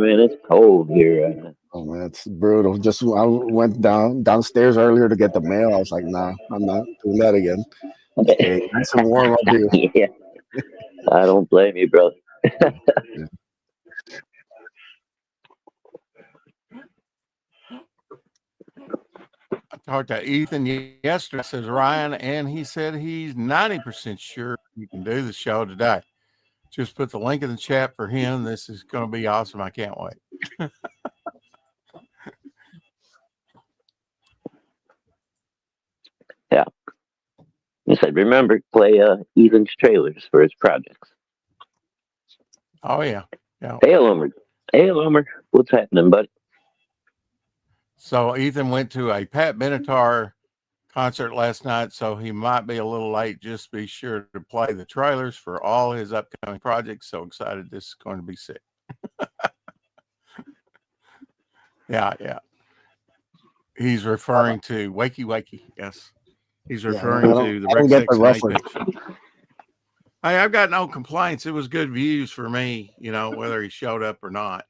man, it's cold here. Oh man, it's brutal. Just I went downstairs earlier to get the mail. I was like, nah, I'm not doing that again. Stay nice and warm up here. Yeah, I don't blame you, bro. Yeah. I talked to Ethan yesterday, says Ryan, and he said he's 90% sure you can do the show today. Just put the link in the chat for him. This is going to be awesome. I can't wait. Yeah. He said, remember, play Ethan's trailers for his projects. Oh, yeah. Yeah. Hey, Elmer. Hey, Elmer. What's happening, buddy? So Ethan went to a Pat Benatar concert last night, so he might be a little late. Just be sure to play the trailers for all his upcoming projects. So excited. This is going to be sick. Yeah. He's referring to Wakey Wakey. Yes. He's referring to the Rex 6 and 8 pitch. Hey, I've got no complaints. It was good views for me, whether he showed up or not,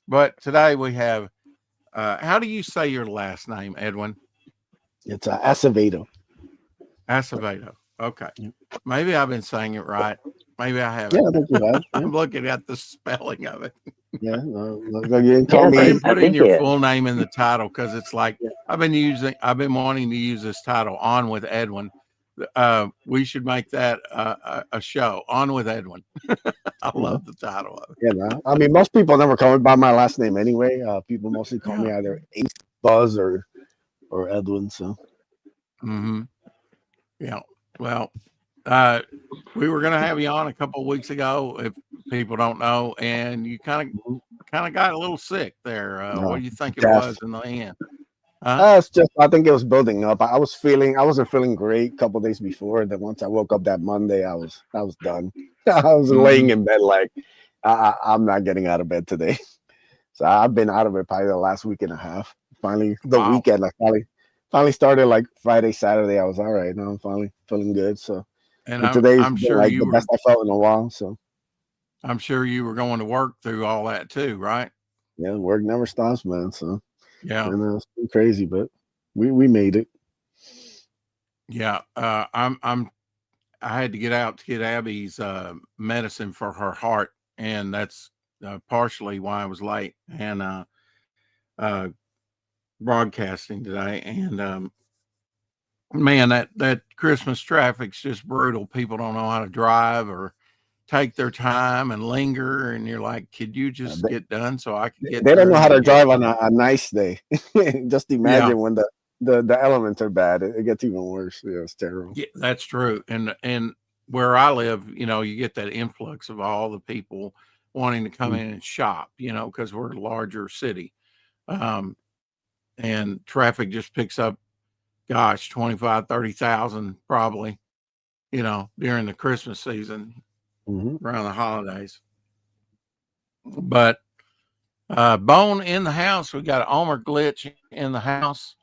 But today we have, how do you say your last name, Edwin? It's Acevedo. Acevedo. Okay. Maybe I've been saying it right. Maybe I haven't. Yeah, I think you have. Yeah. I'm looking at the spelling of it. Yeah. You told me. Put in your full name in the title because it's like I've been wanting to use this title, On with Edwin. We should make that a show, On with Edwin. I love the title of it. Yeah, man. I mean, most people never call me by my last name anyway. People mostly call me either Ace, Buzz, or Edwin. So. Mm-hmm. Yeah. Well, we were going to have you on a couple of weeks ago, if people don't know, and you kind of got a little sick there. What do you think it was in the end? It's just, I think it was building up. I wasn't feeling great a couple of days before. Then once I woke up that Monday, I was done. I was laying in bed like I'm not getting out of bed today. So I've been out of it probably the last week and a half. Finally, the weekend, I finally started like Friday, Saturday. I was all right. Now I'm finally feeling good. So, and today's I'm sure like the best I felt in a while. So, I'm sure you were going to work through all that too, right? Yeah, work never stops, man. So, yeah, it's been crazy, but we made it. Yeah, I had to get out to get Abby's medicine for her heart, and that's partially why I was late and broadcasting today. And man, that Christmas traffic's just brutal. People don't know how to drive or take their time and linger, and you're like, could you just get done so I can get? They don't know how to drive on a nice day. Just imagine when the elements are bad, it gets even worse. Yeah, it's terrible. Yeah, that's true. And where I live, you get that influx of all the people wanting to come in and shop, because we're a larger city. And traffic just picks up, 25,000-30,000 probably, during the Christmas season, around the holidays. But Bone in the house. We got Omer Glitch in the house.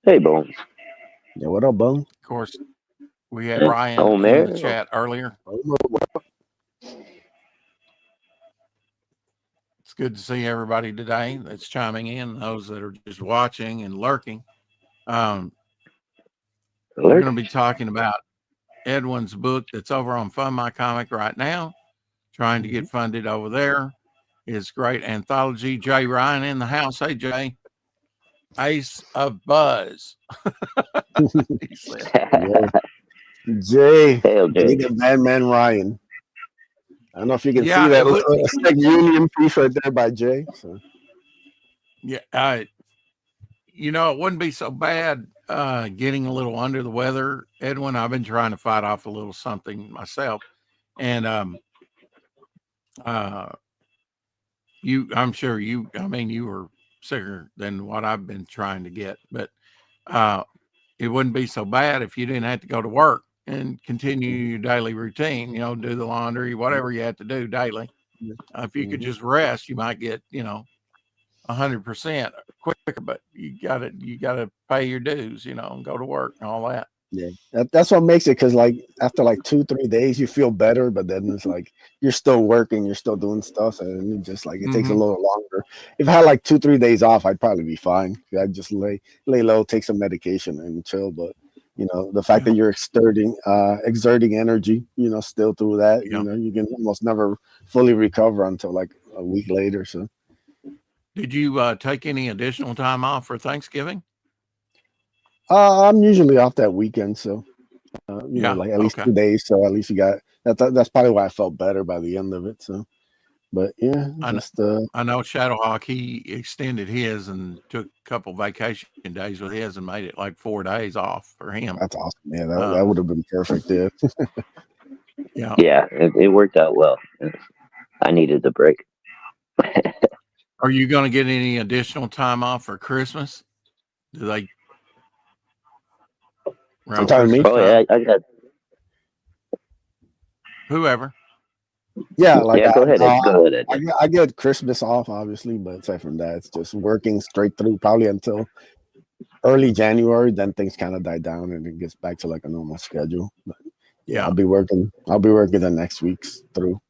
Hey, Bone. Yeah, what up, Bone? Of course, we had Ryan in the chat earlier. It's good to see everybody today that's chiming in, those that are just watching and lurking. We're going to be talking about Edwin's book that's over on Fund My Comic right now, trying to get funded over there. His great anthology. Jay Ryan in the house. Hey, Jay. Ace of Buzz. Jay, the Madman Ryan. I don't know if you can see that. It's like union piece right there by Jay. So. Yeah, it wouldn't be so bad getting a little under the weather, Edwin. I've been trying to fight off a little something myself. And I'm sure you were sicker than what I've been trying to get, but it wouldn't be so bad if you didn't have to go to work and continue your daily routine, do the laundry, whatever you have to do daily. If you could just rest, you might get, 100% quicker, but you gotta pay your dues, and go to work and all that. Yeah, that's what makes it, because like after like 2-3 days you feel better, but then it's like you're still working, you're still doing stuff, and it just like it takes a little longer. If I had like 2-3 days off, I'd probably be fine. I'd just lay low, take some medication, and chill. But the fact that you're exerting energy, still through that, you can almost never fully recover until like a week later. So Did you take any additional time off for Thanksgiving? I'm usually off that weekend, so like at least okay. 2 days. So at least you got that. That's probably why I felt better by the end of it. So, but yeah, I know Shadowhawk, he extended his and took a couple vacation days with his and made it like 4 days off for him. That's awesome. Yeah, that would have been perfect. Yeah. Yeah, it worked out well. I needed the break. Are you going to get any additional time off for Christmas? Do they? Me? Oh yeah, I got. Whoever. Yeah, like go ahead. Go ahead. I get Christmas off, obviously, but aside from that, it's just working straight through probably until early January. Then things kind of die down and it gets back to like a normal schedule. But yeah, I'll be working the next weeks through.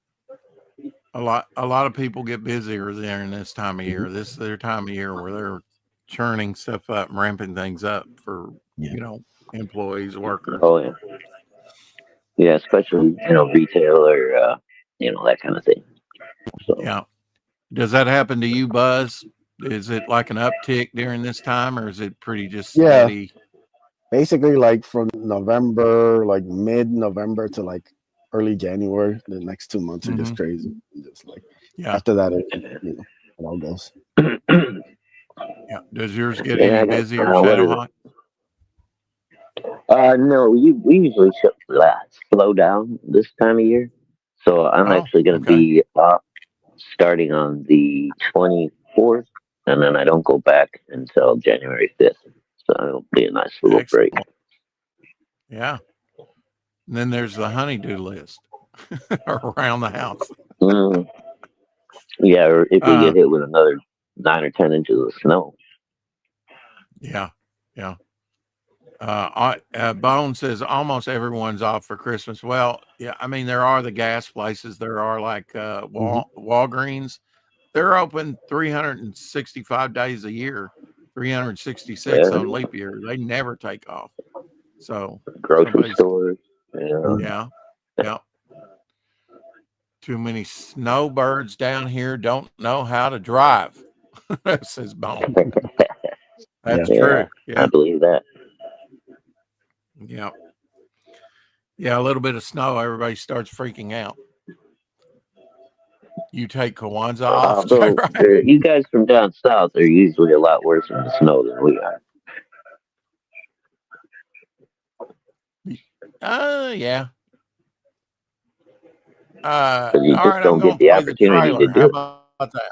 A lot of people get busier during this time of year. This is their time of year where they're churning stuff up and ramping things up for employees, workers. Oh yeah. Yeah, especially retail or that kind of thing. So. Yeah. Does that happen to you, Buzz? Is it like an uptick during this time, or is it pretty just steady? Basically, like from November, like mid-November to like early January, the next 2 months are just crazy. Just like after that, it all goes. Yeah. Does yours get any busier, Shadowhawk? No, we usually slow down this time of year. So I'm actually going to be off starting on the 24th, and then I don't go back until January 5th. So it'll be a nice little break. Yeah. And then there's the honeydew list around the house. Yeah, or if we get hit with another 9 or 10 inches of snow. Yeah. Yeah. Bone says almost everyone's off for Christmas. Well, yeah, I mean, there are the gas places. There are like Walgreens. They're open 365 days a year, 366 on leap year. They never take off. So grocery stores. Yeah. Too many snowbirds down here don't know how to drive. Says Bone. That's true. Yeah. I believe that. Yeah. Yeah, a little bit of snow, everybody starts freaking out. You take Kwanzaa off. Right? You guys from down south are usually a lot worse in the snow than we are. Yeah. You just right, don't get the opportunity to do it. How about that?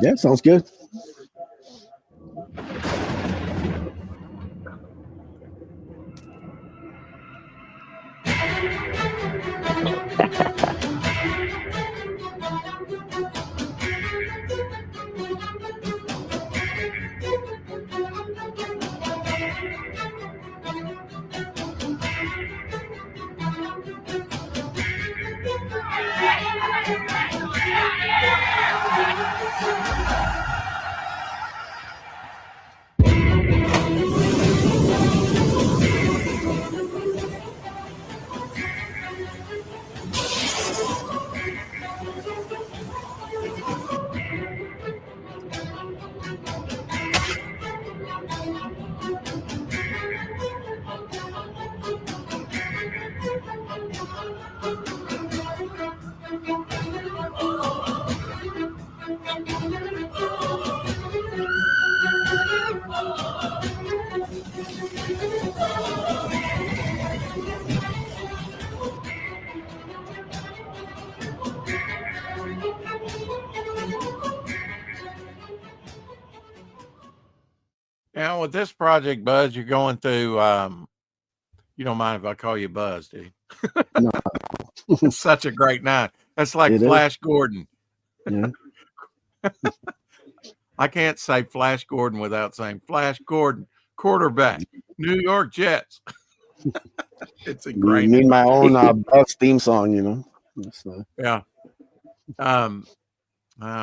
Yeah, sounds good. Now, with this project, Buzz, you're going through. You don't mind if I call you Buzz, do you? No. It's such a great night. That's like Flash Gordon. Yeah. I can't say Flash Gordon without saying Flash Gordon, quarterback, New York Jets. It's You ingrained. need my own Bugs theme song, you know. Yeah. I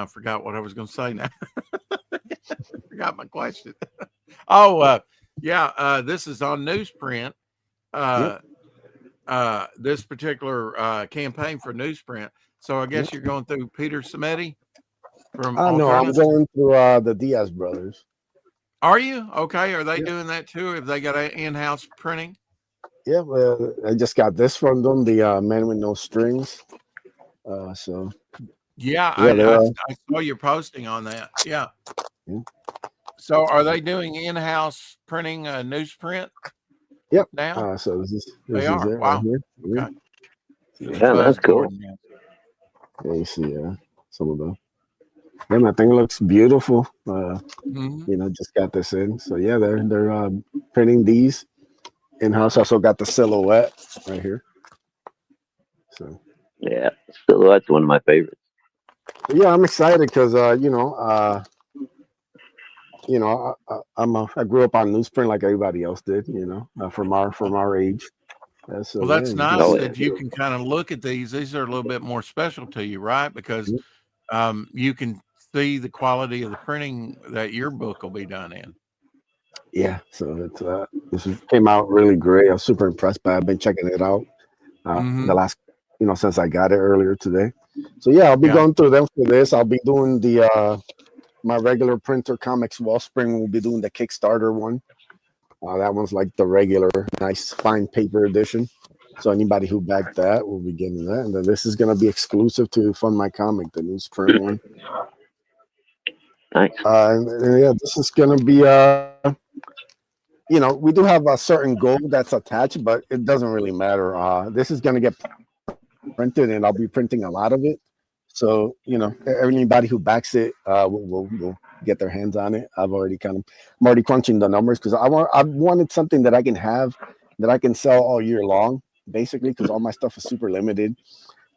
forgot what I was going to say now. Forgot my question. This is on Newsprint. Yep. This particular campaign for Newsprint. So I guess you're going through Peter Samedi from No, I'm Alternative. going through the Diaz brothers. Are you? Okay. Are they doing that too? Have they got an in-house printing? Yeah, well, I just got this from them, the Man with No Strings. I saw your posting on that. Yeah. So are they doing in-house printing newsprint? Yep. Now? So this is They it are. Wow. right here. Okay. Yeah, that's cool. Yeah, you see some of them. Yeah, I think it looks beautiful. Just got this in. So yeah, they're printing these in-house. Also got the silhouette right here. So yeah, Silhouette's one of my favorites. yeah, I'm excited because I grew up on newsprint like everybody else did. From our age. Well, that's nice Oh, that you can kind of look at these. These are a little bit more special to you, right? Because you can see the quality of the printing that your book will be done in. Yeah, so this came out really great. I was super impressed by it. I've been checking it out the last, since I got it earlier today. So yeah, I'll be going through them for this. I'll be doing the my regular printer comics Wellspring. We'll be doing the Kickstarter one. That one's like the regular, nice, fine paper edition. So anybody who backed that will be getting that. And then this is going to be exclusive to Fund My Comic, the newsprint one. Nice. And yeah, this is going to be we do have a certain goal that's attached, but it doesn't really matter. This is going to get printed, and I'll be printing a lot of it. So anybody who backs it will get their hands on it. I'm already crunching the numbers because I wanted something that I can have that I can sell all year long, basically, because all my stuff is super limited.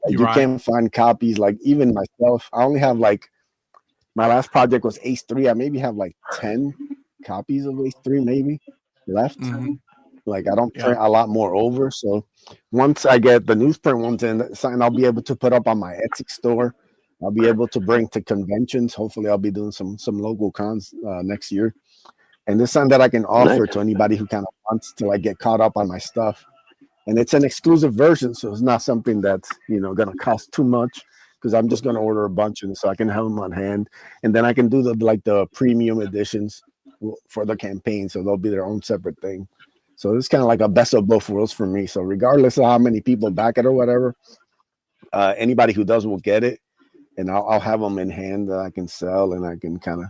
You can't find copies. Like even myself, I only have like my last project was Ace 3. I maybe have like 10 copies of Ace 3 maybe left. Like I don't print a lot more over. So once I get the newsprint ones in, something I'll be able to put up on my Etsy store. I'll be able to bring to conventions. Hopefully I'll be doing some local cons next year. And this something that I can offer to anybody who kind of wants to like get caught up on my stuff. And it's an exclusive version, so it's not something that's gonna cost too much because I'm just gonna order a bunch and so I can have them on hand. And then I can do the premium editions for the campaign, so they'll be their own separate thing. So it's kind of like a best of both worlds for me. So regardless of how many people back it or whatever, anybody who does will get it, and I'll have them in hand that I can sell, and I can kind of,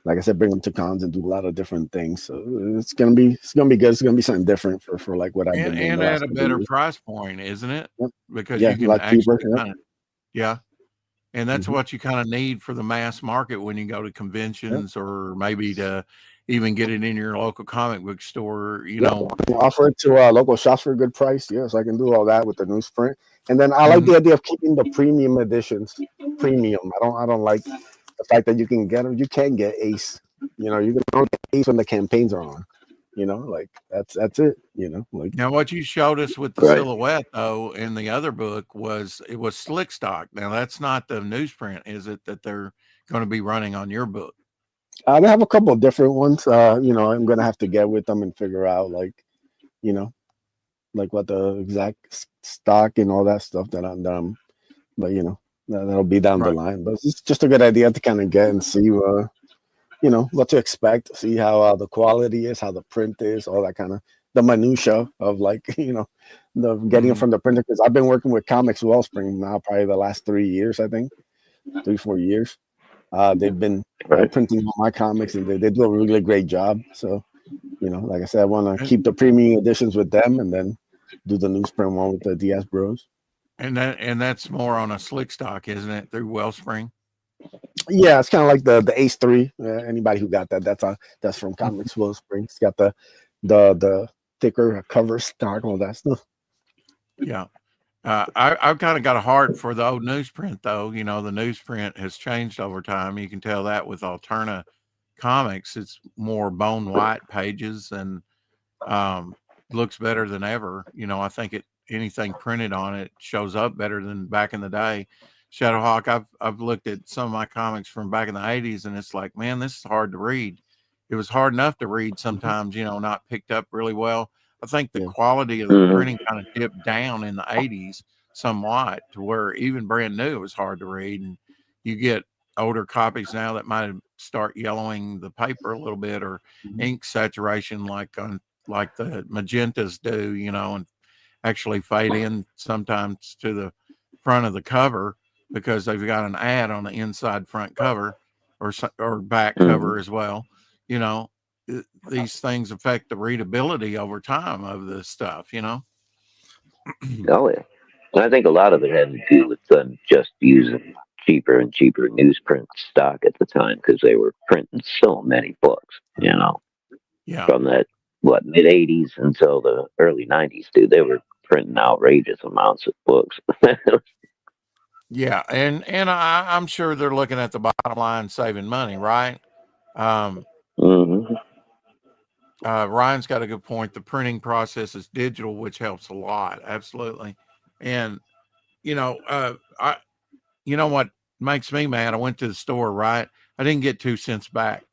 like I said, bring them to cons and do a lot of different things. So it's gonna be good. It's gonna be something different for like what I've been doing. And at a better price point, isn't it? Yep. Because you can actually and that's Mm-hmm. what you kind of need for the mass market when you go to conventions or maybe to even get it in your local comic book store, Offer it to local shops for a good price. So I can do all that with the newsprint. And then I like the idea of keeping the premium editions premium. I don't like the fact that you can get them. You can get Ace. You can only get Ace when the campaigns are on. Like that's it. Like now what you showed us with the silhouette though in the other book it was slick stock. Now that's not the newsprint, is it, that they're going to be running on your book? They have a couple of different ones. I'm gonna have to get with them and figure out like what the exact stock and all that stuff that I'm done. But that'll be down the line. But it's just a good idea to kind of get and see what to expect, see how the quality is, how the print is, all that kind of the minutia of like the getting it from the printer, because I've been working with Comics Wellspring now probably the last 3 years, I think 3-4 years. They've been printing all my comics, and they do a really great job. So like I said, I want to keep the premium editions with them and then do the newsprint one with the Diaz Bros. And that's more on a slick stock, isn't it, through Wellspring? Yeah, it's kind of like the Ace 3. Anybody who got that's from Comics Wellspring. It's got the thicker cover stock, all that stuff. Yeah. I've kind of got a heart for the old newsprint, though. The newsprint has changed over time. You can tell that with Alterna Comics. It's more bone white pages, and looks better than ever. I think anything printed on it shows up better than back in the day. Shadowhawk, I've looked at some of my comics from back in the 80s, and it's like, man, this is hard to read. It was hard enough to read sometimes, not picked up really well. I think the quality of the printing kind of dipped down in the 80s somewhat, to where even brand new was hard to read. And you get older copies now that might start yellowing the paper a little bit, or ink saturation like the magentas do, and actually fade in sometimes to the front of the cover because they've got an ad on the inside front cover or back cover as well. These things affect the readability over time of this stuff. Oh yeah. And I think a lot of it had to do with them just using cheaper and cheaper newsprint stock at the time because they were printing so many books, Yeah. from that mid '80s until the early '90s, dude. They were printing outrageous amounts of books. Yeah, and I'm sure they're looking at the bottom line, saving money, right? Mm-hmm. Ryan's got a good point. The printing process is digital, which helps a lot. Absolutely. And, I, what makes me mad? I went to the store, right? I didn't get 2 cents back.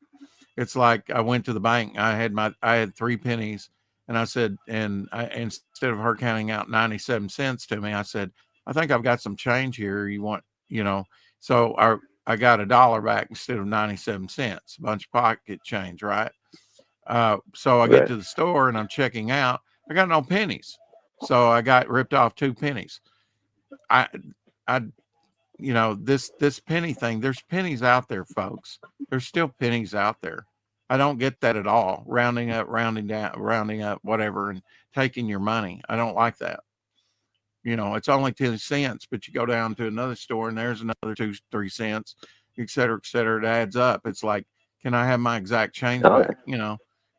It's like I went to the bank. I had 3 pennies, and I said, instead of her counting out 97 cents to me, I said, I think I've got some change here. You want, so I got $1 back instead of 97 cents, a bunch of pocket change, right? So I get to the store and I'm checking out. I got no pennies. So I got ripped off 2 pennies. I, this penny thing, there's pennies out there, folks. There's still pennies out there. I don't get that at all. Rounding up, rounding down, rounding up, whatever, and taking your money. I don't like that. It's only 10 cents, but you go down to another store and there's another 2, 3 cents, et cetera, et cetera. It adds up. It's like, can I have my exact change back?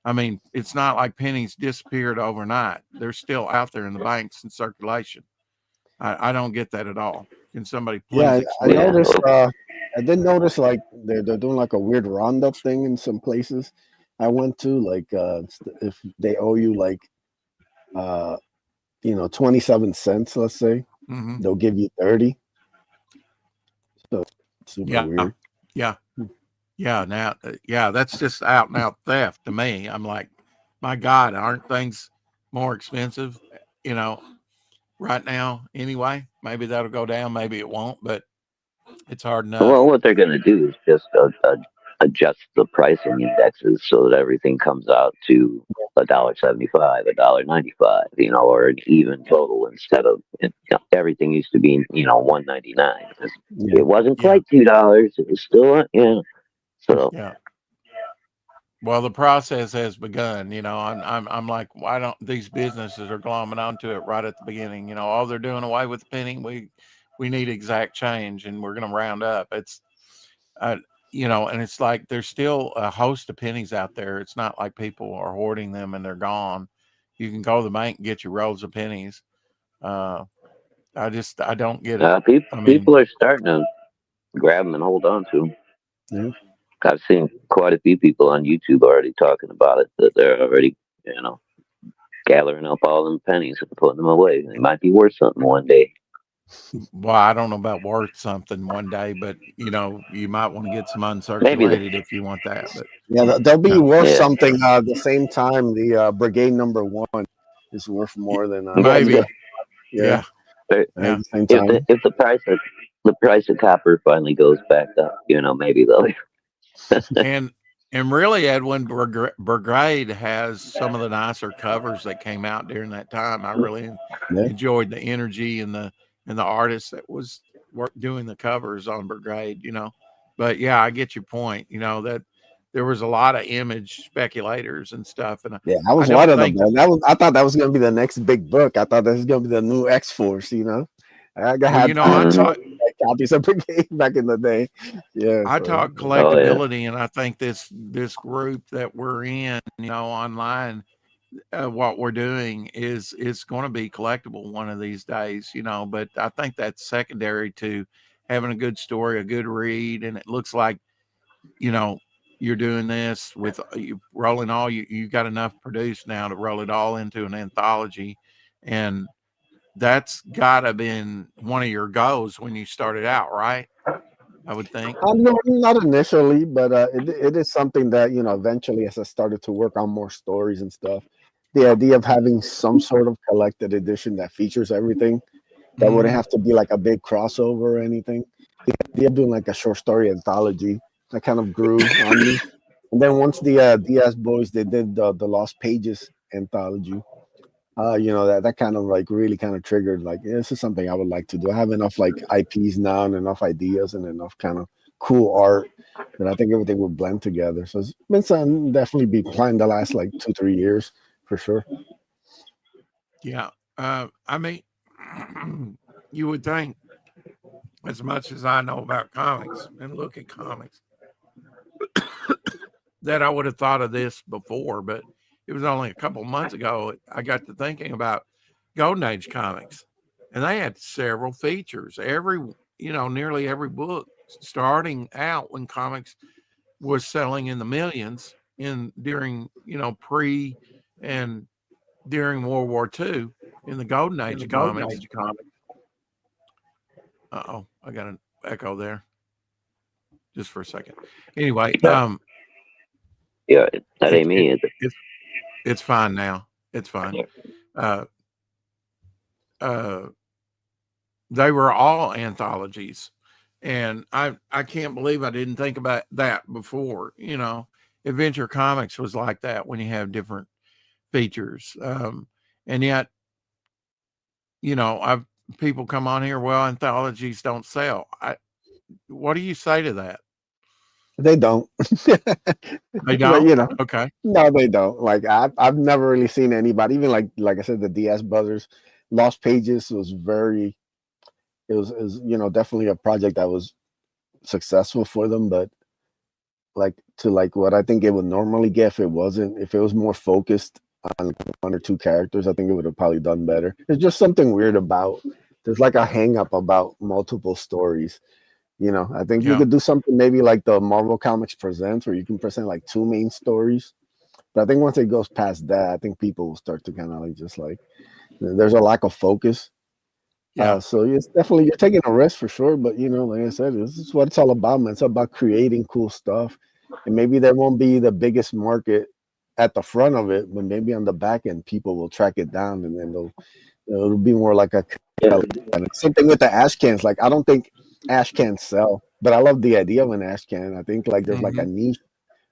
I mean, it's not like pennies disappeared overnight. They're still out there in the banks in circulation. I don't get that at all. Can somebody please explain? I noticed. I did notice like they're doing like a weird roundup thing in some places I went to. Like if they owe you like 27 cents, let's say, they'll give you 30. So super weird. Yeah. Now, that's just out and out theft to me. I'm like, my God, aren't things more expensive? Right now, anyway. Maybe that'll go down, maybe it won't, but it's hard enough. Well, what they're going to do is just adjust the pricing indexes so that everything comes out to $1.75, $1.95, or an even total instead of everything used to be $1.99. It wasn't quite $2. It was still So well, the process has begun. I'm like, why don't these businesses are glomming onto it right at the beginning? Oh, they're doing away with the penny. We need exact change, and we're going to round up. It's, and it's like there's still a host of pennies out there. It's not like people are hoarding them and they're gone. You can go to the bank and get your rolls of pennies. I don't get it. People are starting to grab them and hold on to them. Yeah. I've seen quite a few people on YouTube already talking about it, that they're already, gathering up all them pennies and putting them away. They might be worth something one day. Well, I don't know about worth something one day, but you might want to get some uncirculated if you want that. But yeah, they'll be worth something. The same time, the Brigade number 1 is worth more than maybe. Yeah. If the price of copper finally goes back up, maybe they'll. and really, Edwin, Brigade has some of the nicer covers that came out during that time. I really enjoyed the energy and the artist that was doing the covers on Brigade. But yeah, I get your point. That there was a lot of image speculators and stuff. And I was one of them. I thought that was going to be the next big book. I thought that was going to be the new X-Force. I taught copies of Brigade back in the day. Yeah, I taught collectability, and I think this group that we're in, online, what we're doing is going to be collectible one of these days, But I think that's secondary to having a good story, a good read, and it looks like, you're doing this with you rolling all you got enough produced now to roll it all into an anthology, and that's gotta been one of your goals when you started out, right? I would think. No, not initially, but it is something that, you know, eventually as I started to work on more stories and stuff, the idea of having some sort of collected edition that features everything that wouldn't Mhm. have to be like a big crossover or anything. The idea of doing like a short story anthology that kind of grew on me. And then once the Diaz boys they did the Lost Pages anthology, you know, that kind of like really kind of triggered like, yeah, this is something I would like to do. I have enough like IPs now and enough ideas and enough kind of cool art that I think everything would blend together. So it's been something definitely be planned the last like 2-3 years for sure. Yeah. I mean, you would think, as much as I know about comics and look at comics, that I would have thought of this before, but it was only a couple months ago I got to thinking about Golden Age comics, and they had several features. Nearly every book starting out when comics was selling in the millions in during pre and during World War II in the Golden Age comics. Uh-oh, I got an echo there just for a second. Anyway, Yeah, that it, ain't it me, is it? it's fine now. It's fine. Uh, uh, they were all anthologies, and I can't believe I didn't think about that before. Adventure Comics was like that when you have different features, and yet I've people come on here. Well, anthologies don't sell. What do you say to that? They don't. They But don't. you know, Okay. no, they don't. Like I've never really seen anybody, even like I said, the DS Brothers, Lost Pages was very it was you know definitely a project that was successful for them, but like to like what I think it would normally get if it was more focused on one or two characters, I think it would have probably done better. There's just something weird about there's like a hang up about multiple stories. You know, I think you Yeah. could do something maybe like the Marvel Comics Presents where you can present like two main stories. But I think once it goes past that, I think people will start to kind of like just like there's a lack of focus. Yeah. So it's definitely you're taking a risk for sure, but you know, like I said, this is what it's all about, man. It's about creating cool stuff, and maybe there won't be the biggest market at the front of it, but maybe on the back end, people will track it down, and then it'll be more like a same thing with the ash cans. Like I don't think ash cans sell, but I love the idea of an ash can. I think like there's like a Hmm. niche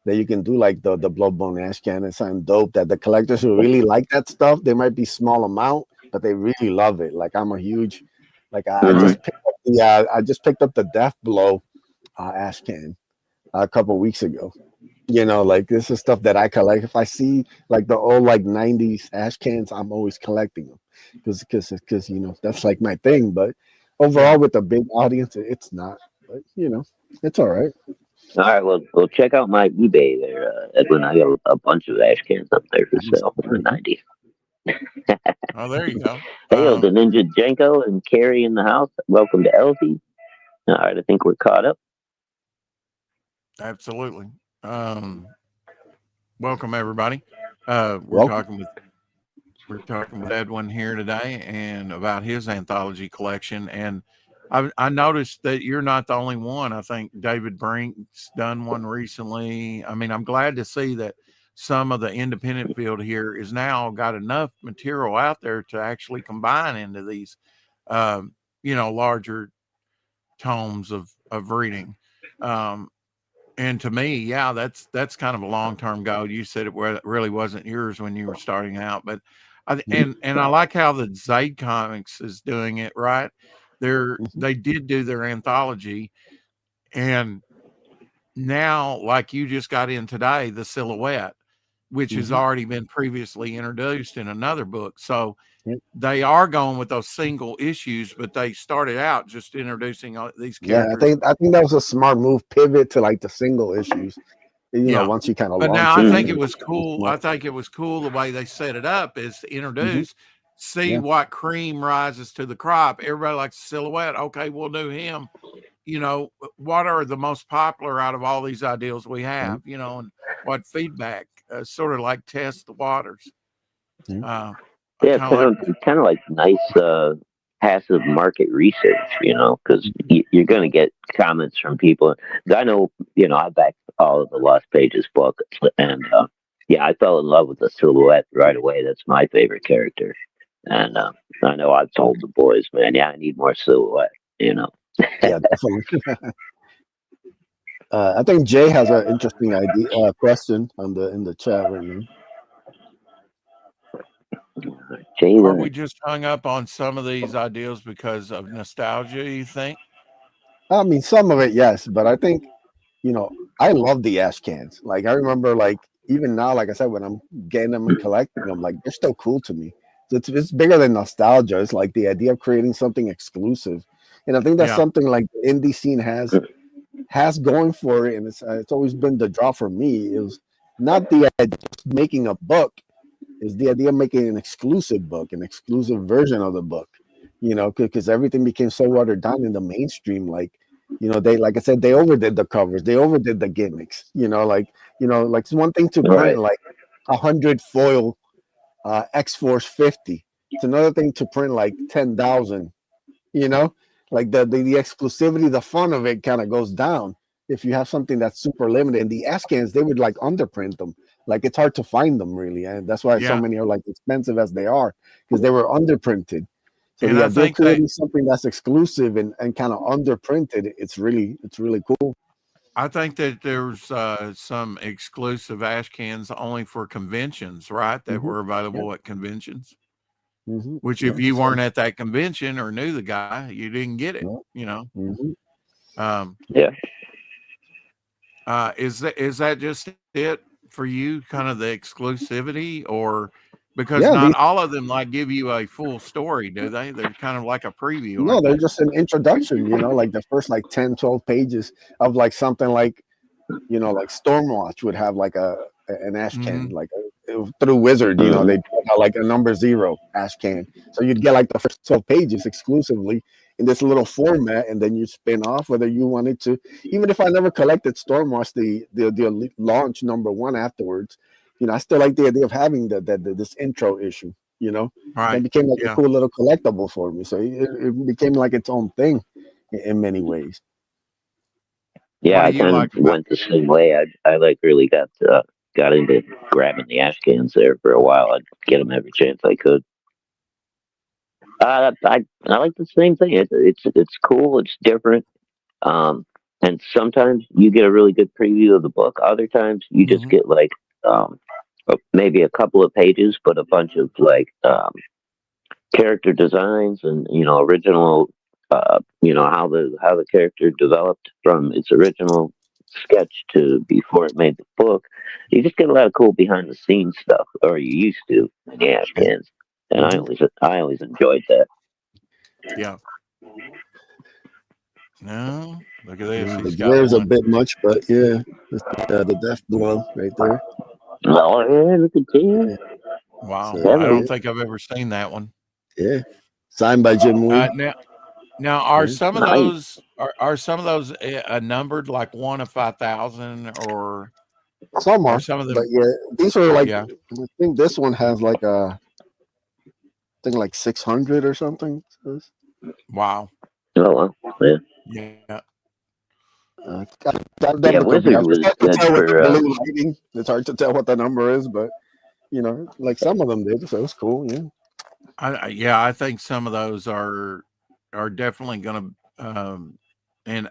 that you can do like the bloodbone ash can and something dope that the collectors who really like that stuff. They might be small amount, but they really love it. Like I'm a huge like I Mm-hmm. Right. just picked up I just picked up the Death Blow ash can a couple weeks ago. You know, like this is stuff that I collect. If I see like the old like '90s ash cans, I'm always collecting them because you know that's like my thing. But Yeah. overall, with a big audience, it's not. But you know, it's all right. All right, well, check out my eBay there, Edwin. I got a bunch of ash cans up there for sale from the '90s. Oh, there you go. Hey, yo, the Ninja Jenko and Carrie in the house. Welcome to Elsie. All right, I think we're caught up. Absolutely. Um, Welcome everybody. Uh, we're Welcome. talking with we're talking with Edwin here today and about his anthology collection. And I noticed that you're not the only one. I think David Brink's done one recently. I mean, I'm glad to see that some of the independent field here is now got enough material out there to actually combine into these, larger tomes of reading. Um, and to me, yeah, that's kind of a long term goal. You said really wasn't yours when you were starting out, but and I like how the Zaid Comics is doing it right. Mhm. They did do their anthology, and now like you just got in today, the Silhouette, which has Mhm. already been previously introduced in another book. So Yep. they are going with those single issues, but they started out just introducing all these Yeah, characters. I think that was a smart move. Pivot to like the single issues. You know, Yeah. once you kind of But now launch I it, think Mm-hmm. it and was it's cool. I smart. think it was cool the way they set it up is to Hmm. introduce, see Yeah. what cream rises to the crop. Everybody likes Silhouette. Okay, we'll do him. what are the most popular out of all these ideals we Mhm. have, and what feedback, sort of like test the waters. Yeah. I Yeah, kind of like that. kind of like nice passive market research, because you're going to get comments from people. 'Cause I know, I backed all of the Lost Pages book, and yeah, I fell in love with the silhouette right away. That's my favorite character, and I know I've told the boys, man, yeah, I need more silhouette, you know. Yeah, definitely. I think Jay has an interesting idea question on the in the chat right now. Jay, Are we just hung up on some of these ideals because of nostalgia, you think? I mean, some of it, yes, but I think I love the ash cans. Like I remember, like even now, like I said, when I'm getting them and collecting them, like they're still cool to me. It's bigger than nostalgia. It's like the idea of creating something exclusive, and I think that's Yeah. something like the indie scene has going for it, and it's always been the draw for me. It was not the idea of making a book, is the idea of making an exclusive book, an exclusive version of the book. Because everything became so watered down in the mainstream. Like, they, like I said, they overdid the covers, they overdid the gimmicks. Like it's one thing to print right, like 100 foil X Force 50. It's another thing to print like 10,000. You know, like the exclusivity, the fun of it kind of goes down if you have something that's super limited. And the Askans, they would like underprint them. Like it's hard to find them really, and that's why so Yeah. many are like expensive as they are because they were underprinted. So And the I idea of think they creating something that's exclusive and kind of underprinted, it's really cool. I think that there's some exclusive ash cans only for conventions, right? That Hmm. were Yeah. available at conventions. Which, Yeah. if you weren't at that convention or knew the guy, you didn't get it. Yeah. You know, Hmm. um, yeah. is that just it for you? Kind of the exclusivity, or because Yeah. not all of them like give you a full story, do they? They're kind of like a preview, No, aren't they're they? just an introduction. Like the first like 10, 12 pages of like something like like Stormwatch would have like an ash can, Hmm. like through Wizard, Hmm. they put out like a number 0 ash can. So you'd get like the first 12 pages exclusively in this little format, and then you spin off whether you wanted to. Even if I never collected Stormwatch, the elite launch number 1 afterwards, I still like the idea of having this intro issue. That Right. became like a Yeah. cool little collectible for me. So it became like its own thing in many ways. What Yeah, do I you kind of like about? went the same way. I like really got into grabbing the ash cans there for a while. I'd get them every chance I could. I like the same thing. It's cool. It's different. Um, and sometimes you get a really good preview of the book. Other times you just Hmm. get like maybe a couple of pages, but a bunch of like character designs and original. How the character developed from its original sketch to before it made the book. You just get a lot of cool behind the scenes stuff, or you used to in the ash Yeah. cans, and I Hmm. always enjoyed that. Yeah. No. Look at this. The He's got glare is a one. bit much, but yeah, that's the death blow right there. Oh yeah, look at you, Yeah. Wow. So I don't yeah, seven. think I've ever seen that one. yeah. Signed by Jim Wee. Now, are Yeah. some of Nice. those numbered like 1 of 5,000, or Some are are, some of but them? yeah, these are like Yeah. I think this one has like I think like 600 or something. Wow. Oh well, yeah. Yeah. That Yeah, could be. Wizard It's was hard to good tell with the for. blue lighting. It's hard to tell what the number is, but like some of them did, so it's cool. Yeah. Yeah. I think some of those are definitely going to, and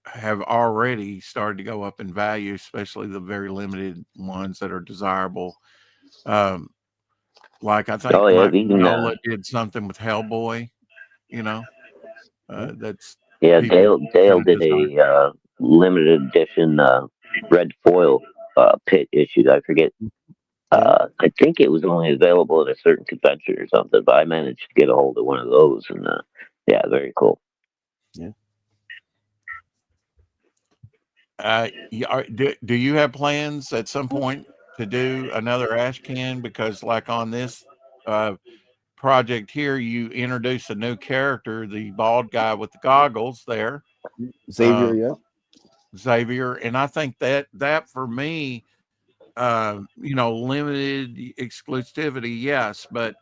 have already started to go up in value, especially the very limited ones that are desirable. Um, like I think Oh yeah, Mike even Manola did something with Hellboy. You know, Yeah. that's yeah, people Dale kind of did desire. a limited edition red foil pit issue. I forget. Yeah. I think it was only available at a certain convention or something, but I managed to get a hold of one of those, and yeah, very cool. Yeah. Do you have plans at some point to do another ash can? Because like on this uh, project here, you introduce a new character, the bald guy with the goggles there. Xavier, yeah. Xavier, and I think that for me, limited exclusivity, yes, but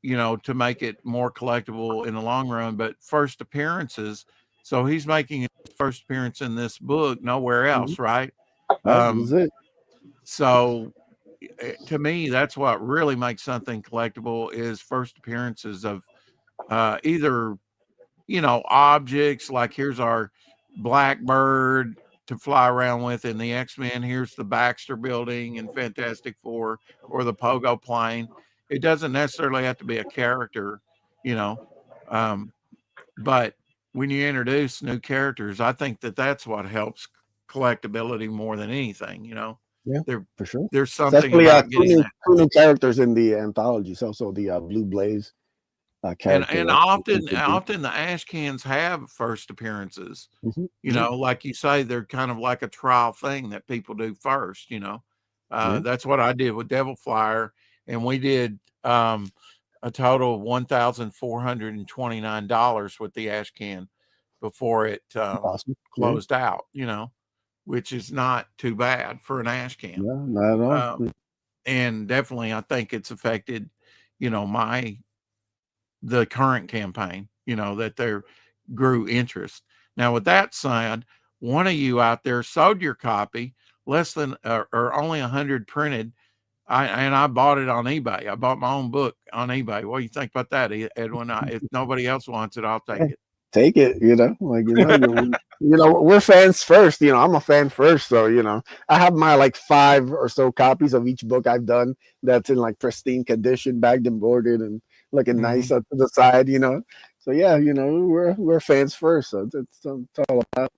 to make it more collectible in the long run. But first appearances, so he's making his first appearance in this book nowhere else, right? That was it. So to me, that's what really makes something collectible is first appearances of either objects like here's our Blackbird to fly around with in the X-Men. Here's the Baxter building in Fantastic Four or the Pogo plane. It doesn't necessarily have to be a character, you know. But when you introduce new characters, I think that's what helps collectability more than anything, Yeah, There, for sure. there's something Especially about getting that. two new characters in the anthology. So the Blue Blaze character. And often the ash cans have first appearances. Like you say, they're kind of like a trial thing that people do first. That's what I did with Devil Flyer, and we did a total of $1,429 with the ash can before it Awesome. closed out. Which is not too bad for an ash can. Yeah, not at all. And definitely, I think it's affected, the current campaign, that there grew interest. Now, with that said, one of you out there sold your copy less than or only 100 printed. I bought it on eBay. I bought my own book on eBay. What do you think about that, Edwin? If nobody else wants it, I'll take it. Take it, we're fans first. I'm a fan first, so I have my like 5 or so copies of each book I've done that's in like pristine condition, bagged and boarded, and looking nice up to the side. So yeah, we're fans first. So it's all about.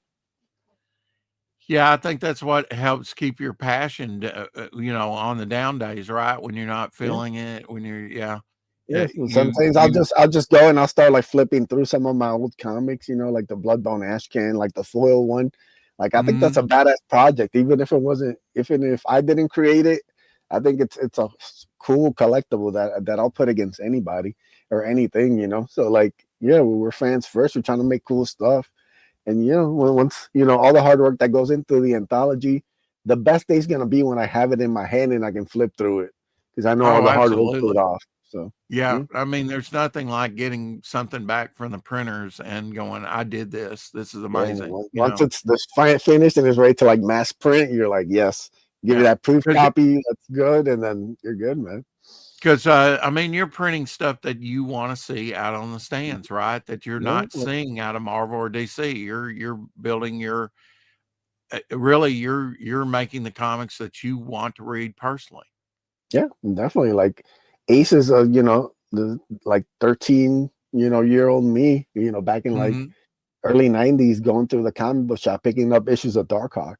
Yeah, I think that's what helps keep your passion, on the down days, right? When you're not feeling it, when you're, Yeah, sometimes I'll just go and I'll start like flipping through some of my old comics, like the Bloodbone Ash Can, like the foil one. Like I think that's a badass project, even if I didn't create it. I think it's a cool collectible that I'll put against anybody or anything, So like, yeah, we're fans first. We're trying to make cool stuff, and once all the hard work that goes into the anthology, the best day's gonna be when I have it in my hand and I can flip through it because I know all the hard work paid off. So yeah, I mean, there's nothing like getting something back from the printers and going, "I did this. This is amazing." Once it's finished and it's ready to like mass print, you're like, yes, give me that proof copy. That's good, and then you're good, man. Because I mean, you're printing stuff that you want to see out on the stands, right? That you're not seeing out of Marvel or DC. You're building your really you're making the comics that you want to read personally. Yeah, definitely. Like Ace is the like 13 year old me, back in like early 90s, going through the comic book shop picking up issues of Darkhawk.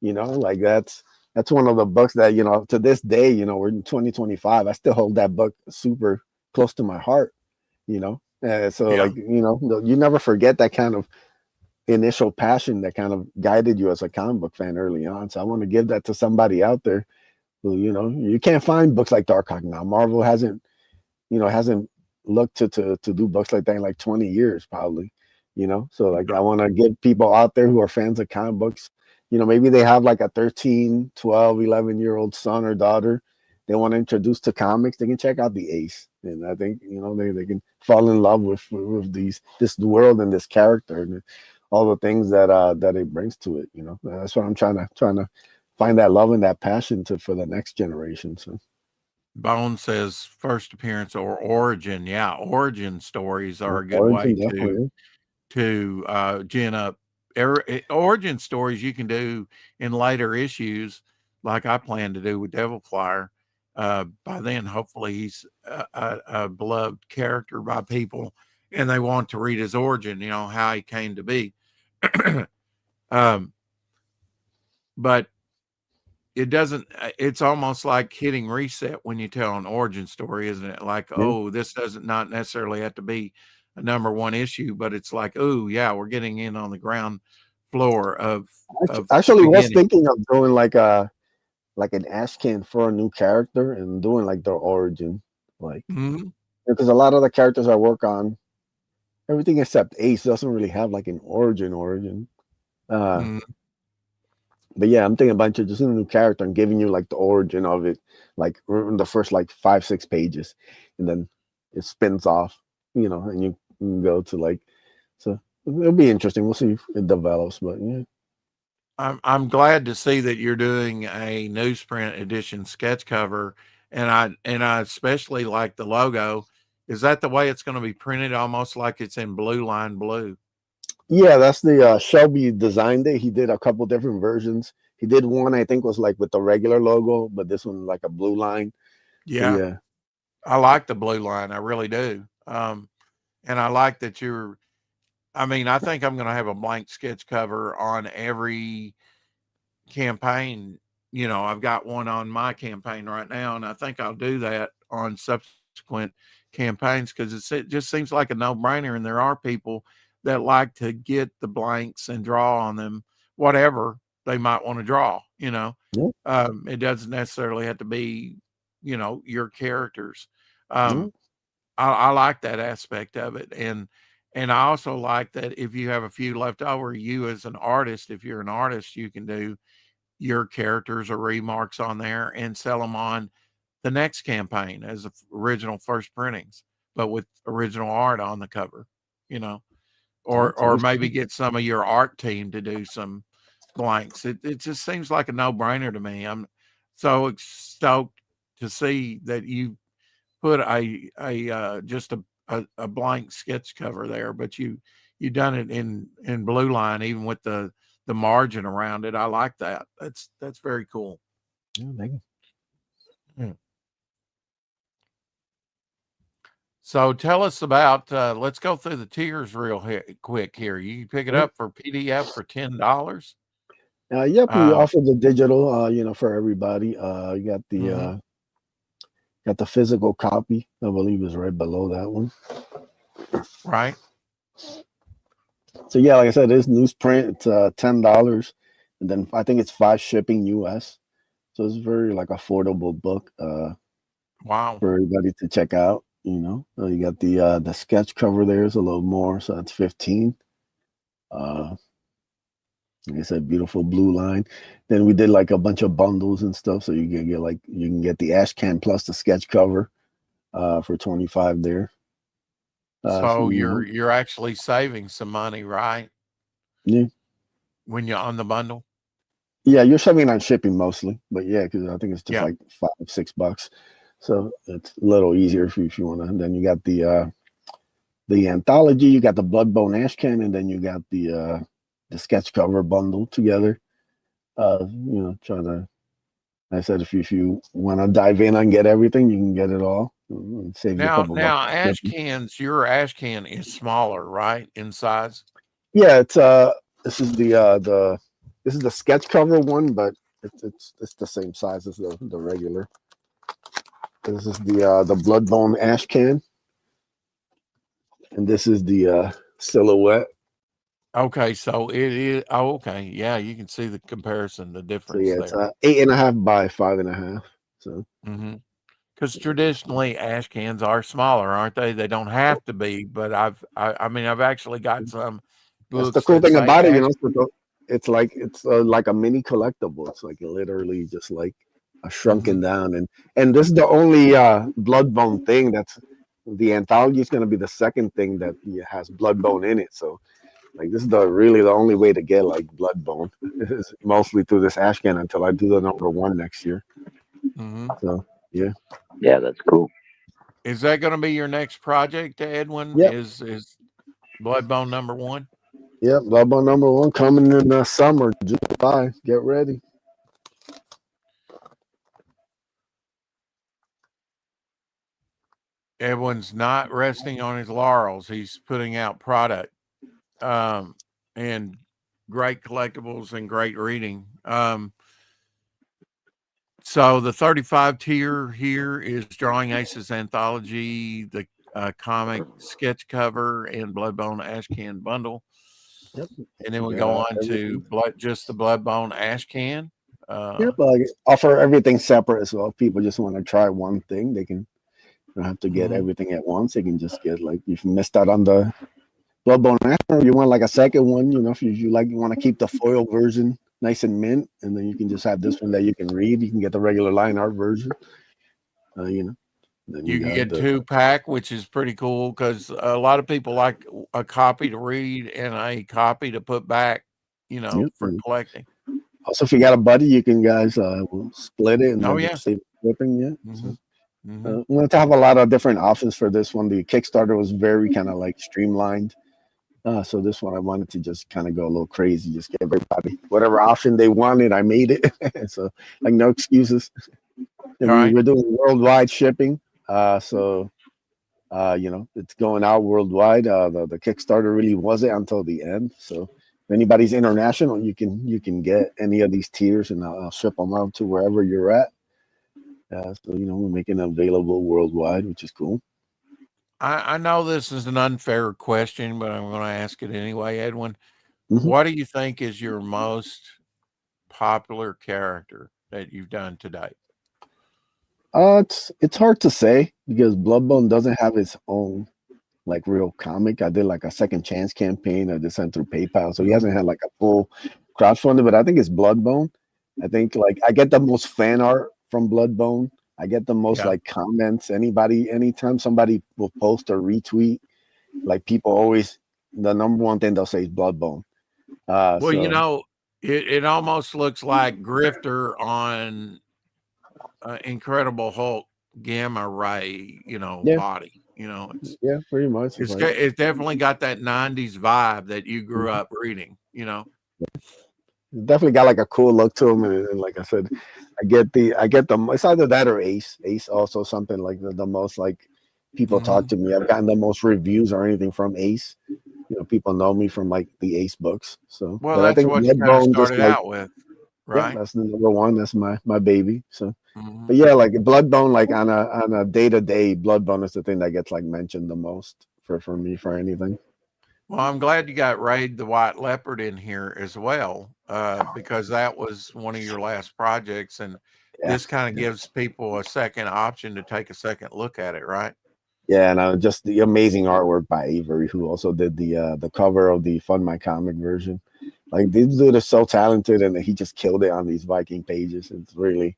Like that's one of the books that to this day, we're in 2025, I still hold that book super close to my heart. Like you never forget that kind of initial passion that kind of guided you as a comic book fan early on. So I want to give that to somebody out there who, you can't find books like Darkhawk now. Marvel hasn't looked to do books like that in like 20 years probably. So like I want to give people out there who are fans of comic books, maybe they have like a 13, 12, 11-year-old son or daughter they want to introduce to comics. They can check out the Ace, and I think they can fall in love with this world and this character and all the things that it brings to it. That's what I'm trying to find, that love and that passion for the next generation. So Bone says first appearance or origin. Yeah, origin stories are a good way to gin up. Origin stories you can do in later issues, like I plan to do with Devil Flyer. By then, hopefully, he's a beloved character by people, and they want to read his origin. How he came to be. But it doesn't. It's almost like hitting reset when you tell an origin story, isn't it? Like, oh, this doesn't not necessarily have to be a #1 issue, but it's like, oh yeah, we're getting in on the ground floor of actually was thinking of doing like an ash can for a new character and doing like their origin, like because a lot of the characters I work on, everything except Ace doesn't really have like an origin. Mm. But yeah, I'm thinking about introducing a new character and giving you like the origin of it, like in the first like 5-6 pages, and then it spins off, and you can go to like, so it'll be interesting. We'll see if it develops, but yeah. I'm glad to see that you're doing a newsprint edition sketch cover, and I especially like the logo. Is that the way it's going to be printed, almost like it's in blue line blue? Yeah, that's the Shelby designed it. He did a couple different versions. He did one I think was like with the regular logo, but this one like a blue line. Yeah, So, yeah. I like the blue line. I really do. And I like that I think I'm going to have a blank sketch cover on every campaign. I've got one on my campaign right now, and I think I'll do that on subsequent campaigns because it just seems like a no-brainer. And there are people that like to get the blanks and draw on them, whatever they might want to draw. Yeah. It doesn't necessarily have to be, your characters. Yeah. I like that aspect of it, and I also like that if you have a few left over, you as an artist, if you're an artist, you can do your characters or remarks on there and sell them on the next campaign as original first printings, but with original art on the cover, or maybe get some of your art team to do some blanks. It just seems like a no-brainer to me. I'm so stoked to see that you put just a blank sketch cover there, but you done it in blue line, even with the margin around it. I like that. That's very cool. Yeah, thank you. Hmm. So tell us about. Let's go through the tiers real quick here. You can pick it up for PDF for $10. Yep, we offer the digital, for everybody. You got the Mhm. got the physical copy. I believe is right below that one. Right. So yeah, like I said, it's newsprint. It's $10, and then I think it's 5 shipping US. So it's very like affordable book. Wow. For everybody to check out. You got the sketch cover there is a little more, so that's 15. Like I said, beautiful blue line. Then we did like a bunch of bundles and stuff, so you can get the ash can plus the sketch cover for 25 there. So you're actually saving some money, right? Yeah. When you're on the bundle. Yeah, you're saving on shipping mostly, but yeah, because I think it's just Yeah. like $5-6. So it's a little easier if you want to. And then you got the anthology, you got the Bloodbone ash can, and then you got the sketch cover bundle together. Trying to. I said if you want to dive in and get everything, you can get it all. Save you a couple Now bucks. ash cans, your ash can is smaller, right, in size? Yeah, it's this is the sketch cover one, but it's the same size as the regular. This is the Bloodbone ash can, and this is the silhouette. Okay, so it is. Oh, okay, yeah, you can see the comparison, the So difference yeah, it's there. 8.5 by 5.5. So Because traditionally ash cans are smaller, aren't they? They don't have to be, but I've actually got some that's the books cool that thing say about it, ash. it's like a mini collectible. It's like literally just like a shrunken down, and this is the only Bloodbone thing that's the anthology is going to be the second thing that has Bloodbone in it. So like this is really the only way to get like Bloodbone is mostly through this ash can until I do the number 1 next year. So yeah. Yeah, that's cool. Is that going to be your next project, Edwin? Yep. Is Bloodbone number 1? Yep. Bloodbone number 1 coming in the summer, July. Get ready. Edwin's not resting on his laurels. He's putting out product, and great collectibles and great reading. So the 35 tier here is Drawing Aces Anthology, the comic sketch cover, and Bloodbone Ash Can bundle. Yep. And then we go on to just the Bloodbone Ash Can. Yep. Offer everything separate as well. If people just want to try one thing, they can. You don't have to get everything at once. They can just get like if you missed out on the Bloodborne After, you want like a second one, if you like, you want to keep the foil version nice and mint, and then you can just have this one that you can read. You can get the regular line art version, Then you You can got get the 2-pack, which is pretty cool because a lot of people like a copy to read and a copy to put back, for collecting. Also, if you got a buddy, you can guys we'll split it and Oh then yeah. just save shipping. Yeah. Mm-hmm. We want to have a lot of different options for this one. The Kickstarter was very kind of like streamlined. So this one I wanted to just kind of go a little crazy, just give everybody whatever option they wanted. I made it, so like no excuses. And we're doing worldwide shipping, so it's going out worldwide. The Kickstarter really wasn't until the end. So if anybody's international, you can get any of these tiers, and I'll ship them out to wherever you're at. So we're making it available worldwide, which is cool. I know this is an unfair question, but I'm going to ask it anyway, Edwin. What do you think is your most popular character that you've done to date? It's hard to say because Bloodbone doesn't have its own like real comic. I did like a second chance campaign. I just sent through PayPal, so he hasn't had like a full crowdfunding. But I think it's Bloodbone. I think like I get the most fan art from Bloodbone. I get the most like comments. Anytime somebody will post or retweet, like people always, the number one thing they'll say is Bloodbone. Well, it almost looks like Grifter on Incredible Hulk Gamma Ray, body. It's pretty much. It's definitely got that 90s vibe that you grew up reading, Definitely got like a cool look to him, and like I said, I get the it's either that or Ace. Ace also something like the most like people talk to me. I've gotten the most reviews or anything from Ace. People know me from like the Ace books. So, well, that's what you kind of started out with, right? Yeah, that's the number one. That's my baby. So, but yeah, like Bloodbone, like on a day-to-day, Bloodbone is the thing that gets like mentioned the most for me for anything. Well, I'm glad you got Raid the White Leopard in here as well, because that was one of your last projects, and this kind of gives people a second option to take a second look at it, right? Yeah, and just the amazing artwork by Avery, who also did the cover of the Fund My Comic version. Like this dude is so talented, and he just killed it on these Viking pages. It's really,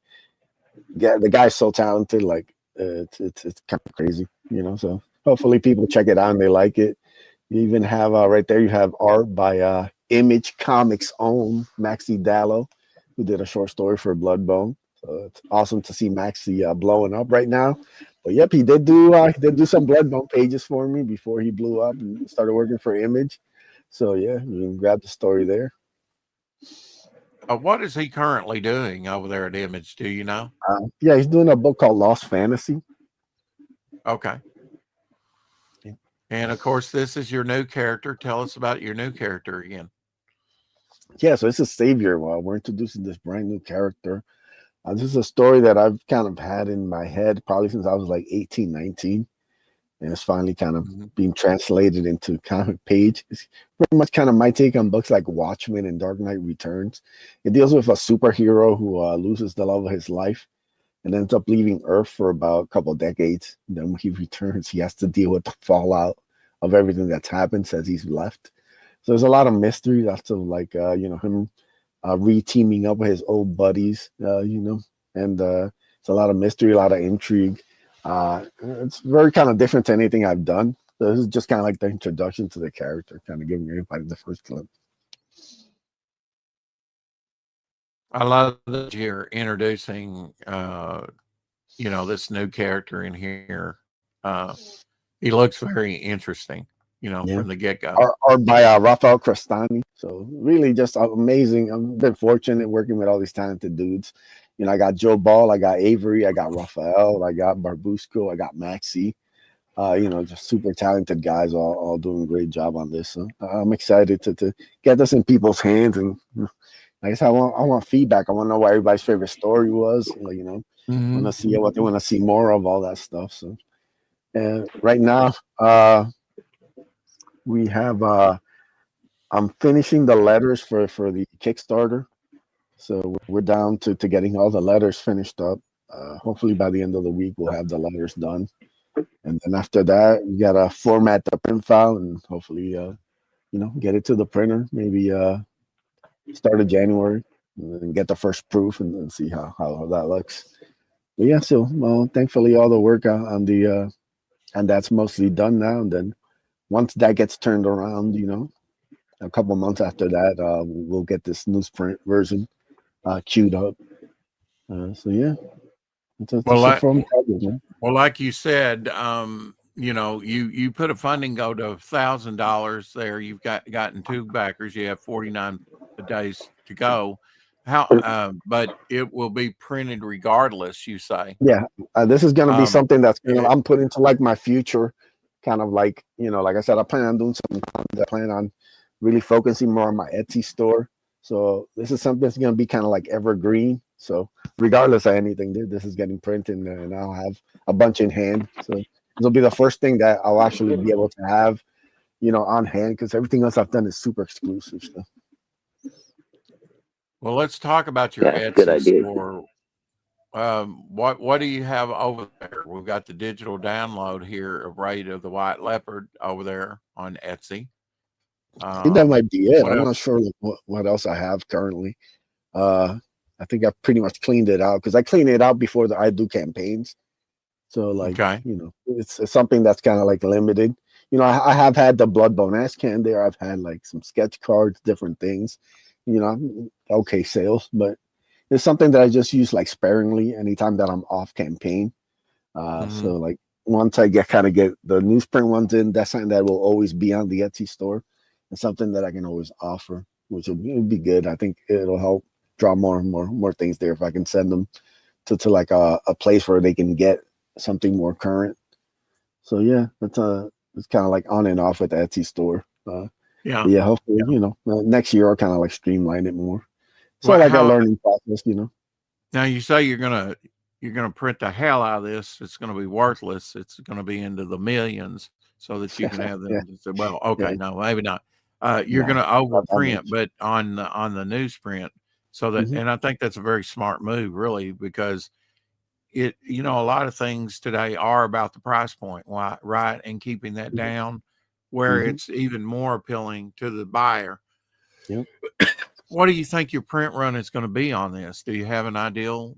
the guy's so talented. Like it's kind of crazy, So hopefully people check it out and they like it. You even have right there. You have art by Image Comics' own Maxi Dallo, who did a short story for Bloodbone. So it's awesome to see Maxi blowing up right now. But yep, he did do some Bloodbone pages for me before he blew up and started working for Image. So yeah, you can grab the story there. What is he currently doing over there at Image? Do you know? Yeah, he's doing a book called Lost Fantasy. Okay. And of course, this is your new character. Tell us about your new character again. Yeah, so it's a Savior. Well, we're introducing this brand new character. This is a story that I've kind of had in my head probably since I was like 18, 19. And it's finally kind of being translated into comic page. It's pretty much kind of my take on books like Watchmen and Dark Knight Returns. It deals with a superhero who loses the love of his life and ends up leaving Earth for about a couple of decades. And then when he returns, he has to deal with the fallout of everything that's happened since he's left. So there's a lot of mystery. That's like him re-teaming up with his old buddies, and it's a lot of mystery, a lot of intrigue. It's very kind of different to anything I've done. So this is just kind of like the introduction to the character, kind of giving everybody the first glimpse. I love that you're introducing, this new character in here. He looks very interesting, from the get-go. Art by Rafael Crestani. So really just amazing. I've been fortunate working with all these talented dudes. I got Joe Ball, I got Avery, I got Rafael, I got Barbusco, I got Maxi. Just super talented guys, all doing a great job on this. So I'm excited to get this in people's hands, and I guess I want feedback. I want to know what everybody's favorite story was. Want to see what they want to see more of, all that stuff. So, and right now, we have I'm finishing the letters for the Kickstarter. So we're down to getting all the letters finished up. Hopefully by the end of the week, we'll have the letters done. And then after that, you gotta format the print file and hopefully, get it to the printer. Maybe start of January, and then get the first proof, and then see how that looks. But yeah, so well, thankfully, all the work on the and that's mostly done now. And then once that gets turned around, a couple months after that, we'll get this newsprint version queued up. So yeah, it's a fun project, man. Well, like you said, you put a funding goal to $1,000 there. You've gotten 2 backers. You have 49 days to go. But it will be printed regardless, you say. Yeah, this is gonna be something that's it- I'm putting to like my future, kind of like like I said, I plan on doing something. I plan on really focusing more on my Etsy store. So this is something that's gonna be kind of like evergreen. So regardless of anything, this is getting printed, and I'll have a bunch in hand. So this will be the first thing that I'll actually be able to have, on hand, because everything else I've done is super exclusive stuff. Well, let's talk about your Etsy store. What do you have over there? We've got the digital download here of Raid of the White Leopard over there on Etsy. I think that might be it. I'm not sure what else I have currently. I think I've pretty much cleaned it out, because I clean it out before I do campaigns. So like, it's something that's kind of like limited. I have had the Bloodbone Ash can there. I've had like some sketch cards, different things, okay sales, but it's something that I just use like sparingly anytime that I'm off campaign. So like once I get the newsprint ones in, that's something that will always be on the Etsy store, and something that I can always offer, which will be good. I think it'll help draw more things there if I can send them to like a place where they can get something more current. So yeah, it's kind of like on and off with the Etsy store. Hopefully, next year I'll kind of like streamline it more. So like a learning process, Now you say you're gonna print the hell out of this. It's gonna be worthless. It's gonna be into the millions, so that you can have them. Well, okay, no, maybe not. You're gonna overprint, but on the newsprint, so that, and I think that's a very smart move, really, because a lot of things today are about the price point, right, and keeping that down, where it's even more appealing to the buyer. Yep. What do you think your print run is going to be on this? Do you have an ideal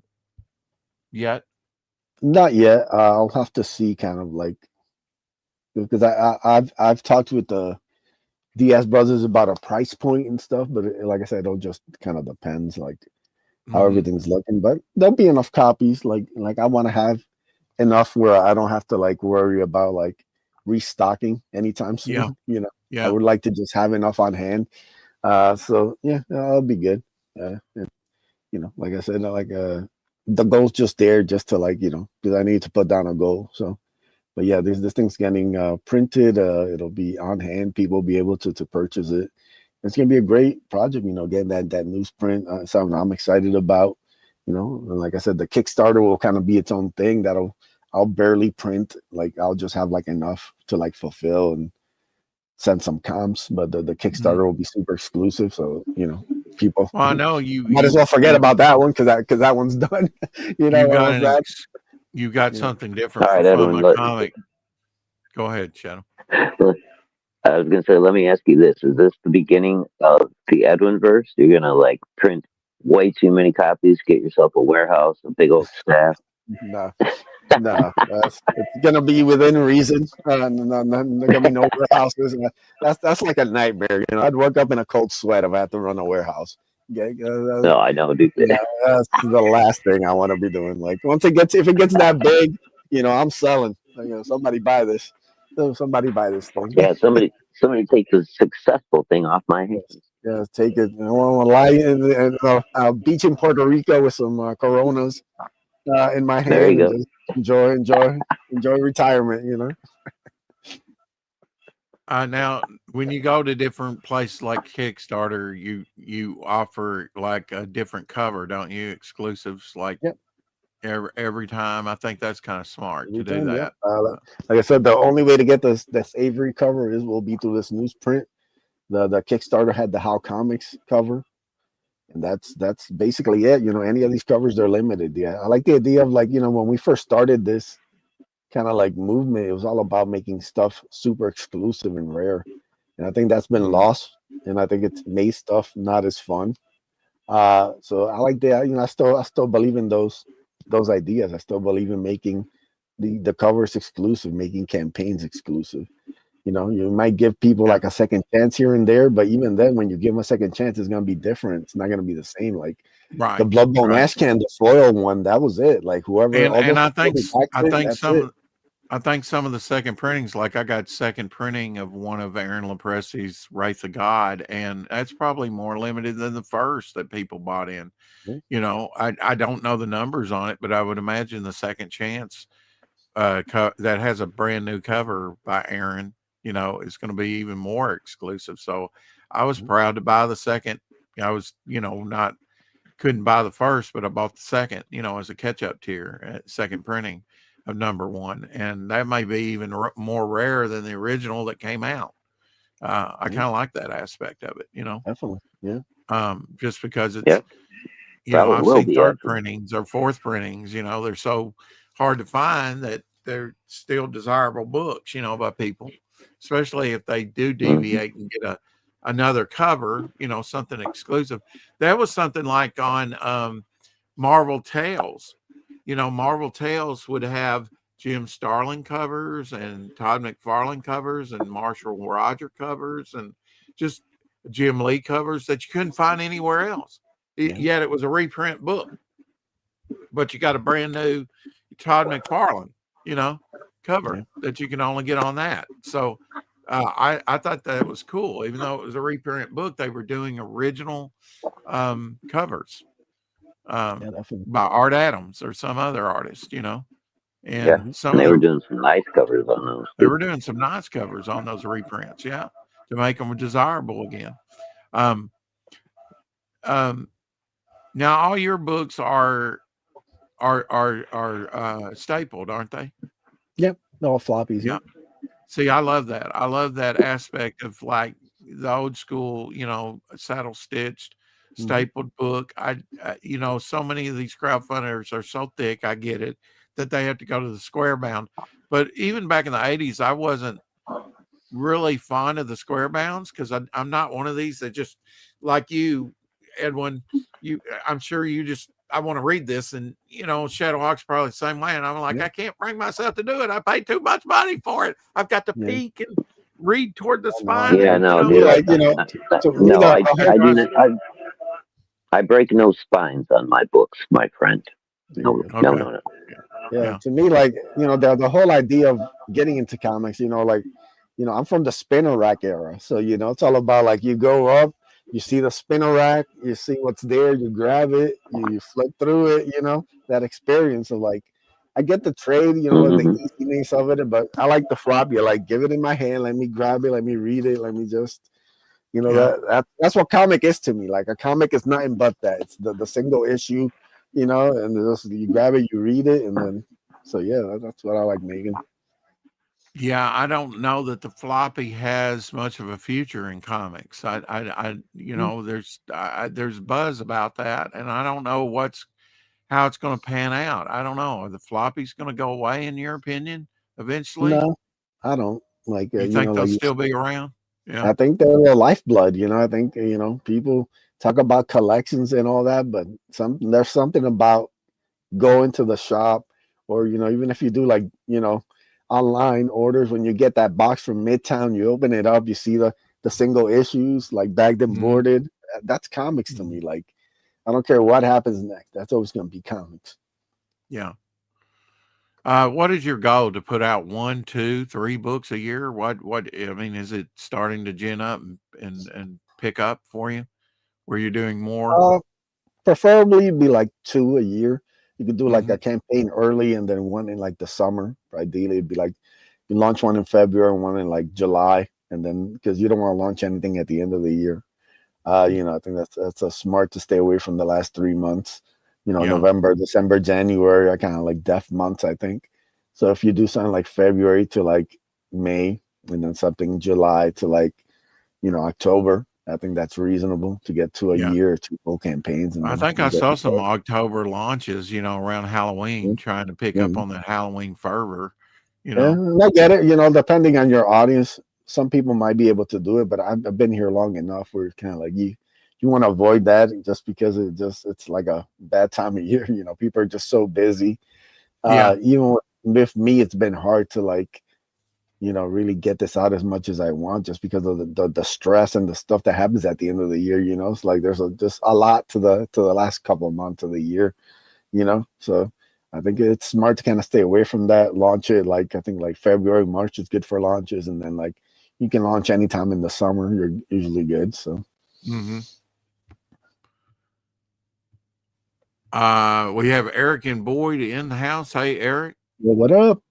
yet? Not yet. I'll have to see, kind of like, because I've talked with the DS brothers about a price point and stuff, but like I said, it'll just kind of depends like how everything's looking. But there'll be enough copies. Like I want to have enough where I don't have to like worry about like restocking anytime soon. I would like to just have enough on hand. So yeah, that'll be good. And, like I said, like the goal's just there, just to like, because I need to put down a goal. So, but yeah, this thing's getting printed. It'll be on hand. People will be able to purchase it. It's gonna be a great project. Getting that newsprint, something I'm excited about. And like I said, the Kickstarter will kind of be its own thing. I'll barely print. Like I'll just have like enough to like fulfill and send some comps, but the Kickstarter will be super exclusive. So people. Well, I know you might as well forget about that one, because that one's done. You got something different. All right, from Edwin, a comic. Go ahead, Shadow. I was gonna say, let me ask you this: is this the beginning of the Edwin verse? You're gonna like print way too many copies, get yourself a warehouse, a big old staff? No, it's gonna be within reason. No, gonna be no warehouses. That's like a nightmare. I'd wake up in a cold sweat if I had to run a warehouse. No, I know, dude. That's the last thing I want to be doing. Like if it gets that big, I'm selling. Somebody buy this. Somebody buy this thing. Yeah, somebody take the successful thing off my hands. Yeah, take it. I want to lie in a beach in Puerto Rico with some Coronas in my hand. There you go. And just enjoy retirement. Now, when you go to different places like Kickstarter, you offer like a different cover, don't you? Exclusives, like every time. I think that's kind of smart to do that. Like I said, the only way to get this Avery cover will be through this newsprint. The Kickstarter had the How Comics cover, and that's basically it. Any of these covers, they're limited. Yeah, I like the idea of like when we first started this kind of like movement. It was all about making stuff super exclusive and rare, and I think that's been lost. And I think it's made stuff not as fun. So I like that. I still believe in those ideas. I still believe in making the covers exclusive, making campaigns exclusive. You might give people like a second chance here and there, but even then, when you give them a second chance, it's gonna be different. It's not gonna be the same. Like the Bloodborne Ashcan, the foil one, that was it. Like whoever, all those I think that's it. I think some of the second printings, like I got second printing of one of Aaron Lepresi's Wraith of God, and that's probably more limited than the first that people bought in. I don't know the numbers on it, but I would imagine the second chance that has a brand new cover by Aaron, is going to be even more exclusive. So I was proud to buy the second. I was, couldn't buy the first, but I bought the second, as a catch-up tier at second printing of number one. And that may be even more rare than the original that came out. I kind of like that aspect of it, Definitely. Yeah. Just because it's, I've seen third printings or fourth printings, they're so hard to find that they're still desirable books, by people, especially if they do deviate and get another cover, something exclusive. That was something like on Marvel Tales. Marvel Tales would have Jim Starlin covers and Todd McFarlane covers and Marshall Roger covers and just Jim Lee covers that you couldn't find anywhere else. Yet it was a reprint book, but you got a brand new Todd McFarlane, cover that you can only get on that. So I thought that was cool. Even though it was a reprint book, they were doing original covers by Art Adams or some other artist, and some they were doing some nice covers on those. They were doing some nice covers on those reprints, to make them desirable again. Now all your books are stapled, aren't they? Yep, all floppies. Yeah. See, I love that. I love that aspect of like the old school, saddle stitched, stapled book. So many of these crowdfunders are so thick. I get it that they have to go to the square bound. But even back in the 80s, I wasn't really fond of the square bounds because I'm not one of these that just like you, Edwin. I'm sure you just. I want to read this, and Shadowhawk's probably the same way. And I'm like, I can't bring myself to do it. I paid too much money for it. I've got to peek and read toward the spine. Yeah, no, dude. I do not. I break no spines on my books, my friend. No. Yeah, to me, like the whole idea of getting into comics, I'm from the spinner rack era, so it's all about like you go up. You see the spinner rack, you see what's there, you grab it, you flip through it, that experience of like, I get the trade, the easiness of it, but I like the floppy. I like, give it in my hand, let me grab it, let me read it, let me just, that's what comic is to me. Like a comic is nothing but that. It's the single issue, and just, you grab it, you read it, and then, so yeah, that's what I like making. Yeah, I don't know that the floppy has much of a future in comics. There's buzz about that, and I don't know how it's going to pan out. I don't know. Are the floppies going to go away in your opinion eventually? No, I don't. Like you think they'll still be around? Yeah, I think they're the lifeblood. I think people talk about collections and all that, but there's something about going to the shop, or even if you do like online orders, when you get that box from Midtown, you open it up, you see the single issues like bagged and boarded. That's comics to me. Like I don't care what happens next, that's always going to be comics. Yeah. What is your goal? To put out 1, 2, 3 books a year? What I mean, is it starting to gin up and pick up for you where you're doing more? Preferably be like 2 a year. You could do like a campaign early and then one in like the summer. Ideally, it'd be like you launch one in February and one in like July, and then because you don't want to launch anything at the end of the year. I think that's a smart to stay away from the last 3 months. November, December, January are kind of like death months, I think. So if you do something like February to like May, and then something July to like October, I think that's reasonable to get to a year or 2 full campaigns. And I think I saw some October launches, around Halloween, trying to pick up on that Halloween fervor. Yeah, and I get it. Depending on your audience, some people might be able to do it, but I've been here long enough where it's kind of like you want to avoid that just because it's like a bad time of year. People are just so busy. Even with me, it's been hard to really get this out as much as I want just because of the stress and the stuff that happens at the end of the year. It's like there's just a lot to the last couple of months of the year. So I think it's smart to kind of stay away from that. Launch it I think February, March is good for launches, and then you can launch anytime in the summer. You're usually good. So. We have Eric and Boyd in the house. Hey, Eric. Well, what up?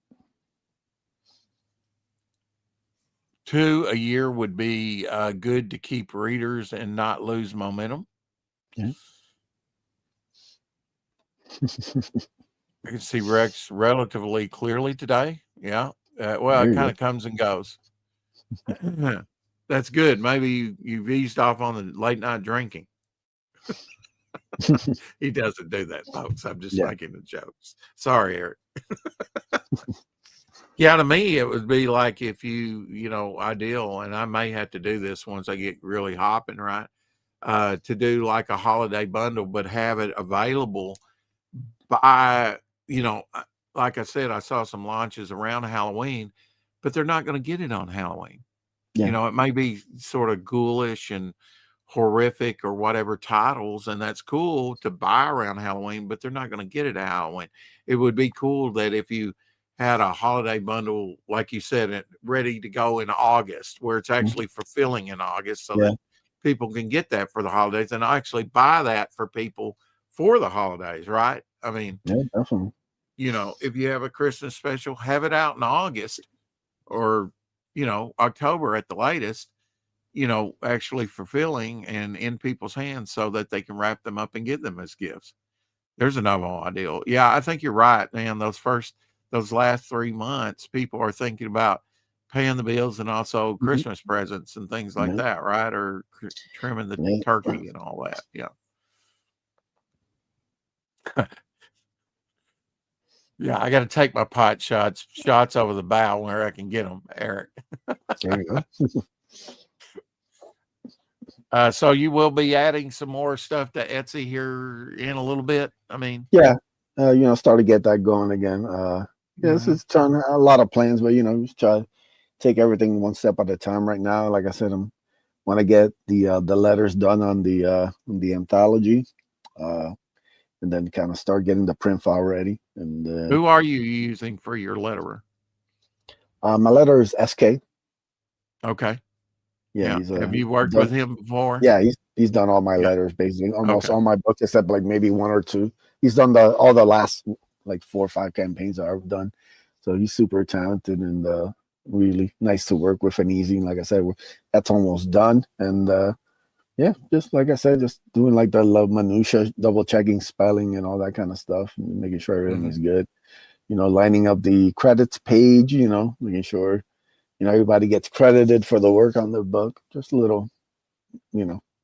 2 a year would be good to keep readers and not lose momentum. Yeah. I can see Rex relatively clearly today. Yeah. Well, it kind of comes and goes. That's good. Maybe you've eased off on the late night drinking. He doesn't do that, folks. I'm just making the jokes. Sorry, Eric. Yeah, to me, it would be like if ideal, and I may have to do this once I get really hopping, right? To do like a holiday bundle, but have it available by, like I said, I saw some launches around Halloween, but they're not going to get it on Halloween. Yeah. It may be sort of ghoulish and horrific or whatever titles, and that's cool to buy around Halloween, but they're not going to get it at Halloween. It would be cool that if you had a holiday bundle, like you said, ready to go in August, where it's actually fulfilling in August, so that people can get that for the holidays and actually buy that for people for the holidays, right? I mean, yeah, definitely. If you have a Christmas special, have it out in August or, October at the latest, actually fulfilling and in people's hands so that they can wrap them up and get them as gifts. There's another ideal. Yeah, I think you're right, man. Those last 3 months, people are thinking about paying the bills and also Christmas presents and things like that, right? Or trimming the turkey and all that. Yeah. Yeah, I got to take my pot shots over the bow where I can get them, Eric. There you go. So you will be adding some more stuff to Etsy here in a little bit. I mean, start to get that going again. It's trying a lot of plans, but just try to take everything one step at a time. Right now, like I said, want to get the letters done on the anthology, and then kind of start getting the print file ready. And who are you using for your letterer? My letterer is SK. Okay. Yeah. Have you worked with him before? Yeah, he's done all my letters, basically almost all my books except maybe one or two. He's done all the last 4 or 5 campaigns I've done. So he's super talented and really nice to work with and easy. Like I said, that's almost done. And just like I said, just doing the love minutia, double checking spelling and all that kind of stuff, and making sure everything is good. Lining up the credits page. Making sure everybody gets credited for the work on the book. Just a little,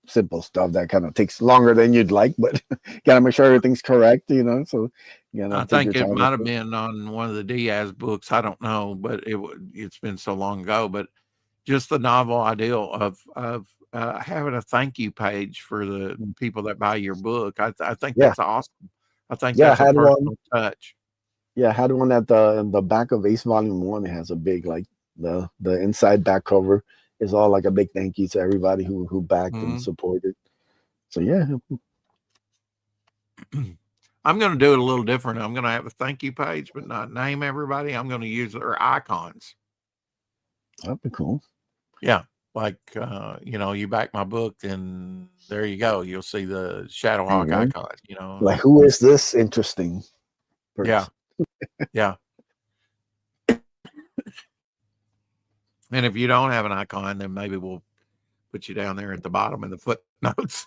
simple stuff that kind of takes longer than you'd like, but gotta make sure everything's correct. So I think it might have been on one of the Diaz books. I don't know, but it's been so long ago. But just the novel ideal of having a thank you page for the people that buy your book. I think that's awesome. I think that's a personal touch. Yeah, I had one at the back of Ace Volume 1. It has a big the inside back cover is all a big thank you to everybody who backed and supported. So I'm going to do it a little different. I'm going to have a thank you page, but not name everybody. I'm going to use their icons. That'd be cool. Yeah. You back my book and there you go. You'll see the Shadowhawk icon, who is this interesting person? Yeah. And if you don't have an icon, then maybe we'll put you down there at the bottom in the footnotes.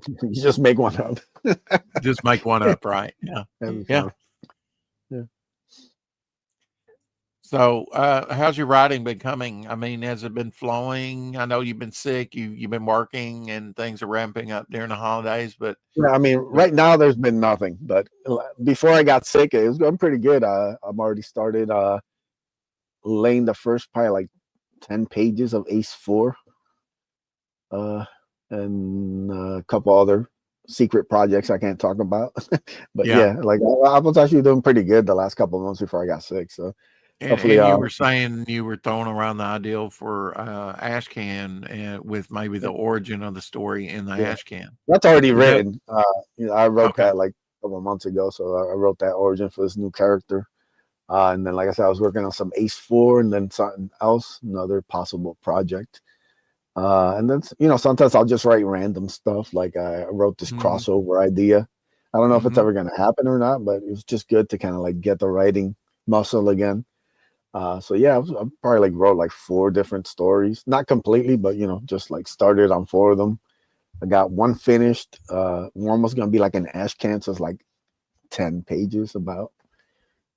You just make one up. Just make one up, right? Yeah. Yeah. So, how's your writing been coming? I mean, has it been flowing? I know you've been sick. You've been working, and things are ramping up during the holidays. But I mean, right now there's been nothing. But before I got sick, it was going pretty good. I'm already started laying the first probably like 10 pages of Ace 4, and a couple other secret projects I can't talk about. But yeah, like I was actually doing pretty good the last couple of months before I got sick. So hopefully, and you were saying you were throwing around the ideal for Ashcan with maybe the origin of the story in the Ashcan. That's already written. I wrote that like a couple of months ago. So I wrote that origin for this new character. And then, like I said, I was working on some Ace 4 and then something else, another possible project. And then, sometimes I'll just write random stuff. Like I wrote this crossover idea. I don't know if it's ever going to happen or not, but it was just good to kind of like get the writing muscle again. So yeah, I probably like wrote like 4 different stories, not completely, but just like started on 4 of them. I got one finished. One was going to be like an Ashcan, so it's like 10 pages about.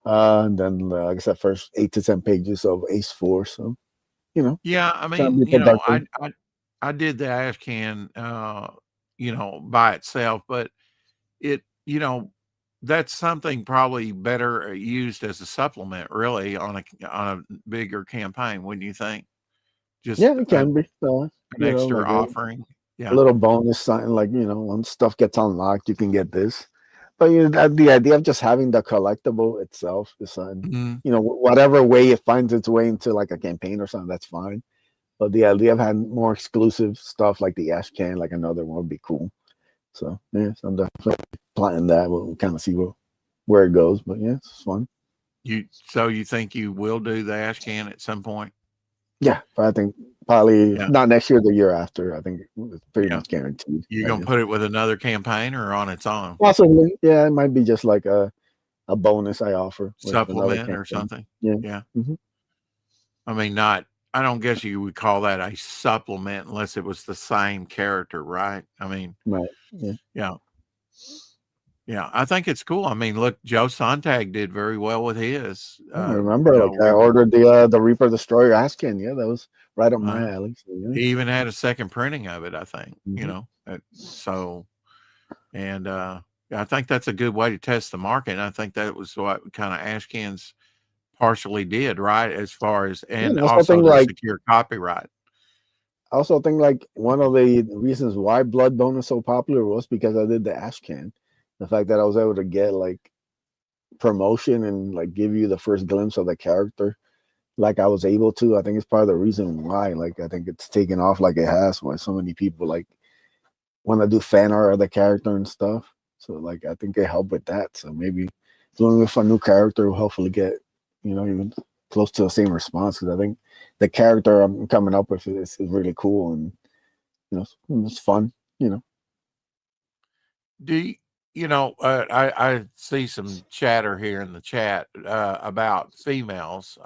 And then, like I said, first 8 to 10 pages of Ace 4. So, yeah, I mean, I did the Ashcan, by itself, but it, that's something probably better used as a supplement, really, on a bigger campaign, wouldn't you think? Just it can be an extra like offering. A little bonus, something like when stuff gets unlocked, you can get this. But the idea of just having the collectible itself is something, whatever way it finds its way into like a campaign or something, that's fine. But the idea of having more exclusive stuff like the Ashcan, like another one, would be cool. So yeah, so I'm definitely planning that. We'll kind of see where it goes. But yeah, it's fun. So you think you will do the Ashcan at some point? Yeah, but I think probably not next year, the year after. I think it's pretty much guaranteed. You're gonna put it with another campaign or on its own? Possibly, yeah. It might be just like a bonus I offer, supplement or something. Yeah. I mean, I don't guess you would call that a supplement unless it was the same character, right? I mean, right. Yeah, I think it's cool. I mean, look, Joe Sontag did very well with his. I remember, I ordered the Reaper Destroyer Ashcan. Yeah, that was right up my alley. So, He even had a second printing of it, I think. So, and I think that's a good way to test the market. And I think that was what kind of Ashcans partially did, right? As far as also to secure copyright. I also think like one of the reasons why Bloodbone is so popular was because I did the Ashcan. The fact that I was able to get like promotion and like give you the first glimpse of the character like I was able to, I think it's part of the reason why like I think it's taken off like it has, why so many people like want to do fan art of the character and stuff. So like I think it helped with that. So maybe doing with a new character will hopefully get even close to the same response, because I think the character I'm coming up with is really cool and it's fun. I see some chatter here in the chat about females.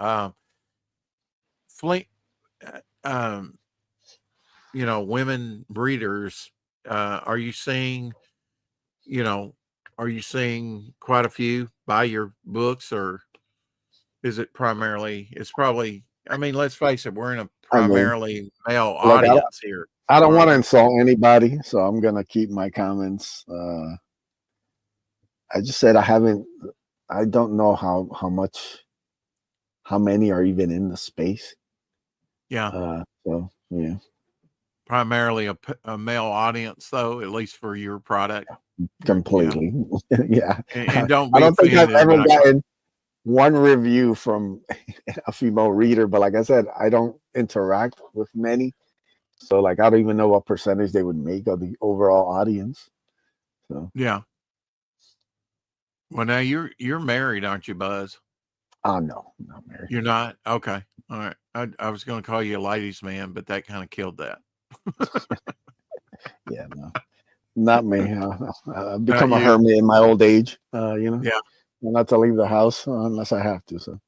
Women breeders. Are you seeing quite a few buy your books, or is it primarily? It's probably. I mean, let's face it. We're in a primarily male audience here. I don't want to insult anybody, so I'm gonna keep my comments. I just said I don't know how many are even in the space. Yeah. So yeah. Primarily a male audience, though, at least for your product. Completely. Yeah. And don't I don't think I've ever gotten one review from a female reader, but like I said, I don't interact with many. So like I don't even know what percentage they would make of the overall audience. So yeah. Well, now you're married, aren't you, Buzz? No, I'm not married. You're not? Okay. All right. I was going to call you a ladies' man, but that kind of killed that. Yeah, no, not me. I've become a hermit in my old age. Yeah. Not to leave the house unless I have to. So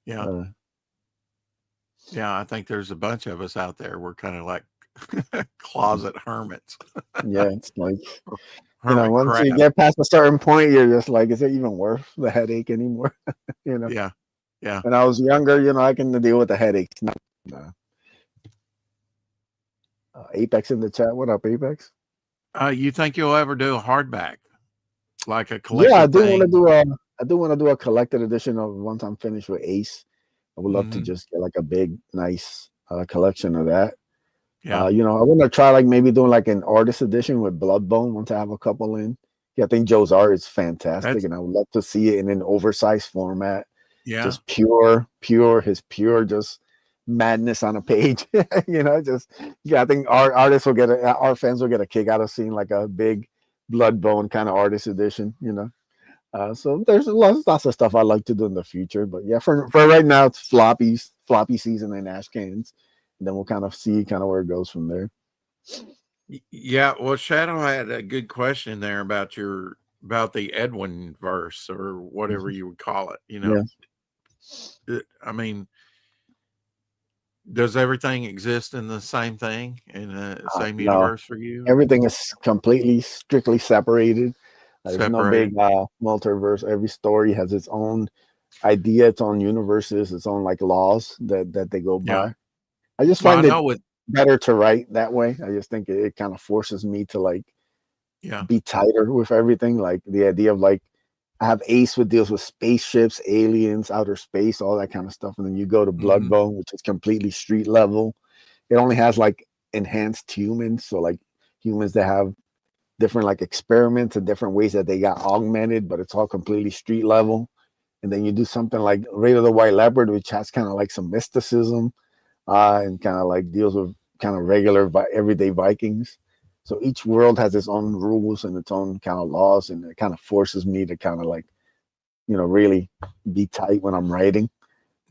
yeah. Yeah, I think there's a bunch of us out there. We're kind of like closet hermits. Yeah, it's like once you get past a certain point, you're just like, is it even worth the headache anymore? Yeah. When I was younger, I can deal with the headaches. No. Apex in the chat. What up, Apex? You think you'll ever do a hardback, like a collector? Yeah, I do want to do a collected edition of once I'm finished with Ace. I would love to Mm-hmm. just get like a big, nice collection of that. Yeah. You know, I want to try like maybe doing like an artist edition with Bloodbone once I have a couple in. Yeah, I think Joe's art is fantastic, That's and I would love to see it in an oversized format. yeah. Just his pure, just madness on a page. You know, just yeah. I think our fans will get a kick out of seeing like a big Bloodbone kind of artist edition. You know, so there's lots of stuff I like to do in the future. But yeah, for right now, it's floppy season and ash cans, and then we'll kind of see kind of where it goes from there. Yeah, well, Shadow had a good question there about the Edwin verse or whatever you would call it. Yeah. I mean, does everything exist in the same thing in the same No, universe for you, or everything is completely strictly separated. There's no separated? big multiverse. Every story has its own idea, its own universes, its own like laws that they go Yeah. by. I just Well, I find it know with better to write that way. I just think it kind of forces me to like yeah. be tighter with everything. Like the idea of like I have Ace with deals with spaceships, aliens, outer space, all that kind of stuff, and then you go to Hmm. Bloodbone, which is completely street level. It only has like enhanced humans, so like humans that have different like experiments and different ways that they got augmented, but it's all completely street level. And then you do something like Raid of the White Leopard, which has kind of like some mysticism, and kind of like deals with kind of regular everyday Vikings. So each world has its own rules and its own kind of laws, and it kind of forces me to kind of like, you know, really be tight when I'm writing.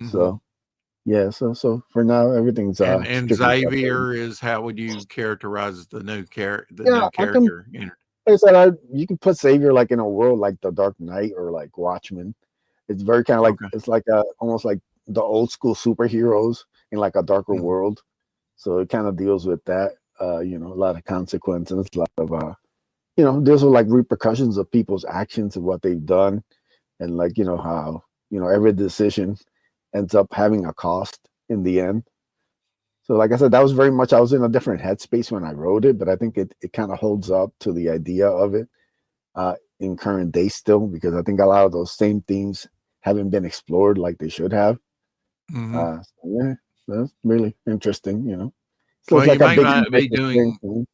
Hmm. So yeah, so for now everything's And strictly separated. Xavier is how would you characterize the Yeah, new I can. character? Like I said, you can put Savior like in a world like the Dark Knight or like Watchmen. It's very kind of like Okay. it's like almost like the old school superheroes in like a darker Mhm. world. So it kind of deals with that. You know, a lot of consequences, a lot of you know, deals with like repercussions of people's actions and what they've done, and like you know how you know every decision ends up having a cost in the end. So like I said, that was very much I was in a different headspace when I wrote it, but I think it kind of holds up to the idea of it in current day still because I think a lot of those same themes haven't been explored like they should have. Mhm. So yeah, that's really interesting. You know, so Well, it's you like a may big not be ambitious thing. doing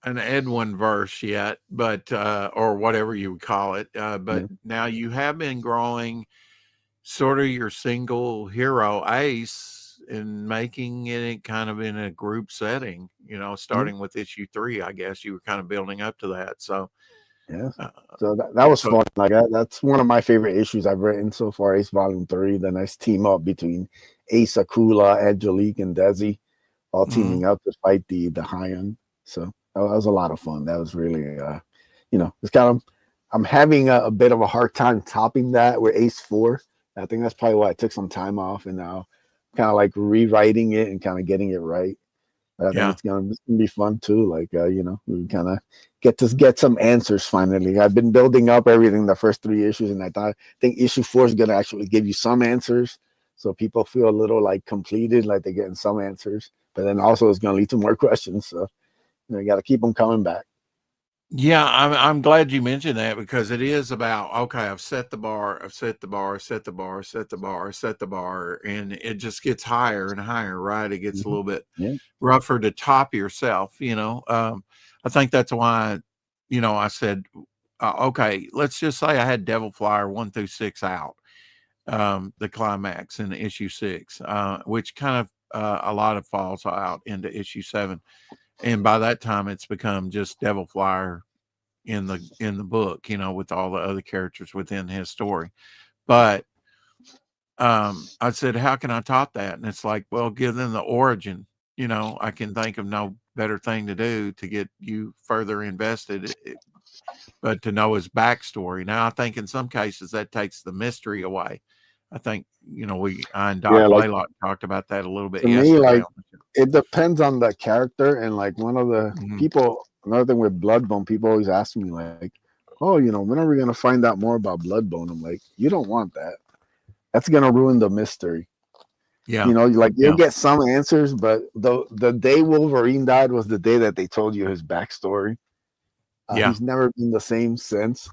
an Edwin verse yet, but or whatever you would call it. But Yeah, now you have been growing sort of your single hero Ace and making it kind of in a group setting. yeah, Starting with issue 3, I guess you were kind of building up to that. So, yeah. uh, So that was so fun. Like that's one of my favorite issues I've written so far. Ace Volume 3, the nice team up between Ace, Akula, Angelique, and Desi, all mhm. teaming up to fight the Hyon. So that was a lot of fun. That was really, you know, it's kind of I'm having a bit of a hard time topping that with Ace 4. I think that's probably why I took some time off and now kind of like rewriting it and kind of getting it right. But I think Yeah. it's gonna be fun too. Like you know, we kind of get some answers finally. I've been building up everything the first 3 issues, and I think issue 4 is gonna actually give you some answers, so people feel a little like completed, like they're getting some answers. But then also it's gonna lead to more questions. So you got to keep them coming back. Yeah, I'm glad you mentioned that because it is about okay, I've set the bar, I've set the bar, set the bar, set the bar, set the bar, and it just gets higher and higher, right? It gets a Hmm. little bit Yeah. rougher to top yourself. I think that's why, I said, okay, let's just say I had Devil Flyer 1 through 6 out, the climax in issue 6, which kind of a lot of falls out into issue 7, and by that time it's become just Devil Flyer in the book, with all the other characters within his story. But I said, how can I top that? And it's like, well, give them the origin. I can think of no better thing to do to get you further invested, but to know his backstory. Now, I think in some cases that takes the mystery away. I think, I and Doc Yeah. Like Blaylock talked about that a little bit to me, yesterday like on the show. it depends on the character and like one of the Mhm. people. Another thing with Bloodbone, people always ask me like, "Oh, you know, when are we gonna find out more about Bloodbone?" I'm like, "You don't want that. That's gonna ruin the mystery." Yeah. You know, like you'll Yeah. get some answers, but the day Wolverine died was the day that they told you his backstory. Yeah. He's never been the same since.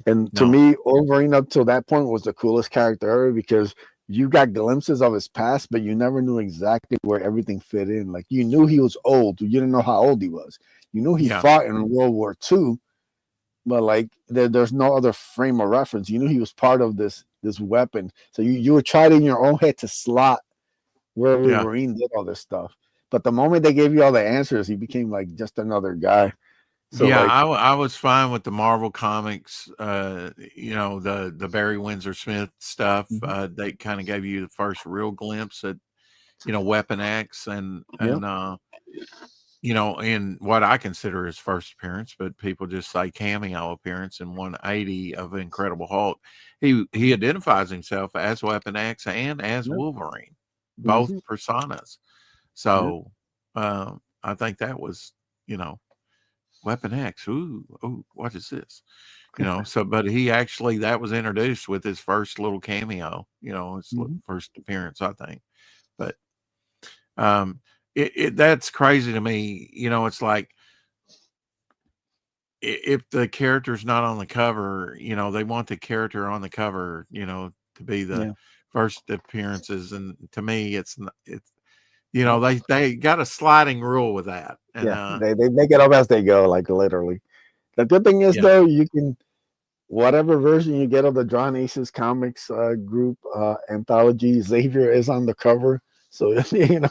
And to No. me, Wolverine up till that point was the coolest character ever because you got glimpses of his past, but you never knew exactly where everything fit in. Like you knew he was old, you didn't know how old he was. You knew he Yeah. fought in World War II, but like there's no other frame of reference. You knew he was part of this weapon, so you were trying in your own head to slot where Wolverine did all this stuff. But the moment they gave you all the answers, he became like just another guy. So yeah, like, I was fine with the Marvel comics. You know, the Barry Windsor Smith stuff. They kind of gave you the first real glimpse at, you know, Weapon X and you know, in what I consider his first appearance, but people just say cameo appearance in 180 of Incredible Hulk. He identifies himself as Weapon X and as Wolverine, both personas. So I think that was, you know, Weapon X. Ooh, what is this? You know, so but he actually that was introduced with his first little cameo, you know, his first appearance, I think. But that's crazy to me. You know, it's like if the character's not on the cover, you know, they want the character on the cover, you know, to be the first appearances. And to me, it's you know, they got a sliding rule with that. And they make it up as they go, like literally. The good thing is though, you can whatever version you get of the Drawn Aces Comics group anthology, Xavier is on the cover. So you know,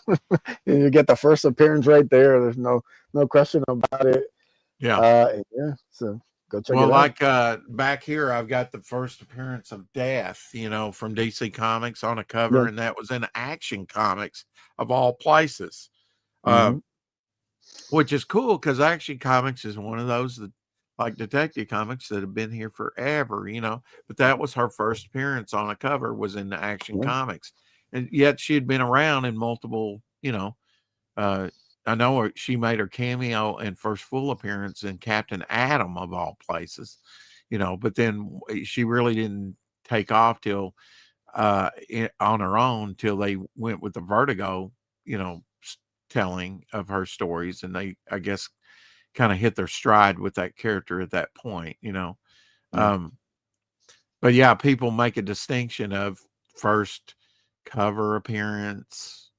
you get the first appearance right there. There's no question about it. Yeah. So go check it out. Like back here, I've got the first appearance of Death, you know, from DC Comics on a cover, and that was in Action Comics of all places, which is cool because Action Comics is one of those that, like Detective Comics, that have been here forever, you know. But that was her first appearance on a cover, was in the Action Comics, and yet she had been around in multiple, you know. I know she made her cameo and first full appearance in Captain Atom of all places, you know, but then she really didn't take off till on her own till they went with the Vertigo, you know, telling of her stories, and they, I guess, kind of hit their stride with that character at that point, you know. But yeah, people make a distinction of first cover appearance.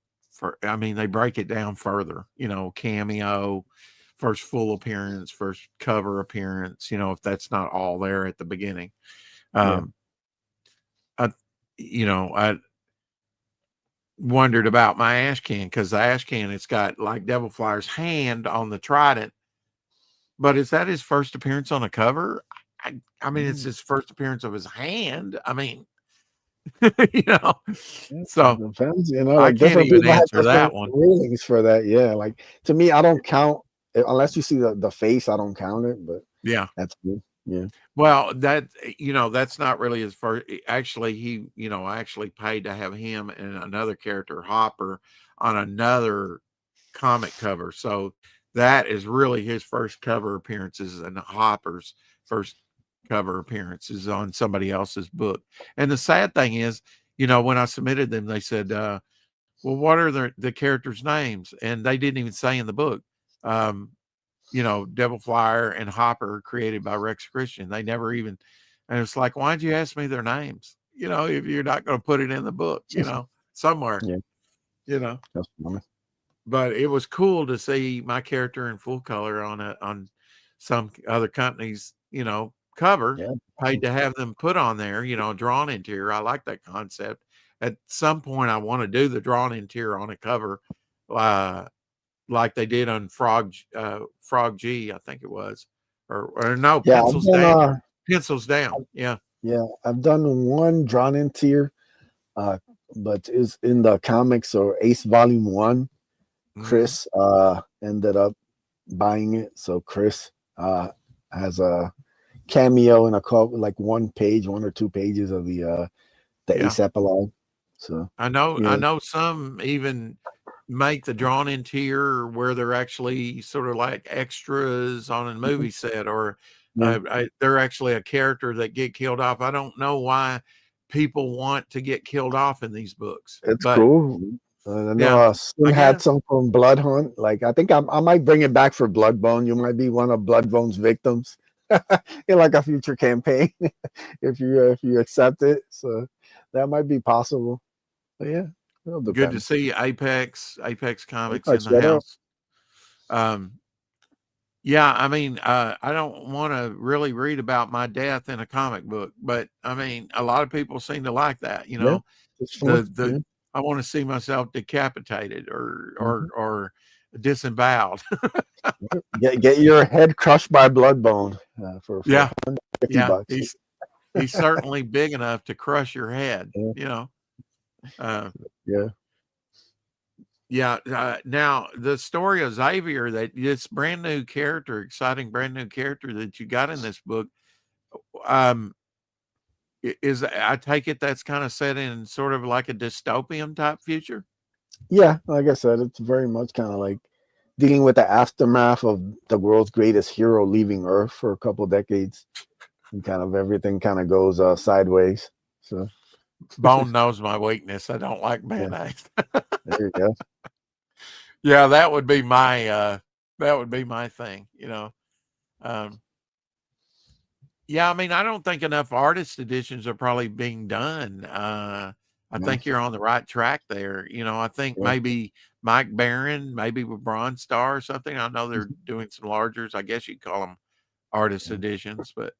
I mean, they break it down further, you know, cameo, first full appearance, first cover appearance, you know, if that's not all there at the beginning. You know, I wondered about my ash can, because the ash can, it's got like Devil Flyer's hand on the trident, but is that his first appearance on a cover? I mean, it's his first appearance of his hand. I mean, you know, so depends, you know, like, I can't even answer that one. Rulings for that, like to me, I don't count unless you see the face. I don't count it, but that's good. Yeah. Well, that, you know, that's not really his first. Actually, he, you know, I actually paid to have him and another character, Hopper, on another comic cover. So that is really his first cover appearances, and Hopper's first cover appearances on somebody else's book. And the sad thing is, you know, when I submitted them, they said, well, what are the characters' names? And they didn't even say in the book, you know, Devil Flyer and Hopper created by Rex Christian. They never even, and it's like, why'd you ask me their names? You know, if you're not going to put it in the book, you know, somewhere, you know. That's funny. But it was cool to see my character in full color on some other company's, you know, cover. Paid to have them put on there, you know, drawn interior. I like that concept. At some point, I want to do the drawn interior on a cover, like they did on Frog G, I think it was, or no, Pencils Down. Pencils Down. Yeah. I've done one drawn interior, but is in the comics or Ace Volume 1. Chris ended up buying it, so Chris has a cameo in a couple, like one or 2 pages of the Ace epilogue. So I know some even make the drawn interior where they're actually sort of like extras on a movie set, or they're actually a character that get killed off. I don't know why people want to get killed off in these books. It's cool. I know Sim had some from Blood Hunt. Like, I think I might bring it back for Bloodbone. You might be one of Bloodbone's victims. in like a future campaign if you accept it. So that might be possible. But yeah, it'll Good to depend. see Apex Comics in Apex, the what up? house. Yeah, I mean, I don't want to really read about my death in a comic book, but I mean, a lot of people seem to like that. You Yeah, know, it's fun. the I want to see myself decapitated or Mhm. or disemboweled. Get your head crushed by Bloodbone for Yeah, 150 yeah, bucks. he's certainly big enough to crush your head. Yeah, You know, uh, yeah. yeah. Now the story of Xavier, that this brand new character, exciting brand new character that you got in this book, um, is I take it that's kind of set in sort of like a dystopian type future. Yeah, like I said, it's very much kind of like dealing with the aftermath of the world's greatest hero leaving Earth for a couple decades, and kind of everything kind of goes sideways. So Bone knows my weakness. I don't like yeah, mayonnaise. there you go. Yeah, that would be my thing, you know. Um, yeah, I mean, I don't think enough artist editions are probably being done. I Yeah, think you're on the right track there. You know, I think yeah. maybe Mike Barron, maybe with Bronze Star or something. I know they're Mhm. doing some largers. I guess you'd call them artist Yeah. editions, but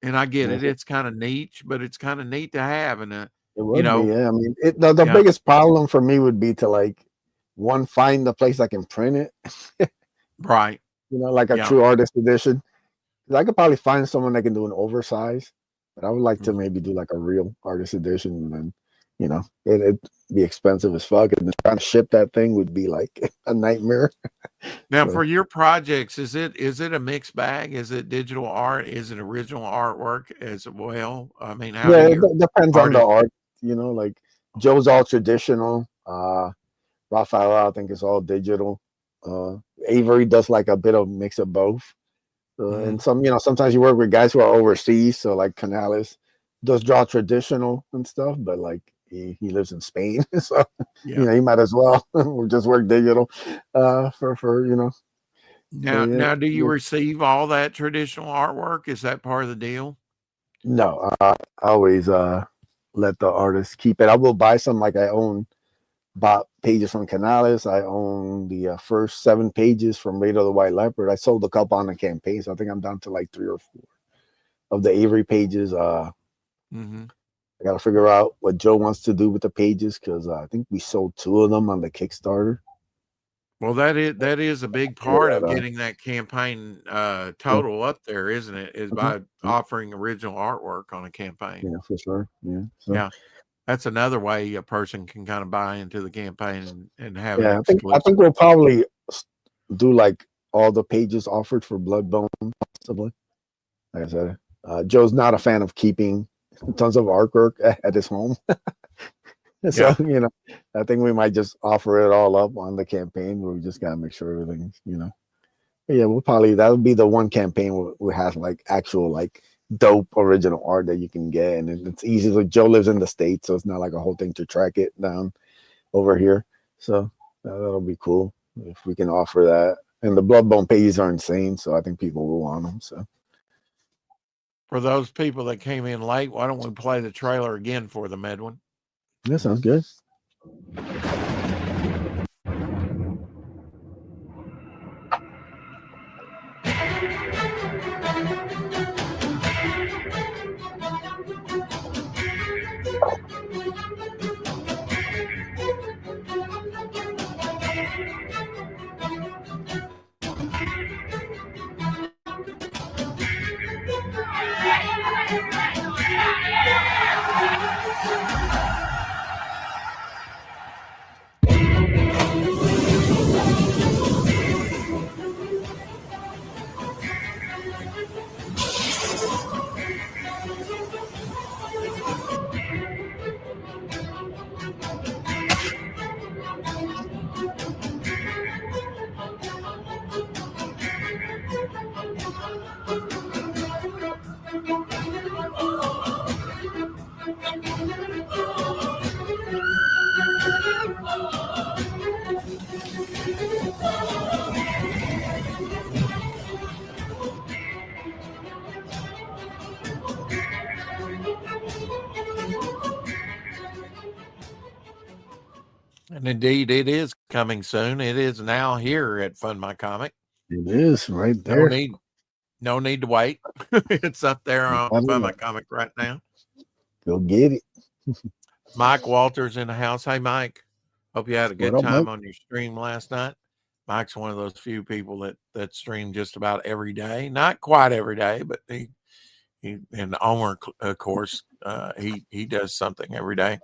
and I get Yeah, it. It's kind of niche, but it's kind of neat to have. And it you would be. know, Yeah, I mean, the yeah, biggest problem for me would be to like one find the place I can print it. right, Like a yeah, true artist edition. 'Cause I could probably find someone that can do an oversize, but I would like to mhm. maybe do like a real artist edition, and then it'd be expensive as fuck, and then trying to ship that thing would be like a nightmare. Now, So for your projects, is it a mixed bag? Is it digital art? Is it original artwork as well? I mean, how do yeah, your depends on the artists? art. Like Joe's all traditional. Raphael, I think, is all digital. Avery does like a bit of mix of both. Mhm. And sometimes you work with guys who are overseas. So like Canales does draw traditional and stuff, but like he lives in Spain, so Yeah. he might as well or just work digital for. So yeah, Now, do you receive all that traditional artwork? Is that part of the deal? no, I always let the artist keep it. I will buy some. Like I own bought pages from Canales. I own the first 7 pages from Radar the White Leopard. I sold a couple on the campaign, so I think I'm down to like 3 or 4 of the Avery pages. Hmm. I got to figure out what Joe wants to do with the pages, because I think we sold 2 of them on the Kickstarter. Well, that is a big Figure part of that out. getting that campaign Yeah, total up there, isn't it? Is mhm, by yeah, offering original artwork on a campaign. yeah, for sure. Yeah, so Yeah, that's another way a person can kind of buy into the campaign and have an yeah, I think exclusive. we'll probably do like all the pages offered for Bloodbone, possibly. Like I said, Joe's not a fan of keeping tons of artwork at his home. So, Yeah. I think we might just offer it all up on the campaign, where we just gotta make sure everything's. Yeah, that'll be the one campaign where we have like actual like dope original art that you can get, and it's easy. Like Joe lives in the States, so it's not like a whole thing to track it down over here. So that'll be cool if we can offer that. And the Bloodbone pages are insane, so I think people will want them. So For those people that came in late, why don't we play the trailer again for them, Edwin? that sounds good. And indeed, it is coming soon. It is now here at Fund My Comic. It is right No there. need, no need to wait. It's up there on Fund My Comic right now. Go get it. Mike Walters in the house. Hey, Mike. Hope you had a good time on your stream last night. Mike's one of those few people that stream just about every day. Not quite every day, but he and Omer, of course, he does something every day.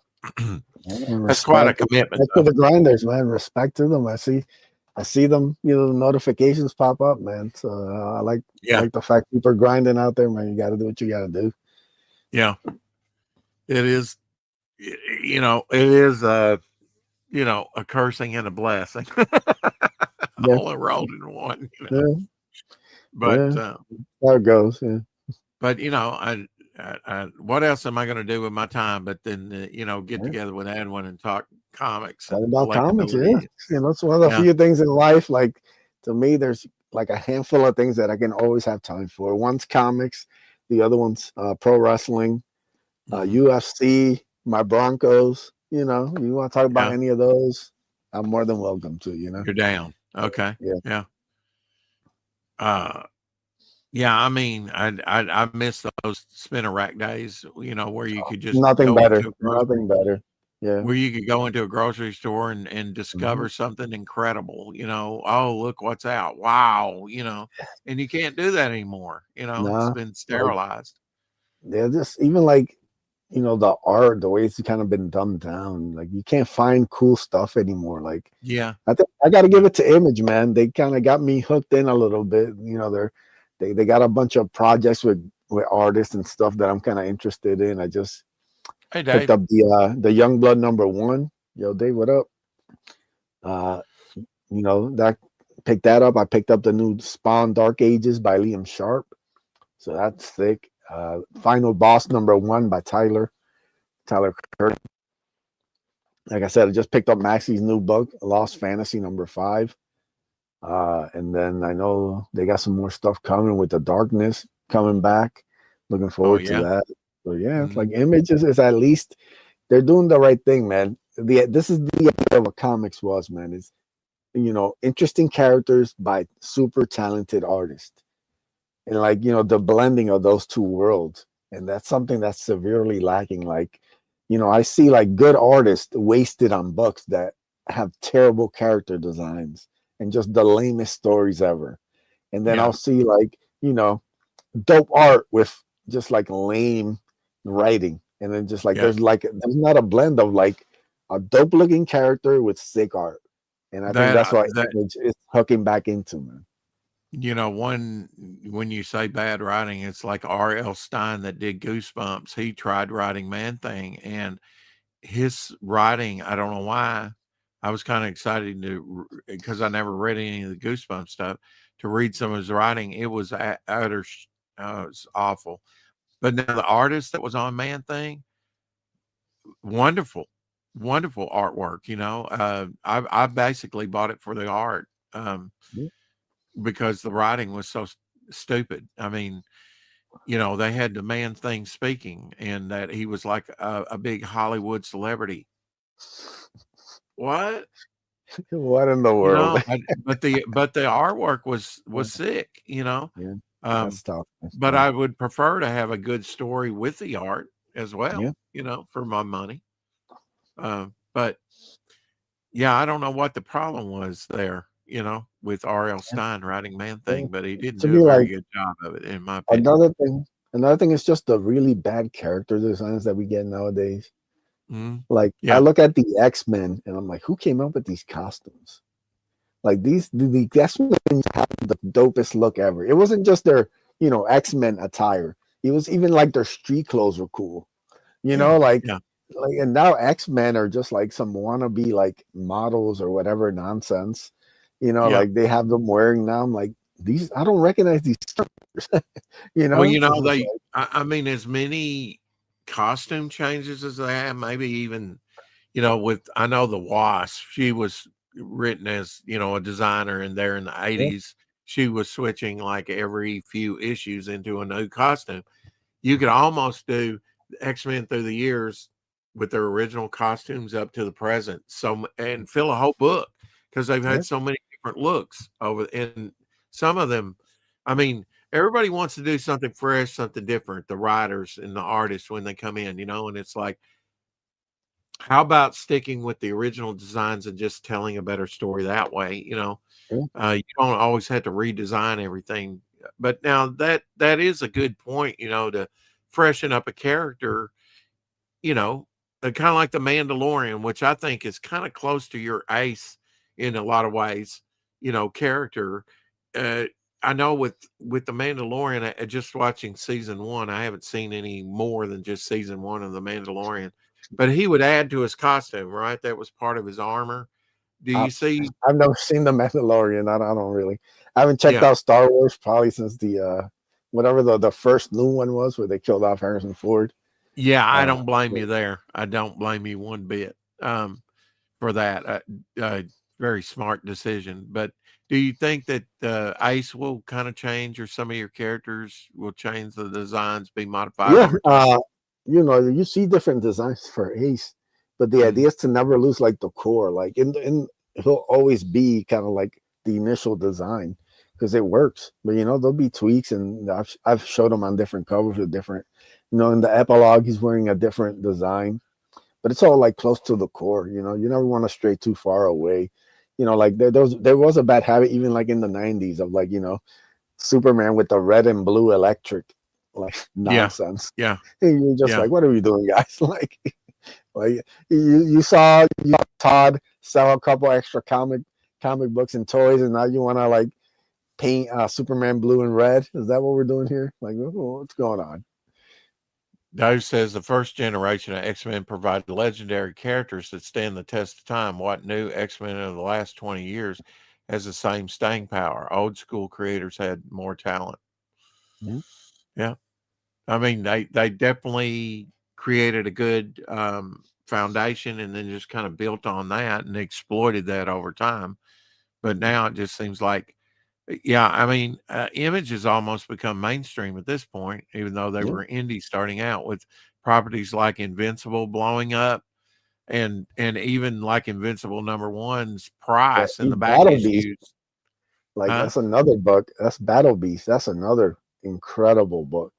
That's quite a commitment. Respect to the grinders, man. Respect to them. I see them. You know, the notifications pop up, man. So I like the fact people are grinding out there, man. You got to do what you got to do. Yeah, it is. You know, it is. You know, a cursing and a blessing, all rolled in one. You know? Yeah. But how it goes. Yeah. But you know, I what else am I going to do with my time? But then you know, get together with Edwin and talk comics. Talk about comics, yeah. You know, it's one of the few things in life. Like to me, there's like a handful of things that I can always have time for. One's comics, the other one's pro wrestling, UFC, my Broncos. You know, you want to talk about any of those, I'm more than welcome to. You know, you're down. Okay. Yeah. Yeah, I mean, I miss those spinner rack days, you know, where you could just nothing better. Yeah. Where you could go into a grocery store and discover something incredible, you know. Oh, look what's out. Wow, you know. And you can't do that anymore, you know. It's been sterilized. Just even like, you know, the art, the way it's kind of been dumbed down. Like you can't find cool stuff anymore. Like I think I got to give it to Image, man. They kind of got me hooked in a little bit. You know, they got a bunch of projects with artists and stuff that I'm kind of interested in. I just picked up the Youngblood #1. Yo, Dave, what up? You know, picked that up. I picked up the new Spawn Dark Ages by Liam Sharp. So that's thick. Final Boss #1 by Tyler Curtin. Like I said, I just picked up Maxi's new book, Lost Fantasy #5. And then I know they got some more stuff coming with The Darkness coming back. Looking forward to that. So yeah, it's like Images is at least they're doing the right thing, man. This is the idea of what comics was, man. Is, you know, interesting characters by super talented artists. And like, you know, the blending of those two worlds. And that's something that's severely lacking. Like, you know, I see like good artists wasted on books that have terrible character designs and just the lamest stories ever. And then I'll see like, you know, dope art with just like lame writing. And then just like there's not a blend of like a dope looking character with sick art. And I think that's what Image is hooking back into, man. You know, when you say bad writing, it's like R.L. Stine that did Goosebumps. He tried writing Man-Thing, and his writing, I don't know why, I was kind of excited because I never read any of the Goosebumps stuff, to read some of his writing. It was utter, it was awful. But now the artist that was on Man-Thing, wonderful artwork. You know, I basically bought it for the art. Because the writing was so stupid. I mean, you know, they had the Man-Thing speaking and that he was like a big Hollywood celebrity. What? What in the world? You know, but the artwork was sick, you know. That's tough. But I would prefer to have a good story with the art as well, you know, for my money. But yeah, I don't know what the problem was there, you know, with R.L. Stine writing Man-Thing, but he didn't do a very good job of it, in my opinion. Another thing is just the really bad character designs that we get nowadays. Like I look at the X-Men and I'm like, who came up with these costumes? Like the X-Men have the dopest look ever. It wasn't just their, you know, X-Men attire. It was even like their street clothes were cool. You know, like and now X-Men are just like some wannabe like models or whatever nonsense. You know, like they have them wearing now. I'm like, these, I don't recognize these characters. You know, well, you know, I mean, as many costume changes as they have, maybe even, you know, I know the Wasp, she was written as, you know, a designer, and there in the 80s, she was switching like every few issues into a new costume. You could almost do X-Men through the years with their original costumes up to the present. So, and fill a whole book because they've had so many different looks over, and some of them, I mean, everybody wants to do something fresh, something different, the writers and the artists when they come in, and it's like, how about sticking with the original designs and just telling a better story that way? You don't always have to redesign everything. But now that is a good point, to freshen up a character, kind of like the Mandalorian, which I think is kind of close to your Ace in a lot of ways, character. Uh, I know with the Mandalorian, just watching season 1, I haven't seen any more than just season 1 of the Mandalorian, but he would add to his costume, right? That was part of his armor. Do you see? I've never seen the Mandalorian. I don't really. I haven't checked out Star Wars probably since the whatever the first new one was where they killed off Harrison Ford. Yeah, I don't blame you there. I don't blame you one bit for that. Very smart decision. But do you think that Ace will kind of change, or some of your characters will change, the designs be modified over time? You see different designs for Ace, but the idea is to never lose like the core. Like he'll always be kind of like the initial design because it works. But there'll be tweaks, and I've showed him on different covers with different. In the epilogue, he's wearing a different design, but it's all like close to the core. You never want to stray too far away. Like there was a bad habit even like in the 90s of like Superman with the red and blue electric like nonsense. Yeah. And you're just like, what are we doing, guys? like you saw Todd sell a couple extra comic books and toys, and now you want to like paint Superman blue and red. Is that what we're doing here? Like, what's going on? Dave says the first generation of X-Men provided legendary characters that stand the test of time. What new X-Men of the last 20 years has the same staying power? Old school creators had more talent. Mm-hmm. Yeah. I mean, they definitely created a good foundation and then just kind of built on that and exploited that over time. But now it just seems like, I mean, Image has almost become mainstream at this point, even though they were indie starting out, with properties like Invincible blowing up, and even like Invincible #1's price in the back issues. Like that's another book. That's Battle Beast. That's another incredible book.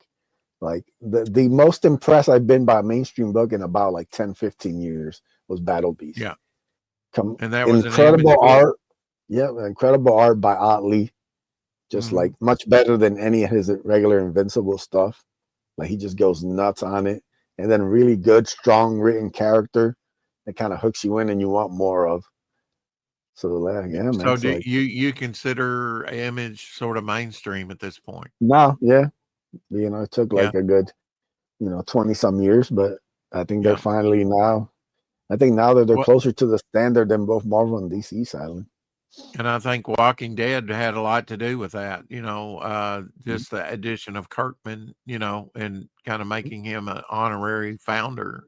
Like the most impressed I've been by a mainstream book in about like 10, 15 years was Battle Beast. Yeah. And that was incredible art. Yeah, incredible art by Otley. Just like much better than any of his regular Invincible stuff. Like he just goes nuts on it. And then really good, strong written character that kind of hooks you in and you want more of. So man. So do you consider Image sort of mainstream at this point? No, yeah. It took like a good, 20 some years, but I think they're finally now. I think now that they're closer to the standard than both Marvel and DC, sadly. And I think Walking Dead had a lot to do with that, just the addition of Kirkman, and kind of making him an honorary founder,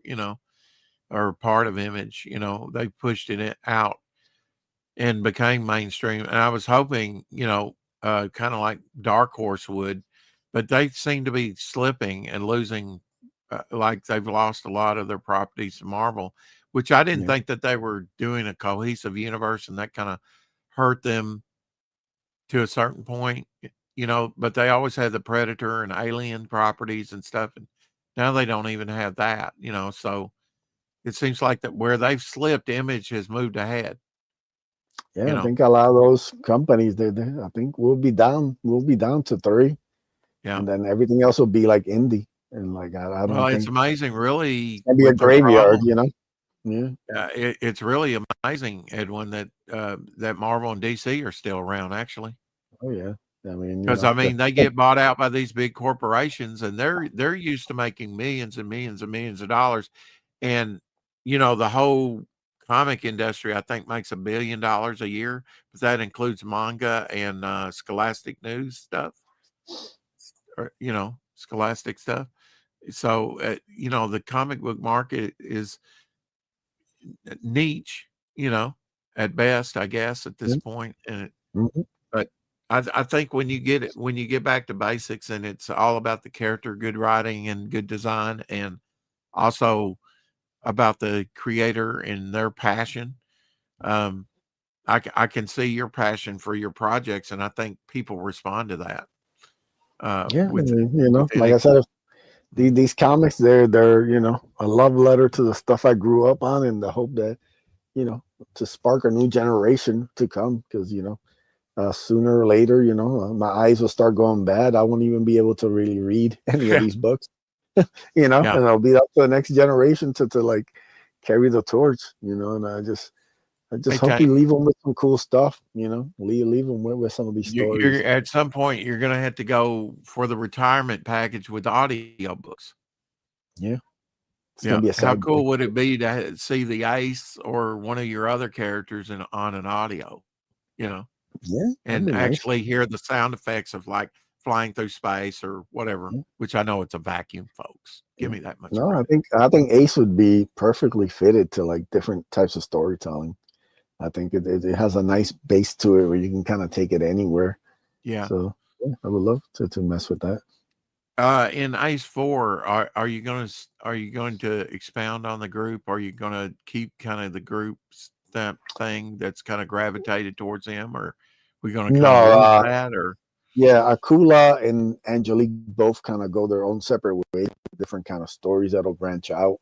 or part of Image. They pushed it out and became mainstream. And I was hoping, kind of like Dark Horse would, but they seem to be slipping and losing, like they've lost a lot of their properties to Marvel, which I didn't think that they were doing a cohesive universe, and that kind of hurt them to a certain point, but they always had the Predator and Alien properties and stuff, and now they don't even have that, so it seems like that where they've slipped, Image has moved ahead. Yeah, I think a lot of those companies, I think we'll be down to 3. Yeah. And then everything else will be like indie. And like I don't think it's amazing, really. It's gonna be a graveyard, Yeah. It's really amazing, Edwin, that that Marvel and DC are still around, actually. Oh yeah. I mean, because they get bought out by these big corporations, and they're used to making millions and millions and millions of dollars. And the whole comic industry, I think, makes $1 billion a year, but that includes manga and Scholastic News stuff, or Scholastic stuff. So the comic book market is niche, at best, I guess, at this point. And but I think when you get back to basics, and it's all about the character, good writing and good design, and also about the creator and their passion. Um, I can see your passion for your projects, and I think people respond to that. Yeah, With like I said, these comics, they're a love letter to the stuff I grew up on, and the hope that to spark a new generation to come, because sooner or later, my eyes will start going bad. I won't even be able to really read any of these books, and it'll be up to the next generation to like carry the torch, and I just hope we leave them with some cool stuff, leave them with some of these stories. You're at some point you're going to have to go for the retirement package with audio books. Yeah. It's gonna be a how cool would it be to see the Ace or one of your other characters on an audio, Yeah, and actually nice. hear the sound effects of like flying through space or whatever, which I know it's a vacuum, folks. Give me that much No, credit. I think Ace would be perfectly fitted to like different types of storytelling. I think it has a nice base to it where you can kind of take it anywhere. Yeah. So yeah, I would love to mess with that. In Ace 4, are you going to expound on the group? Are you going to keep kind of the group thing that's kind of gravitated towards him, or are we going to kind of lose that? Or yeah, Akula and Angelique both kind of go their own separate way, different kind of stories that'll branch out.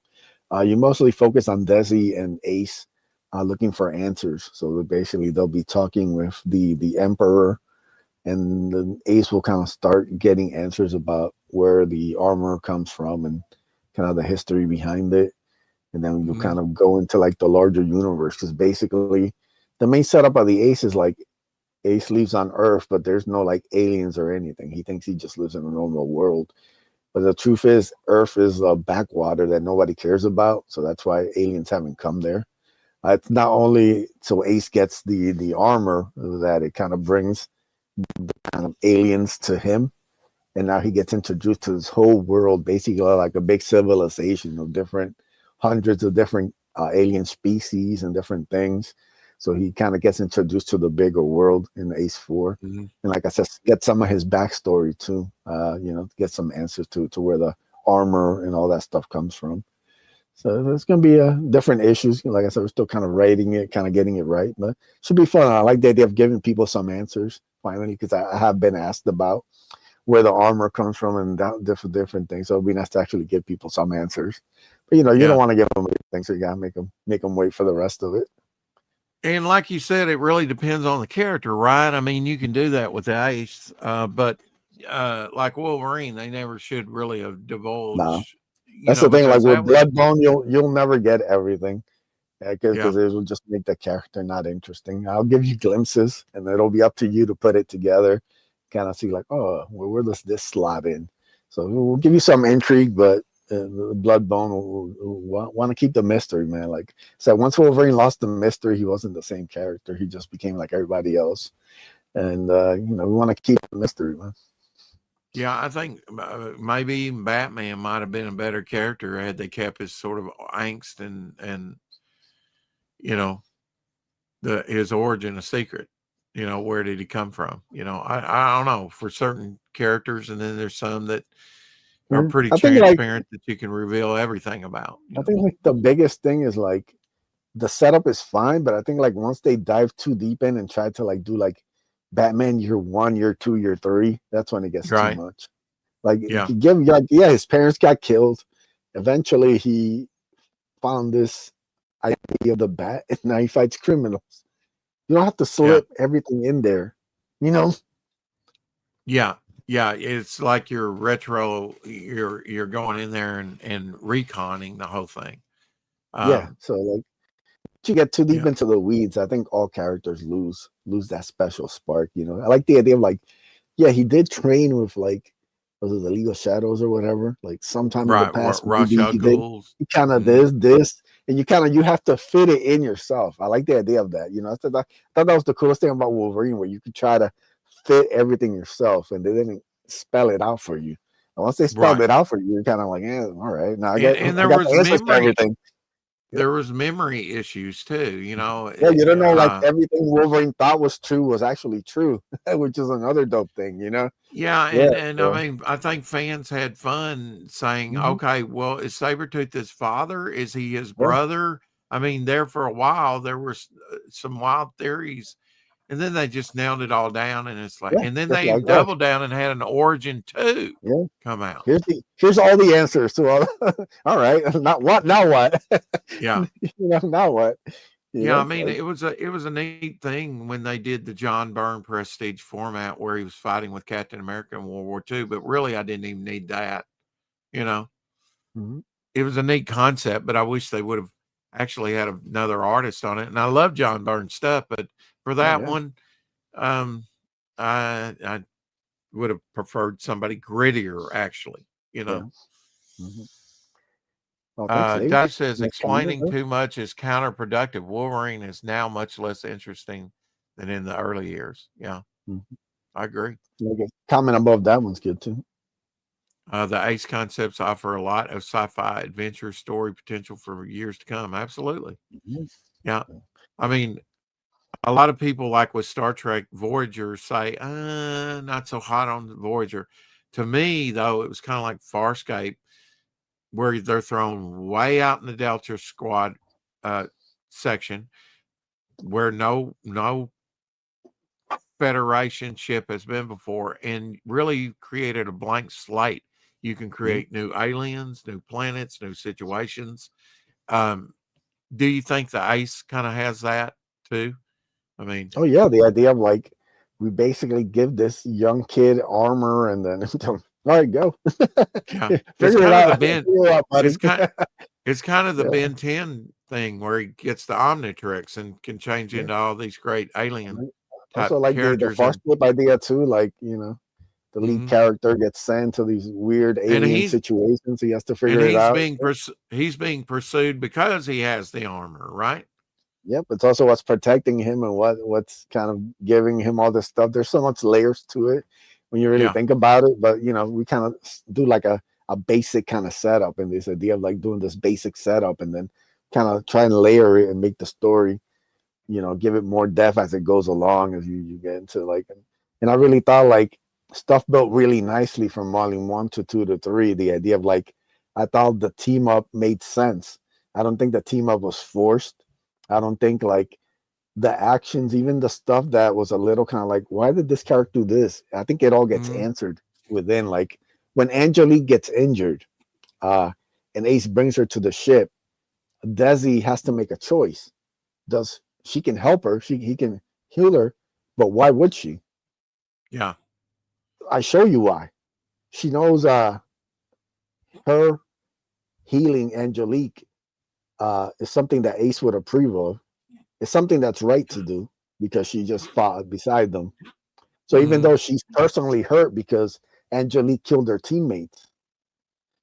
You mostly focus on Desi and Ace looking for answers. So basically, they'll be talking with the Emperor, and then Ace will kind of start getting answers about where the armor comes from and kind of the history behind it. And then you kind of go into like the larger universe, because basically the main setup of the Ace is like Ace lives on Earth, but there's no like aliens or anything. He thinks he just lives in a normal world. But the truth is, Earth is a backwater that nobody cares about. So that's why aliens haven't come there. It's not only so Ace gets the armor that it kind of brings the kind of aliens to him, and now he gets introduced to this whole world, basically like a big civilization of different hundreds of different alien species and different things. So he kind of gets introduced to the bigger world in Ace 4. And like I said, get some of his backstory too, get some answers to where the armor and all that stuff comes from. So there's going to be different issues. Like I said, we're still kind of writing it, kind of getting it right, but it should be fun. I like the idea of giving people some answers finally, because I have been asked about where the armor comes from and different things. So it'd be nice to actually give people some answers. But you don't want to give them things, so you gotta make them wait for the rest of it. And like you said, it really depends on the character, right? I mean, you can do that with the Ace, but like Wolverine, they never should really have divulged. Nah. That's the thing. Like with Bloodbone, you'll never get everything, because it will just make the character not interesting. I'll give you glimpses, and it'll be up to you to put it together. Kind of see like, oh, where does this slot in? So we'll give you some intrigue, but Bloodbone will want to keep the mystery, man. Like so, once Wolverine lost the mystery, he wasn't the same character. He just became like everybody else, and we want to keep the mystery, man. Yeah, I think maybe even Batman might have been a better character had they kept his sort of angst and his origin a secret. Where did he come from? I don't know, for certain characters, and then there's some that are pretty transparent that you can reveal everything about. I think like the biggest thing is like the setup is fine, but I think like once they dive too deep in and try to like do like Batman year 1, year 2, year 3, that's when it gets too much. Like his parents got killed. Eventually he found this idea of the bat, and now he fights criminals. You don't have to slip everything in there, Yeah, it's like you're going in there and reconning the whole thing. So like you get too deep into the weeds, I think all characters lose that special spark. I like the idea of like, he did train with like, was it the League of Shadows or whatever? Like sometime in the past, he kind of this, and you have to fit it in yourself. I like the idea of that. I thought that was the coolest thing about Wolverine, where you could try to fit everything yourself, and they didn't spell it out for you. And once they spelled it out for you, you're kind of like, all right, now I got the answers to everything. there was memory issues too. You know, Yeah, you don't know, like everything Wolverine thought was true was actually true, which is another dope thing, you know? yeah, Yeah. and So, I mean, I think fans had fun saying, mhm, okay, well, is Sabretooth his father? Is he his yeah, brother? I mean, there for a while there were some wild theories, and then they just nailed it all down, and it's like, yeah, and then just they even like that. doubled down and had an Origin 2 Yeah. come out. Here's all the answers to all. All right, not what, now what? Yeah. You know, now what? You Yeah, know, I it's mean, like, it was a neat thing when they did the John Byrne Prestige format where he was fighting with Captain America in World War II. But really, I didn't even need that. You know, mhm. it was a neat concept, but I wish they would have actually had another artist on it. And I love John Byrne stuff, but for Oh that yeah, one, um, I would have preferred somebody grittier. Actually, you yeah. know. Mhm. Well, thanks, Dave. Dave says Nice comment, explaining though. too much is counterproductive. Wolverine is now much less interesting than in the early years. Yeah, Mhm. I agree. Like a comment above that one's good too. The Ace concepts offer a lot of sci-fi adventure story potential for years to come. Absolutely. Mhm. Yeah. I mean, a lot of people like with Star Trek Voyager say, not so hot on the Voyager. To me, though, it was kind of like Farscape, where they're thrown way out in the Delta Squad uh, section, where no Federation ship has been before, and really created a blank slate. You can Yeah. create new aliens, new planets, new situations. Um, do you think the Ace kind of has that too? I mean, Oh yeah, the idea of like we basically give this young kid armor and then tell him, all right, go. yeah, it's Figure it kind of the out. Ben. Figure it out, buddy. It's kind. It's kind of the Yeah, Ben 10 thing where he gets the Omnitrix and can change yeah. into all these great alien And type also like the characters, far flip idea too, like, you know, the lead mhm. character gets sent to these weird and alien he's situations. He has to figure it out. he's being pursued because he has the armor, right? Yep, it's also what's protecting him and what's kind of giving him all this stuff. There's so much layers to it when you really Yeah. think about it. But you know, we kind of do like a basic kind of setup, and this idea of like doing this basic setup and then kind of try and layer it and make the story, you know, give it more depth as it goes along as you get into like. And I really thought like stuff built really nicely from volume 1 to 2 to 3. The idea of like I thought the team up made sense. I don't think the team up was forced. I don't think like the actions, even the stuff that was a little kind of like, why did this character do this? I think it all gets Mhm. answered within. Like when Angelique gets injured, uh, and Ace brings her to the ship, Desi has to make a choice. Does she can help her, he can heal her, but why would she? Yeah. I show you why. She knows her healing Angelique is something that Ace would approve of. It's something that's right to do because she just fought beside them. So even Mhm. though she's personally hurt because Angelique killed her teammates,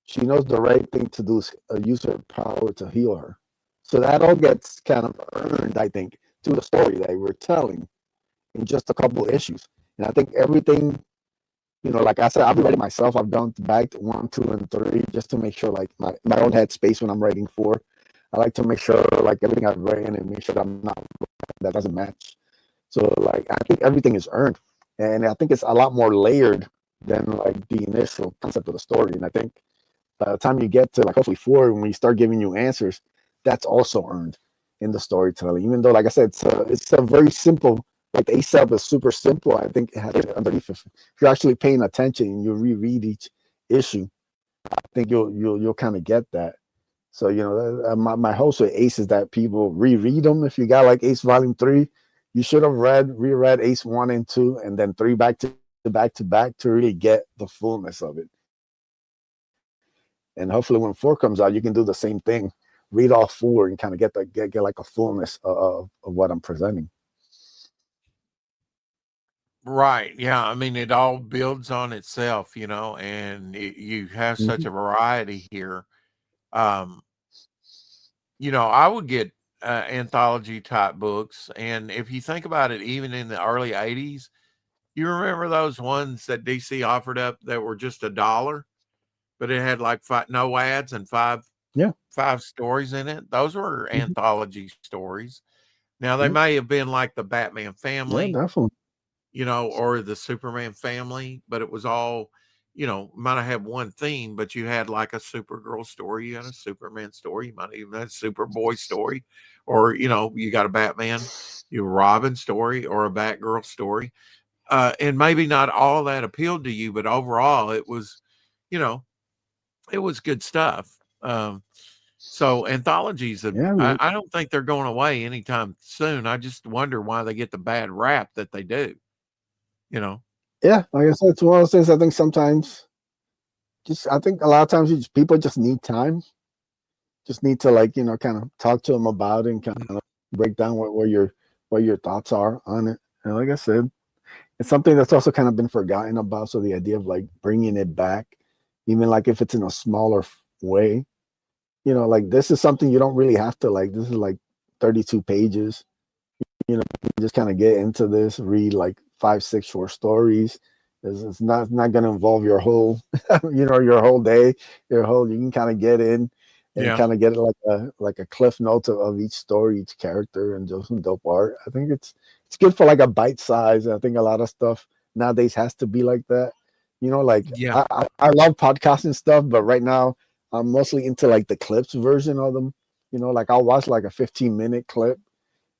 she knows the right thing to do is use her power to heal her. So that all gets kind of earned, I think, through the story that we're telling in just a couple issues. And I think everything, you know, like I said, I've been writing myself. I've gone back to 1, 2, and 3 just to make sure, like my own headspace when I'm writing 4. I like to make sure, like everything I've written, and make sure that I'm not that doesn't match. So, like, I think everything is earned, and I think it's a lot more layered than like the initial concept of the story. And I think by the time you get to like hopefully 4, when we start giving you answers, that's also earned in the storytelling. Even though, like I said, it's a very simple. Like the ASAP is super simple. I think it has underneath. If you're actually paying attention and you reread each issue, I think you'll kind of get that. So you know, my hopes with Ace is that people reread them. If you got like Ace Volume 3, you should have reread Ace 1 and 2, and then 3 back to really get the fullness of it. And hopefully, when 4 comes out, you can do the same thing. Read all 4 and kind of get like a fullness of what I'm presenting. Right. Yeah. I mean, it all builds on itself, you know, and you have such Mm-hmm. a variety here. Um, you know, I would get anthology type books. And if you think about it, even in the early 80s, you remember those ones that DC offered up that were just $1, but it had like no ads and 5 Yeah. 5 stories in it. Those were Mm-hmm. anthology stories. Now they Yeah. may have been like the Batman Yeah, family, definitely. or the Superman family, but it was all, might have had one theme, but you had like a Supergirl story, you had a Superman story, you might even have a Superboy story, or you got a Batman, Robin story, or a Batgirl story. And maybe not all that appealed to you, but overall you know, it was good stuff. So anthologies, Yeah, I don't think they're going away anytime soon. I just wonder why they get the bad rap that they do. yeah. Like I said, it's one of those things. I think sometimes, I think a lot of times people just need time. Just need to kind of talk to them about it and kind of break down what your thoughts are on it. And like I said, it's something that's also kind of been forgotten about. So the idea of like bringing it back, even like if it's in a smaller way, like this is something you don't really have to like. This is like 32 pages. You just kind of get into this, read like 5, 6 short stories. It's not going to involve your whole, your whole day, you can kind of get in and Yeah. kind of get it like a cliff note of each story, each character, and just some dope art. I think it's good for like a bite size. I think a lot of stuff nowadays has to be like that. Like Yeah. I love podcasting stuff, but right now I'm mostly into like the clips version of them. Like I'll watch like a 15-minute clip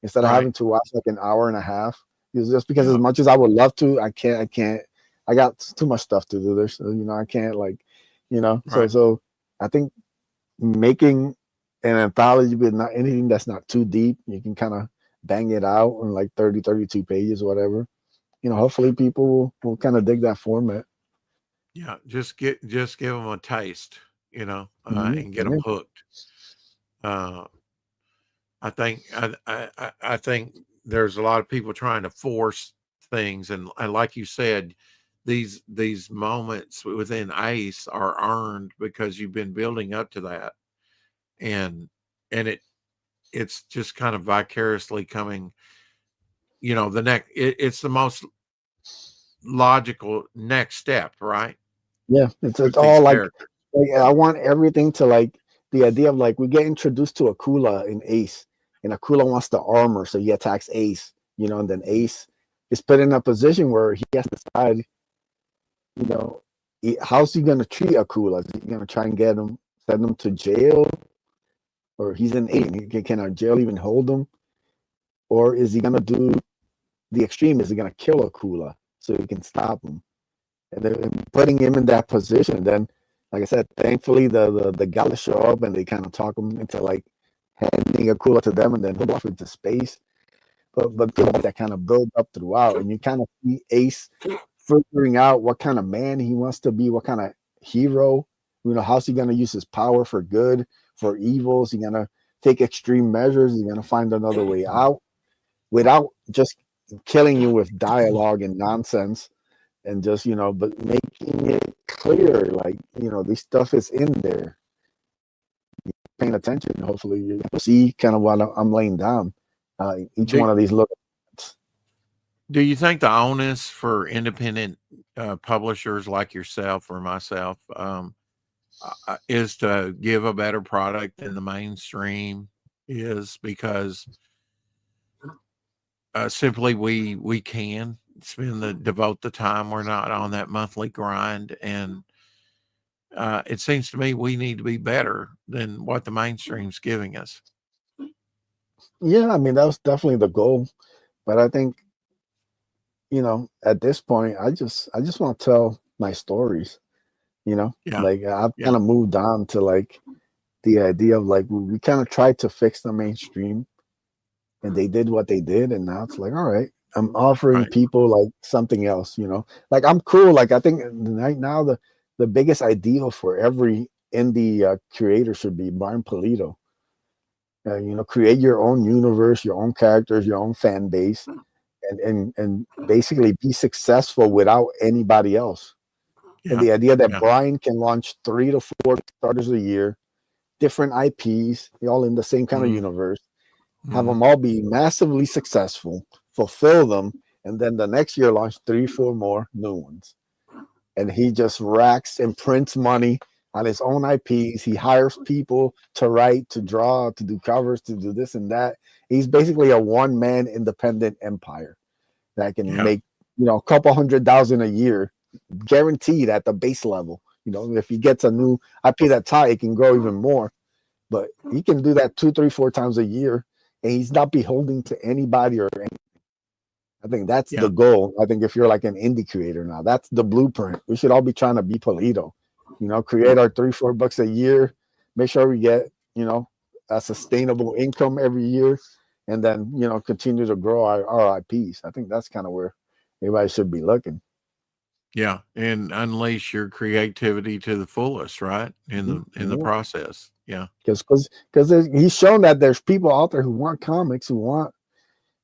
instead of Right. having to watch like an hour and a half. Just because Yeah. as much as I would love to, I can't. I got too much stuff to do there, so I can't Right. So I think making an anthology with not anything that's not too deep, you can kind of bang it out in like 30, 32 pages, whatever. Hopefully people will kind of dig that format. Yeah. Just give them a taste, and get them Yeah. hooked. Uh, I think there's a lot of people trying to force things, and like you said, these moments within Ace are earned because you've been building up to that, and it's just kind of vicariously coming. The next, it's the most logical next step, right? Yeah, it's With these all characters. like I want everything to like the idea of like we get introduced to Akula in Ace, and Akula wants the armor, so he attacks Ace, and then Ace is put in a position where he has to decide, you know, how's he gonna treat Akula? Is he gonna try and send him to jail, or he's in Ace? Can our jail even hold him, or is he gonna do the extreme? Is he gonna kill Akula so he can stop him? And then putting him in that position. Then, like I said, thankfully the Gala show up and they kind of talk him into like handing a cooler to them and then he'll off into space. But that kind of build up throughout, and you kind of see Ace figuring out what kind of man he wants to be, what kind of hero. How's he gonna use his power for good, for evil? Is he gonna take extreme measures? Is he gonna find another way out without just killing you with dialogue and nonsense? And just but making it clear, like this stuff is in there. You're paying attention. Hopefully, you see kind of what I'm laying down. Each one of these little. Do you think the onus for independent publishers like yourself or myself is to give a better product than the mainstream is, because simply we can devote the time, we're not on that monthly grind, and it seems to me we need to be better than what the mainstream's giving us. Yeah, I mean that was definitely the goal, but I think at this point, I just want to tell my stories. Yeah. Like I've Yeah. kind of moved on to like the idea of like we kind of tried to fix the mainstream, and they did what they did, and now it's like, all right, I'm offering Right. people like something else. Like I'm cool. Like I think right now the biggest ideal for every indie creator should be Brian Polito. Create your own universe, your own characters, your own fan base, and basically be successful without anybody else. And Yeah. the idea that Yeah. Brian can launch 3 to 4 starters a year, different IPs, all in the same kind of universe, have them all be massively successful, fulfill them, and then the next year launch 3, 4 more new ones. And he just racks and prints money on his own IPs. He hires people to write, to draw, to do covers, to do this and that. He's basically a one-man independent empire that can make, a couple $100,000 a year, guaranteed at the base level. If he gets a new IP that's high, it can grow even more. But he can do that 2, 3, 4 times a year, and he's not beholden to anybody or anything. I think that's the goal. I think if you're like an indie creator now, that's the blueprint. We should all be trying to be Polito. Create our $3-4 a year, make sure we get, a sustainable income every year, and then, continue to grow our IPs. I think that's kind of where everybody should be looking. Yeah, and unleash your creativity to the fullest, right? In the process. Yeah. Because he's shown that there's people out there who want comics, who want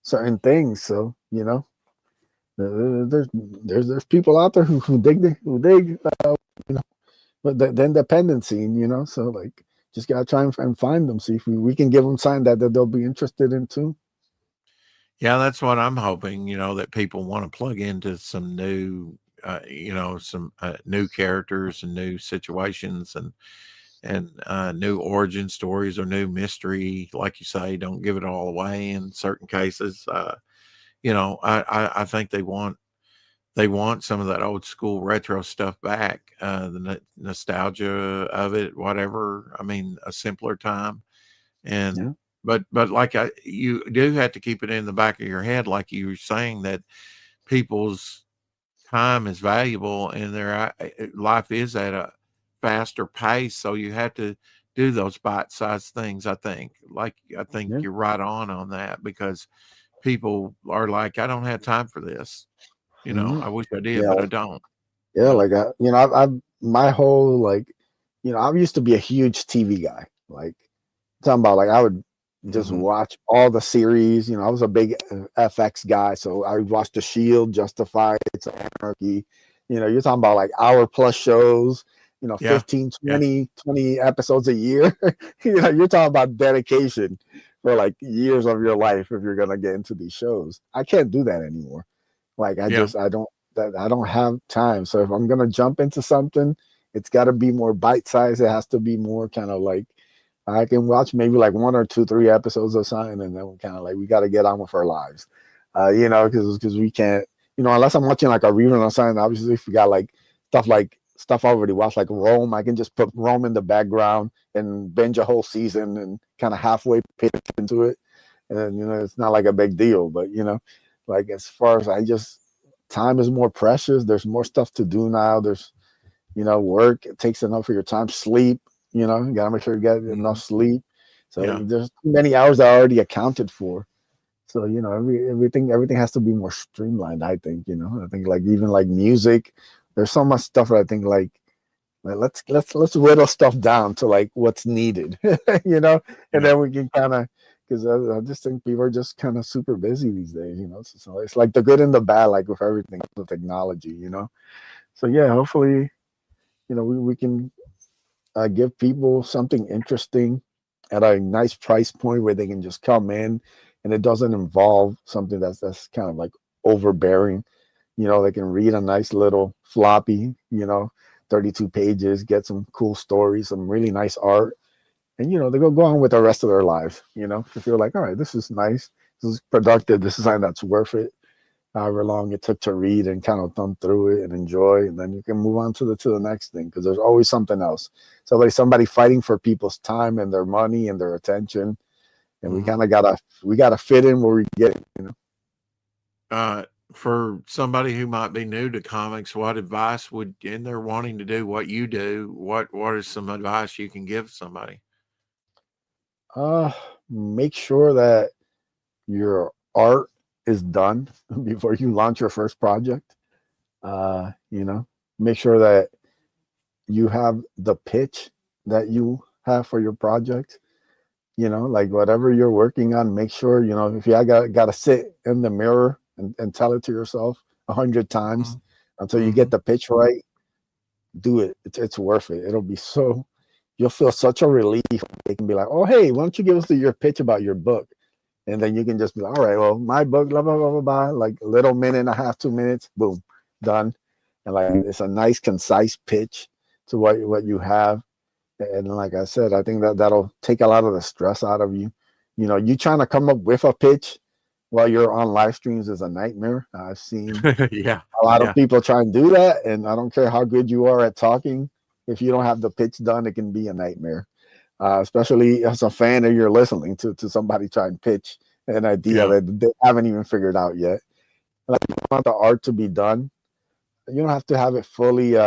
certain things. So, there's people out there who dig the independent scene, so like just gotta try and find them, see if we can give them sign that they'll be interested in too. Yeah, that's what I'm hoping, that people want to plug into some new new characters and new situations and new origin stories or new mystery. Like you say, don't give it all away in certain cases. I think they want some of that old school retro stuff back, the nostalgia of it, whatever. I mean, a simpler time. And but like you do have to keep it in the back of your head, like you were saying, that people's time is valuable and their life is at a faster pace. So you have to do those bite-sized things. I think you're right on that, because people are like, I don't have time for this. I wish I did, but I don't. Yeah, like I've my whole like, I used to be a huge TV guy. Like talking about like I would just watch all the series. I was a big FX guy, so I would watch The Shield, Justified, Anarchy. You're talking about like hour-plus shows. 15, 20 episodes a year. You're talking about dedication for like years of your life if you're gonna get into these shows. I can't do that anymore. Like I don't have time. So if I'm gonna jump into something, it's got to be more bite-sized. It has to be more kind of like I can watch maybe like 1 or 2, 3 episodes of something, and then we kind of like we got to get on with our lives, because we can't, unless I'm watching like a rerun or something. Obviously, if we got like stuff I already watched, like Rome, I can just put Rome in the background and binge a whole season and kind of halfway pay attention to it, and it's not like a big deal. But like as far as time is more precious. There's more stuff to do now. There's work. It takes enough of your time. Sleep. You gotta make sure you get enough sleep. So there's too many hours that are already accounted for. So everything has to be more streamlined. I think I think like even like music, there's so much stuff that I think like let's whittle stuff down to like what's needed, and then we can kind of, because I just think people are just kind of super busy these days, So it's like the good and the bad, like with everything, with technology, So hopefully, we can give people something interesting at a nice price point where they can just come in, and it doesn't involve something that's kind of like overbearing. They can read a nice little floppy, 32 pages, get some cool stories, some really nice art, and they go on with the rest of their lives. If you're like, all right, this is nice, this is productive, this is something that's worth it, however long it took to read and kind of thumb through it and enjoy, and then you can move on to the next thing, because there's always something else. Somebody fighting for people's time and their money and their attention, and we kind of gotta fit in where we get it. For somebody who might be new to comics, what advice and they're wanting to do what you do, what is some advice you can give somebody? Make sure that your art is done before you launch your first project. Make sure that you have the pitch that you have for your project. Like whatever you're working on, make sure, if you got to sit in the mirror and tell it to yourself 100 times until you get the pitch right, do it. It's worth it. You'll feel such a relief. They can be like, oh, hey, why don't you give us your pitch about your book? And then you can just be like, all right, well, my book, blah, blah, blah, blah, blah, like a little minute and a half, 2 minutes, boom, done. And like, it's a nice, concise pitch to what you have. And like I said, I think that'll take a lot of the stress out of you. You know, you trying to come up with a pitch while you're on live streams is a nightmare. I've seen Yeah. a lot Yeah. of people try and do that, and I don't care how good you are at talking. If you don't have the pitch done, it can be a nightmare. Especially as a fan, and you're listening to somebody try and pitch an idea Yeah. that they haven't even figured out yet. Like, you want the art to be done. You don't have to have it fully,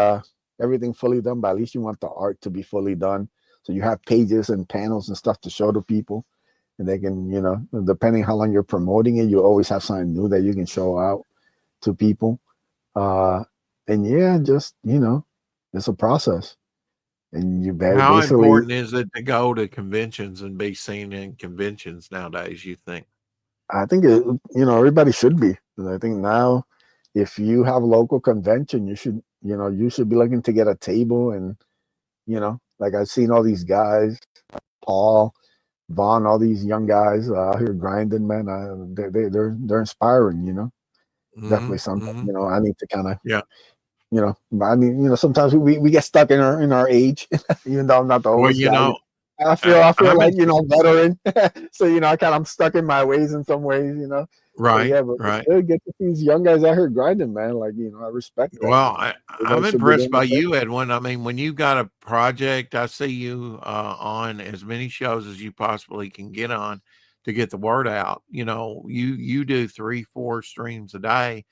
everything fully done, but at least you want the art to be fully done. So you have pages and panels and stuff to show to people, and they can, you know, depending how long you're promoting it, you always have something new that you can show out to people. And yeah, just, you know, it's a process. And you How basically, important is it to go to conventions and be seen in conventions nowadays, you think? I think you know, everybody should be. And I think now, if you have a local convention, you should be looking to get a table. And you know, like I've seen all these guys, Paul, Vaughn, all these young guys out here grinding, man. They're inspiring. You know, definitely something. Mm-hmm. You know, I need to kind of, Yeah. you know, I mean, you know, sometimes we get stuck in our age, even though I'm not the Well, oldest you guy. know, I feel I'm like, in, you know, veteran. So, you know, I'm stuck in my ways in some ways, you know. But right, yeah, but it's right. good. Get to these young guys out here grinding, man. Like, you know, I respect that. Well, Everybody I'm should be impressed doing the by same. you, Edwin. I mean, when you got a project, I see you on as many shows as you possibly can get on to get the word out. You know, you do 3, 4 streams a day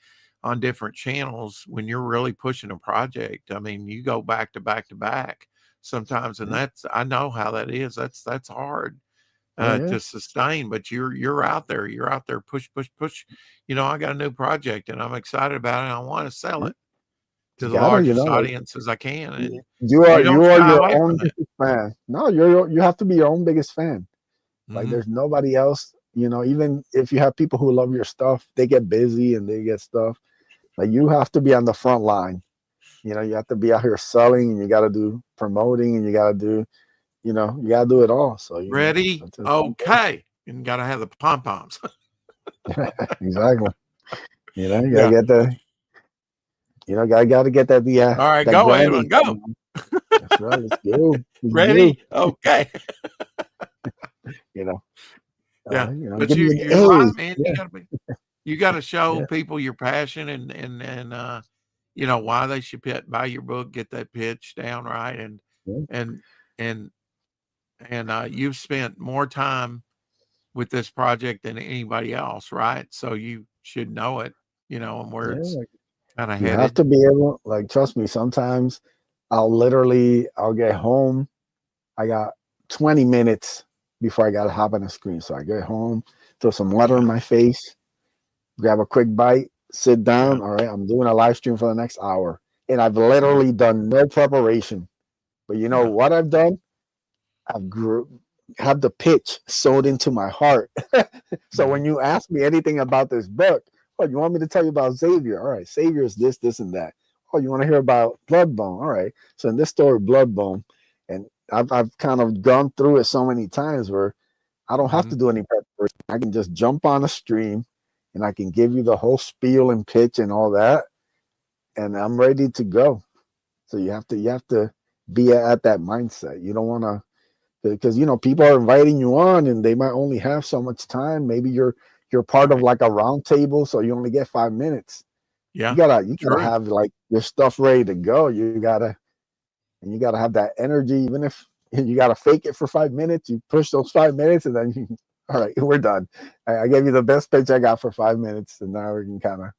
on different channels when you're really pushing a project. I mean, you go back to back to back sometimes, and I know how that is. That's hard Oh yeah, to sustain, but you're out there. You're out there, push, push, push. You know, I got a new project and I'm excited about it. And I want to sell yeah. it to You the gotta, you know, largest like audience as I can, and you you don't are shy your away own from it. biggest fan. No, you have to be your own biggest fan. Like Mhm. there's nobody else, you know, even if you have people who love your stuff, they get busy and they get stuff. Like you have to be on the front line. You know, you have to be out here selling, and you got to do promoting, and you got to do, you know, you got to do it all. So, you know, Ready? that's Okay. And got to have the pom poms. exactly. You know, you got to Yeah. get the, you know, got to get All right, that go, grinding Edwin, go. coming on. That's right. Let's go. Let's go. Ready? Okay. You know, Yeah. But give me an you're right, A. man. Yeah. You got to show Yeah. people your passion and you know why they should buy your book, get that pitch down right, Yeah. and and you've spent more time with this project than anybody else, right? So you should know it, you know, and where Yeah. it's Like, kind of you have headed. to be able, like, trust me, sometimes I'll get home. I got 20 minutes before I got to hop on the screen. So I get home, throw some water in Yeah, my face, grab a quick bite, sit yeah, down. All right, I'm doing a live stream for the next hour. And I've yeah, literally done no preparation. But you know yeah. what I've done? I've have the pitch sewed into my heart. So when Mhm. you ask me anything about this book, oh, you want me to tell you about Xavier? All right, Xavier is this, this, and that. Oh, you want to hear about Bloodbone? All right. So in this story, Bloodbone, and I've kind of gone through it so many times where I don't have to Mhm. do any preparation. I can just jump on a stream and I can give you the whole spiel and pitch and all that, and I'm ready to go. So you have to be at that mindset. You don't want to, because you know people are inviting you on and they might only have so much time. Maybe you're part of Right. like a round table, so you only get 5 minutes. Yeah. You gotta True. have like your stuff ready to go. You gotta have that energy, even if you gotta fake it for 5 minutes. You push those 5 minutes, and then you, all right, we're done. I gave you the best pitch I got for 5 minutes, and now we can kind of,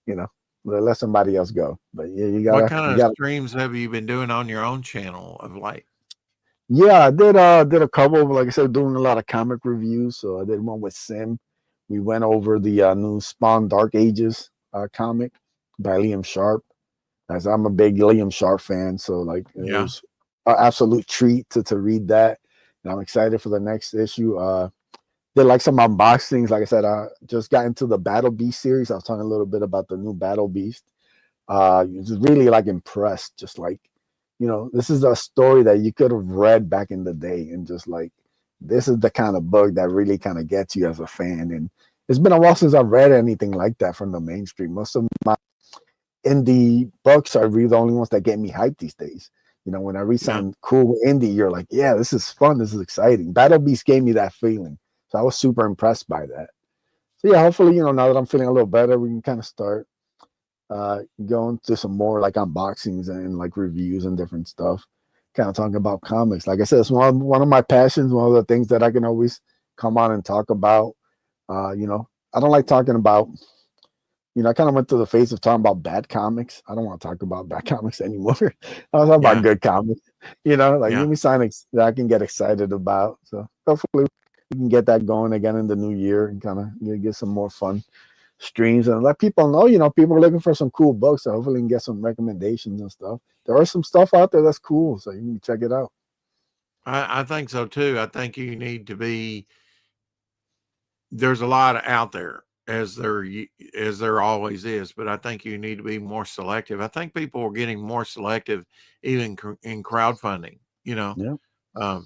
you know, let somebody else go. But yeah, What kind you of gotta. streams have you been doing on your own channel of late? Yeah, I did a couple of, like I said, doing a lot of comic reviews. So I did one with Sim. We went over the new Spawn Dark Ages comic by Liam Sharp. As I'm a big Liam Sharp fan, so like it Yeah. was an absolute treat to read that. And I'm excited for the next issue. Did like some unboxings. Like I said, I just got into the Battle Beast series. I was talking a little bit about the new Battle Beast. Just really like impressed. Just like, you know, this is a story that you could have read back in the day, and just like this is the kind of book that really kind of gets you as a fan. And it's been a while since I've read anything like that from the mainstream. Most of my indie books are really the only ones that get me hyped these days. You know, when I read something cool indie, you're like, yeah, this is fun. This is exciting. Battle Beast gave me that feeling. So I was super impressed by that. So yeah, hopefully, now that I'm feeling a little better, we can kind of start going to some more like unboxings and like reviews and different stuff. Kind of talking about comics. Like I said, it's one of my passions, one of the things that I can always come on and talk about. I don't like talking about, I kind of went through the phase of talking about bad comics. I don't want to talk about bad comics anymore. I was talking about good comics, give me something that I can get excited about. So hopefully we can get that going again in the new year and kind of get some more fun streams and let people know, people are looking for some cool books. So hopefully we can get some recommendations and stuff. There are some stuff out there that's cool. So you can check it out. I think so too. I think you need to be, there's a lot out there as there always is, but I think you need to be more selective. I think people are getting more selective even in crowdfunding, Yeah.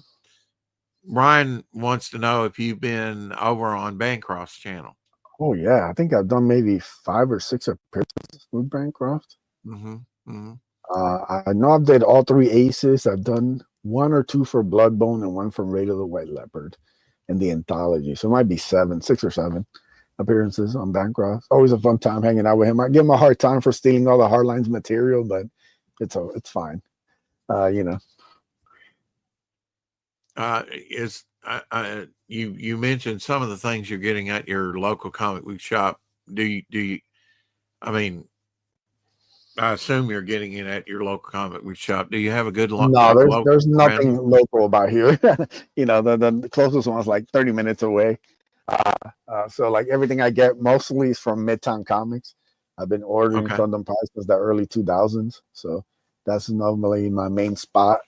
Ryan wants to know if you've been over on Bancroft's channel. Oh yeah, I think I've done maybe 5 or 6 appearances with Bancroft. I know I've did all 3 Aces. I've done 1 or 2 for Bloodbone and 1 from Raid of the White Leopard in the anthology. So it might be 6 or 7 appearances on Bancroft. Always a fun time hanging out with him. I give him a hard time for stealing all the Hardlines material, but it's fine. You mentioned some of the things you're getting at your local comic book shop. Do you I assume you're getting it at your local comic book shop. Do you have a good No, there's nothing local about here. The closest one's like 30 minutes away. So like everything I get mostly is from Midtown Comics. I've been ordering from them probably since the early 2000s. So that's normally my main spot.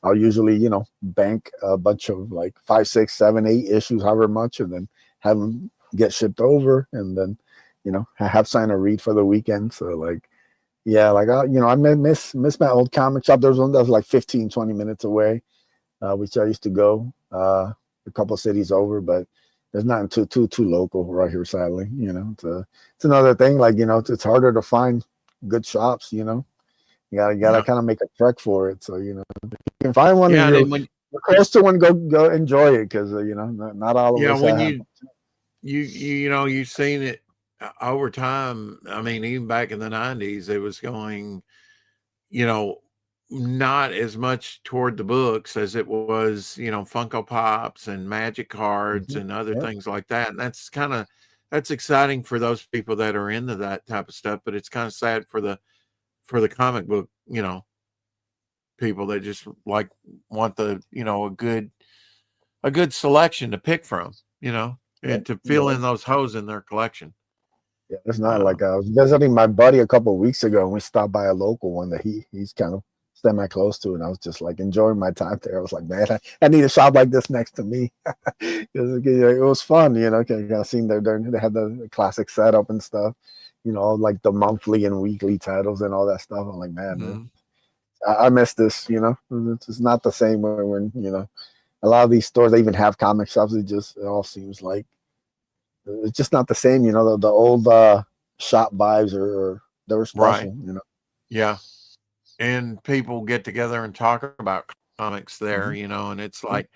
I'll usually, bank a bunch of like 5, 6, 7, 8 issues, however much, and then have them get shipped over, and then, have sign a read for the weekend. So like, yeah, like I miss my old comic shop. There's one that was like 15, 20 minutes away, which I used to go a couple cities over, but there's nothing too local right here, sadly. It's another thing. Like it's harder to find good shops. You gotta kind of make a trek for it. So you can find one. Yeah, and you're close to one. Go enjoy it because not all of us. Yeah, when you've seen it over time. I mean, even back in the 90s, it was going, not as much toward the books as it was, Funko Pops and Magic cards and other things like that. And that's exciting for those people that are into that type of stuff, but it's kind of sad for the comic book, people that just like want the, a good selection to pick from, and to fill in those holes in their collection. Yeah, it's not like I was visiting my buddy a couple of weeks ago, and we stopped by a local one that he's kind of semi close to, and I was just like enjoying my time there. I was like, man, I need a shop like this next to me. It was fun, I seen they had the classic setup and stuff, like the monthly and weekly titles and all that stuff. I'm like, man, I miss this. It's not the same when a lot of these stores, they even have comic shops. It all seems like it's just not the same. The old shop vibes they were special. Right. Yeah, and people get together and talk about comics there. And it's like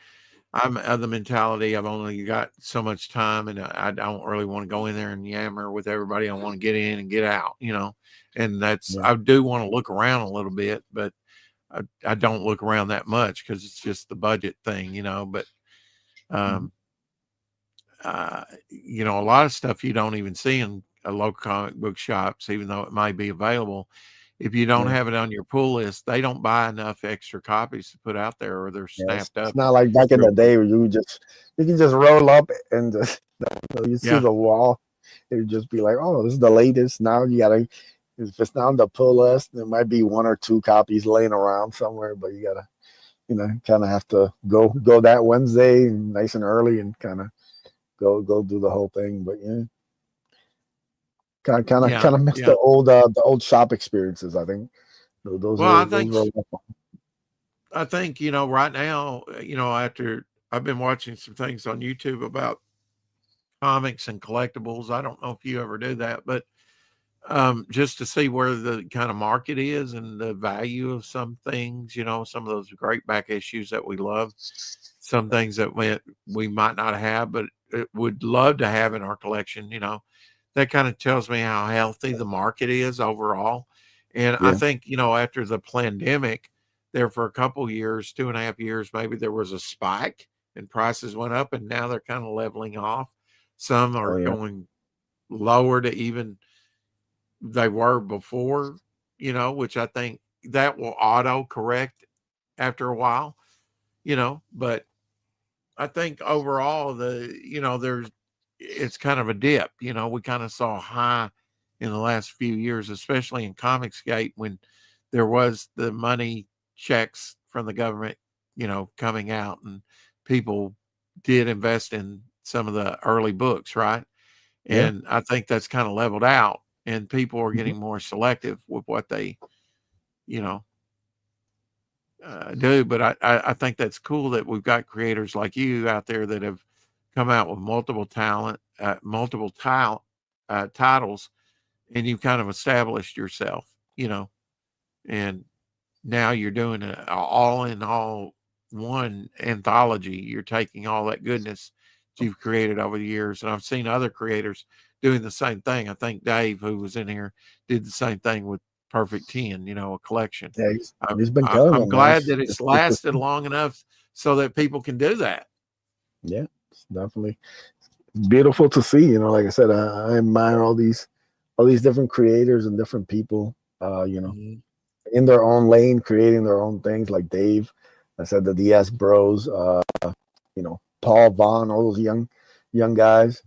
I'm of the mentality I've only got so much time, and I don't really want to go in there and yammer with everybody. I want to get in and get out. And that's I do want to look around a little bit, but I don't look around that much because it's just the budget thing, but a lot of stuff you don't even see in a local comic book shops, even though it might be available. If you don't have it on your pull list, they don't buy enough extra copies to put out there, or they're snapped up. It's not like back in the day where you can just roll up and just you see the wall. It would just be like, oh, this is the latest. Now you gotta, if it's not on the pull list, there might be 1 or 2 copies laying around somewhere, but you gotta, kind of have to go that Wednesday nice and early and kind of go do the whole thing. But kind of miss the old shop experiences. I think those. Well, I think right now, after I've been watching some things on YouTube about comics and collectibles. I don't know if you ever do that, but just to see where the kind of market is and the value of some things, some of those great back issues that we love, some things that we might not have, but would love to have in our collection, that kind of tells me how healthy the market is overall. And I Yeah. think, after the pandemic, there for a couple years, 2.5 years, maybe there was a spike and prices went up, and now they're kind of leveling off. Some Oh are yeah. going lower to even they were before, which I think that will auto correct after a while, but I think overall it's kind of a dip, we kind of saw a high in the last few years, especially in Comicsgate when there was the money checks from the government, coming out, and people did invest in some of the early books, right? Yeah. And I think that's kind of leveled out, and people are Mhm. getting more selective with what they, you know, do. But I think that's cool that we've got creators like you out there that have come out with multiple titles, and you've kind of established yourself, and now you're doing an all in all one anthology. You're taking all that goodness that you've created over the years. And I've seen other creators doing the same thing. I think Dave, who was in here, did the same thing with Perfect 10, a collection. Yeah, I'm, he's been I'm killing I'm it, man. glad that it's It's good to lasted see. long enough so that people can do that. Yeah, it's definitely beautiful to see. Like I said, I admire all these different creators and different people. Mhm. In their own lane, creating their own things. Like Dave, I said the DS Bros. Paul Vaughn, all those young guys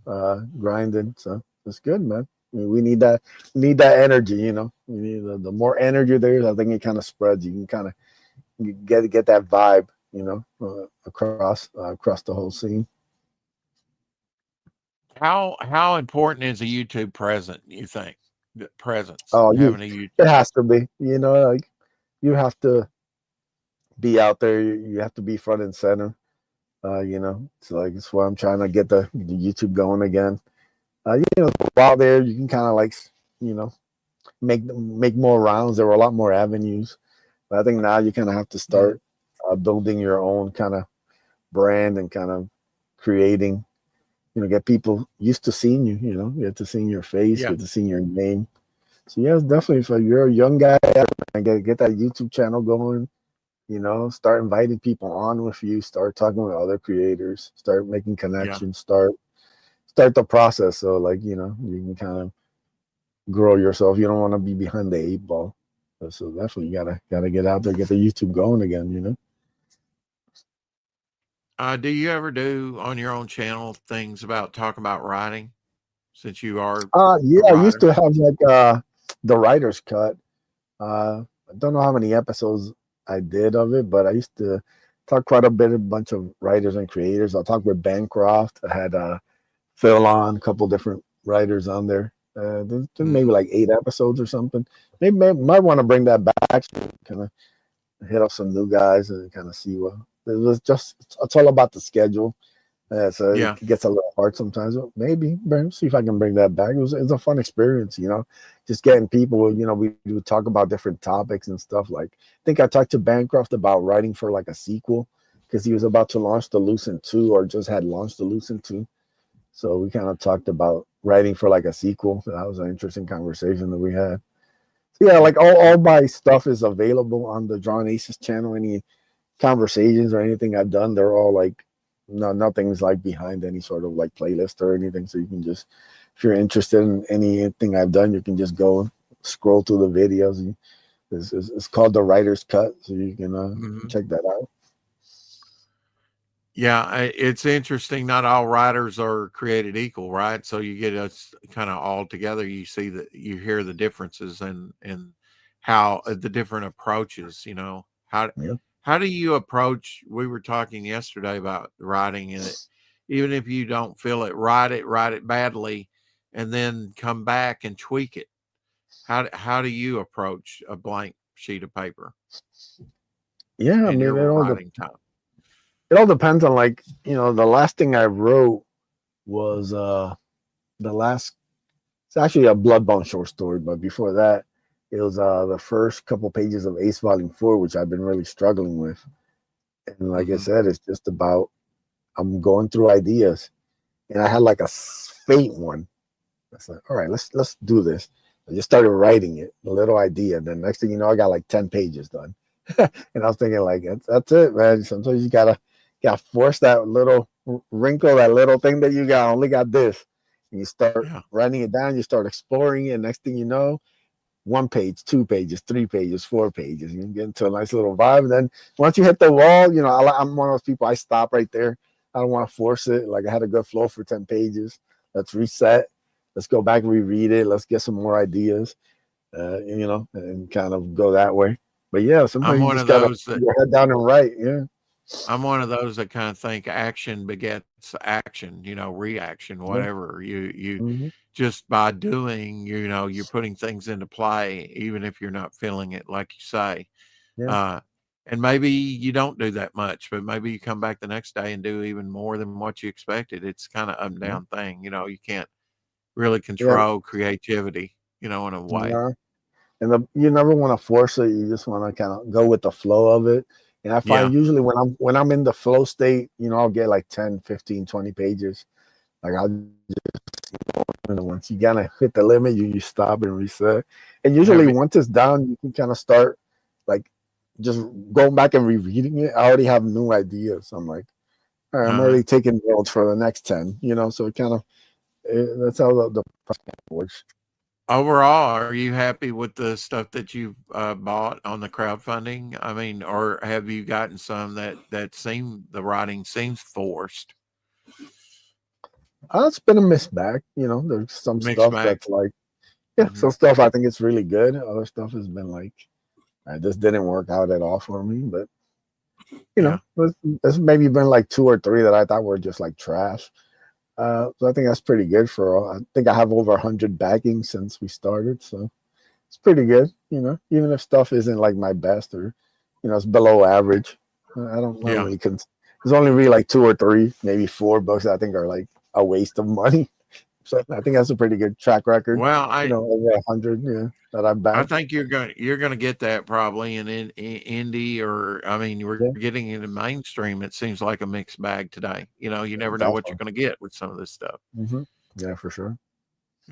grinding. So it's good, man. I mean, we need that. We need that energy. We need the more energy there is. I think it kind of spreads. You can kind of get that vibe. Across the whole scene. How important is a YouTube present, you think? The presence, Oh, having a it YouTube. has to be. Like you have to be out there. You have to be front and center. So like it's why I'm trying to get the YouTube going again. While there, you can kind of like you know make more rounds. There were a lot more avenues, but I think now you kind of have to Mhm. start building your own kind of brand and kind of creating. Get people used to seeing you. Get to seeing your face, Yeah. get to seeing your name. So yes, definitely. If you're a young guy and get that YouTube channel going, start inviting people on with you, start talking with other creators, start making Yeah. connections, start the process. So like, you can kind of grow yourself. You don't want to be behind the eight ball. So definitely you gotta get out there, get the YouTube going again. Do you ever do on your own channel things about talking about writing since you are Yeah, a I used writer? to have like the writer's cut. I don't know how many episodes I did of it, but I used to talk quite a bunch of writers and creators. I talked with Bancroft. I had Phil on, a couple different writers on there. There's maybe Mhm. like 8 episodes or something. Maybe might want to bring that back. Kind of hit up some new guys and kind of see what it was. Just it's all about the schedule. So Yeah. it gets a little hard sometimes. But maybe see if I can bring that back. It's a fun experience, just getting people. We would talk about different topics and stuff. Like I think I talked to Bancroft about writing for like a sequel because he was about to launch the Lucent 2 or just had launched the Lucent 2. So we kind of talked about writing for like a sequel. So that was an interesting conversation that we had. So yeah, like all my stuff is available on the Drawn Aces channel. Any conversations or anything I've done, they're all like nothing's like behind any sort of like playlist or anything. So you can just if you're interested in anything I've done, you can just go scroll through the videos. It's called the Writer's Cut, so you can Mhm. check that out. Yeah, it's interesting. Not all writers are created equal, right? So you get us kind of all together. You see that you hear the differences and how the different approaches. How Yeah. how do you approach? We were talking yesterday about writing, and even if you don't feel it, write it badly, and then come back and tweak it. How do you approach a blank sheet of paper Yeah, I in mean your writing time? it all depends on like, the last thing I wrote was the last It's actually a Bloodbone short story, but before that, it was the first couple pages of Ace Volume 4, which I've been really struggling with. And like I said, it's just about I'm going through ideas, and I had like a faint one. I said, all right, let's do this. I just started writing it, a little idea. Then next thing you know, I got like 10 pages done. And I was thinking, like, that's it, man. Sometimes you gotta force that little wrinkle, that little thing that you got. Only got this, and you start writing it down. You start exploring it. Next thing you know, 1 page, 2 pages, 3 pages, 4 pages. You get into a nice little vibe. And then once you hit the wall, you know, I'm one of those people. I stop right there. I don't want to force it. Like, I had a good flow for 10 pages. Let's reset. Let's go back and reread it. Let's get some more ideas, you know, and kind of go that way. But yeah, sometimes you just gotta put your head down and write. Yeah. I'm one of those that kind of think action begets action, you know, reaction, whatever. You just by doing, you know, you're putting things into play, even if you're not feeling it, like you say. And maybe you don't do that much, but maybe you come back the next day and do even more than what you expected. It's kind of up and down thing, you know. You can't really control creativity, you know, in a way. And you never want to force it. You just want to kind of go with the flow of it. And I find usually when I'm in the flow state, you know, I'll get like 10, 15, 20 pages. Like, I'll just, you know, once you gotta hit the limit, you stop and reset. And usually once it's done, you can kind of start like just going back and rereading it. I already have new ideas. I'm like, all right, I'm already taking notes for the next 10, you know, so it kind of, that's how the process works. Overall, are you happy with the stuff that you bought on the crowdfunding? I mean, or have you gotten some that seem the writing seems forced? It's been a mixed bag. You know, there's some stuff that's like, some stuff I think it's really good. Other stuff has been like, this didn't work out at all for me. But you know, there's maybe been like 2 or 3 that I thought were just like trash. So I think that's pretty good for all. I think I have over 100 backings since we started, so it's pretty good. You know, even if stuff isn't like my best or, you know, it's below average. I don't really there's only really like 2 or 3, maybe 4 books that I think are like a waste of money. So I think that's a pretty good track record. Well, you know, over 100, that I'm back. I think you're gonna get that probably in indie, or I mean, we're getting into mainstream. It seems like a mixed bag today. You know, you never know what you're going to get with some of this stuff. Yeah, for sure.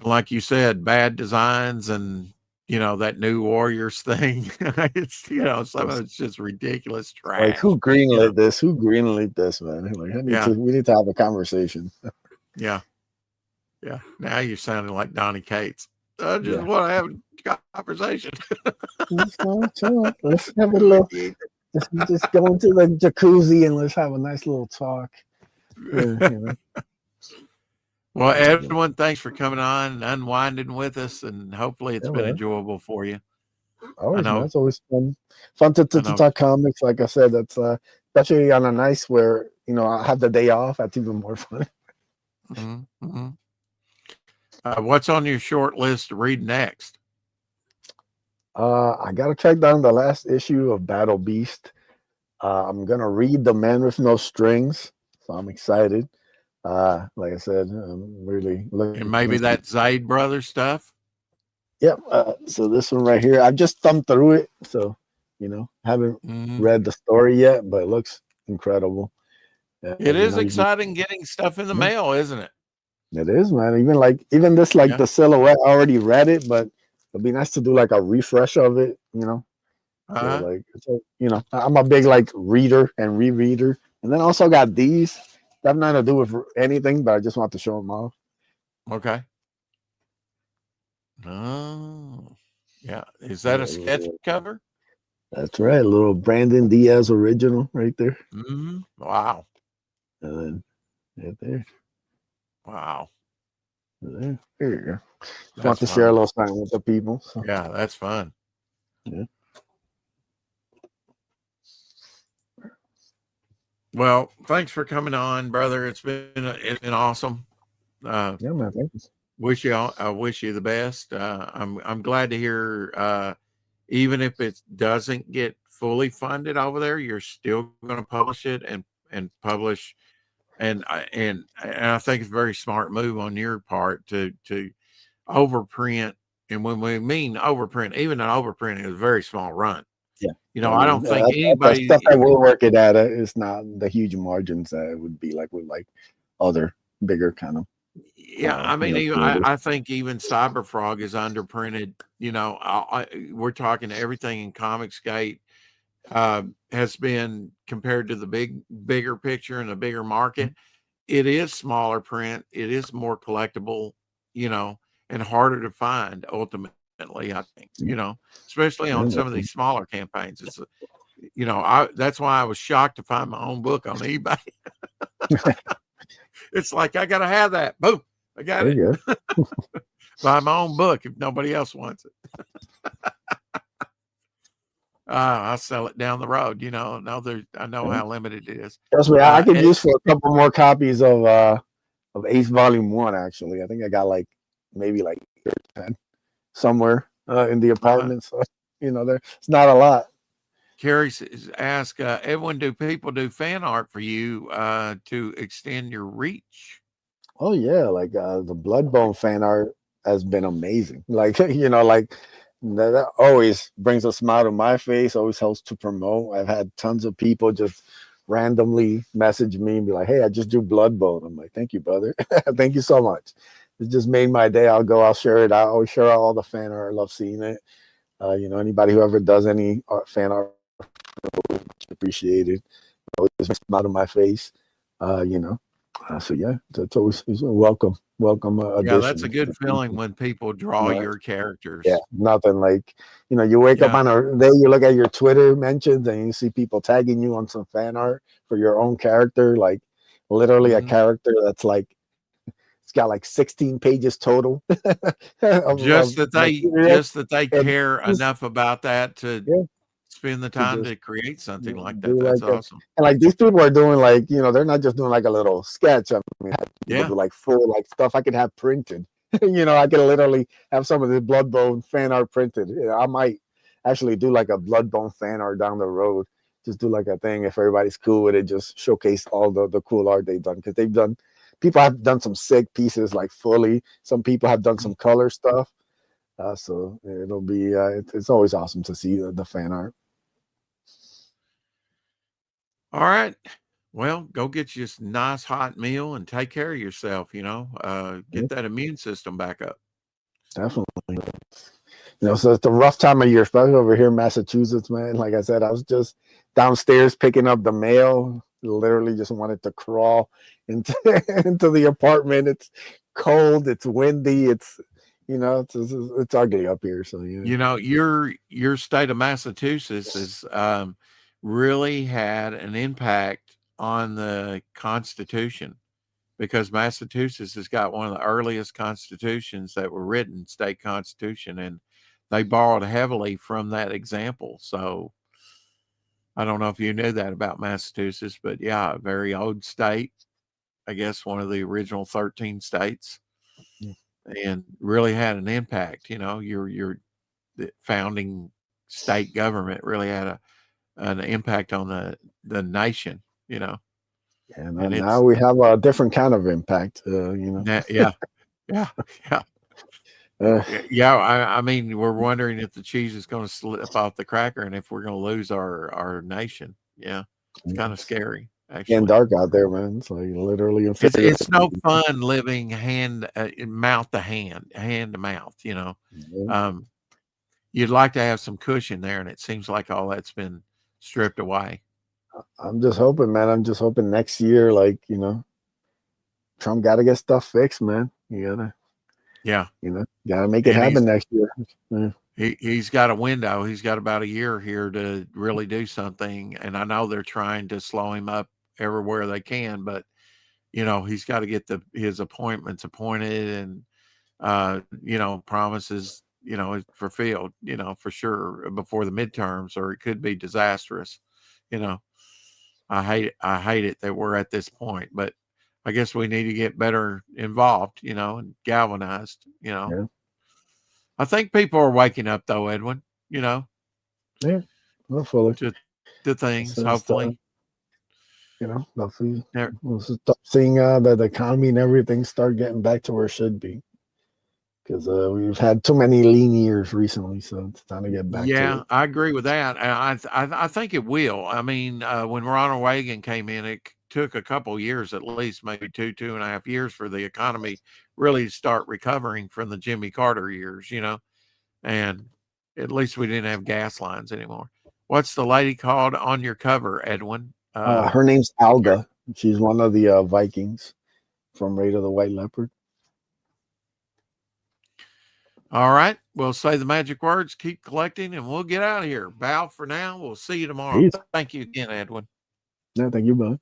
Like you said, bad designs and, you know, that new Warriors thing. It's, you know, some of it's just ridiculous trash. Like, who greenlit this? Who greenlit this, man? Like, we need to have a conversation. Yeah. Now you're sounding like Donnie Cates. I just want to have a conversation. Let's have a little. Just go into the jacuzzi and let's have a nice little talk. You know. Well, Edwin, thanks for coming on and unwinding with us, and hopefully it's been enjoyable for you. Always, man. It's always fun to talk comics. Like I said, that's especially on a night where, you know, I have the day off. That's even more fun. What's on your short list to read next? I gotta check down the last issue of Battle Beast. I'm gonna read The Man with No Strings, so I'm excited. Like I said, I'm really looking. And maybe that Zaid Brothers stuff. Yep. So this one right here, I've just thumbed through it, so, you know, haven't read the story yet, but it looks incredible. It is exciting getting stuff in the mail, isn't it? It is, man. Even this, like the silhouette, I already read it, but it'd be nice to do like a refresh of it, you know. So, you know, I'm a big like reader and rereader, and then also got these that have nothing to do with anything, but I just want to show them off. Okay. Oh, yeah. Is that a sketch cover? That's right. A little Brandon Diaz original right there. Wow. And then right there. Wow. There you go. Just want to share a little something with the people. So. Yeah, that's fun. Yeah. Well, thanks for coming on, brother. It's been awesome. Yeah, man. Thanks. I wish you the best. I'm glad to hear. Even if it doesn't get fully funded over there, you're still going to publish it and publish. And I think it's a very smart move on your part to overprint. And when we mean overprint, even an overprint is a very small run. Yeah. You know, I don't think the anybody stuff that we're working at is not the huge margins that it would be like with like other bigger kind of. Yeah, I mean, creators. I think even Cyberfrog is underprinted. You know, we're talking everything in Comicsgate has been compared to the bigger picture and the bigger market. It is smaller print. It is more collectible, you know, and harder to find ultimately, I think, you know, especially on some of these smaller campaigns. It's, you know, that's why I was shocked to find my own book on eBay. It's like, I got to have that. Boom. I got it. Buy my own book if nobody else wants it. I'll sell it down the road. You know, I know how limited it is. Trust me, I could use for a couple more copies of Ace Volume 1. Actually, I think I got like maybe like 10 somewhere in the apartment. So you know, it's not a lot. Carrie asked, Edwin, do people do fan art for you to extend your reach? Oh yeah, like the Bloodbone fan art has been amazing. Like you know, like that always brings a smile to my face. Always helps to promote. I've had tons of people just randomly message me and be like, "Hey, I just do Bloodbone." I'm like, "Thank you, brother. Thank you so much. It just made my day." I'll share it. I always share all the fan art. I love seeing it. You know, anybody who ever does any fan art, appreciated. Always makes a smile to my face. You know. So yeah, it's always welcome. Yeah, that's a good feeling when people draw your characters. Yeah, nothing like, you know, you wake up on a day, you look at your Twitter mentions and you see people tagging you on some fan art for your own character, like literally a character that's like, it's got like 16 pages total. just that they care enough about that to spend the time to create something like that. That's awesome. And like these people are doing like, you know, they're not just doing like a little sketch. I mean, people do like full like stuff I could have printed. You know, I could literally have some of this Bloodbone fan art printed. You know, I might actually do like a Bloodbone fan art down the road. Just do like a thing if everybody's cool with it. Just showcase all the cool art they've done, because people have done some sick pieces like fully. Some people have done some color stuff. So it'll be it's always awesome to see the fan art. All right. Well, go get you a nice hot meal and take care of yourself, you know, get that immune system back up. Definitely. You know, so it's a rough time of year, especially over here in Massachusetts, man. Like I said, I was just downstairs picking up the mail. Literally just wanted to crawl into the apartment. It's cold, it's windy, it's, you know, it's ugly up here. So you know, your state of Massachusetts is really had an impact on the Constitution, because Massachusetts has got one of the earliest constitutions that were written, state constitution, and they borrowed heavily from that example. So I don't know if you knew that about Massachusetts, but yeah, a very old state, I guess one of the original 13 states, and really had an impact. You know, the founding state government really had an impact on the nation, you know. And now we have a different kind of impact, you know. Yeah. I mean, we're wondering if the cheese is going to slip off the cracker and if we're going to lose our nation. Yeah, it's kind of scary. Actually, getting dark out there, man. It's like literally. It's no fun living mouth to hand to mouth. You know, you'd like to have some cushion there, and it seems like all that's been stripped away. I'm just hoping, man. I'm just hoping next year, like, you know, Trump got to get stuff fixed, man. You know, gotta make it happen next year. Yeah. He's got a window. He's got about a year here to really do something, and I know they're trying to slow him up everywhere they can, but you know, he's got to get his appointments appointed, and you know, promises, you know, fulfilled, you know, for sure before the midterms, or it could be disastrous. You know, I hate it that we're at this point, but I guess we need to get better involved, you know, and galvanized, you know. Yeah. I think people are waking up though, Edwin, you know. Yeah, hopefully. To things, hopefully. You know, hopefully we'll start seeing that the economy and everything start getting back to where it should be. because we've had too many lean years recently, so it's time to get back to Yeah, it. I agree with that. I think it will. I mean, when Ronald Reagan came in, it took a couple years, at least maybe 2.5 years, for the economy really to start recovering from the Jimmy Carter years, and at least we didn't have gas lines anymore. What's the lady called on your cover, Edwin? Her name's Alda. She's one of the Vikings from Raid of the White Leopard. All right. We'll say the magic words, keep collecting, and we'll get out of here. Bow for now. We'll see you tomorrow. Peace. Thank you again, Edwin. No, thank you, bud.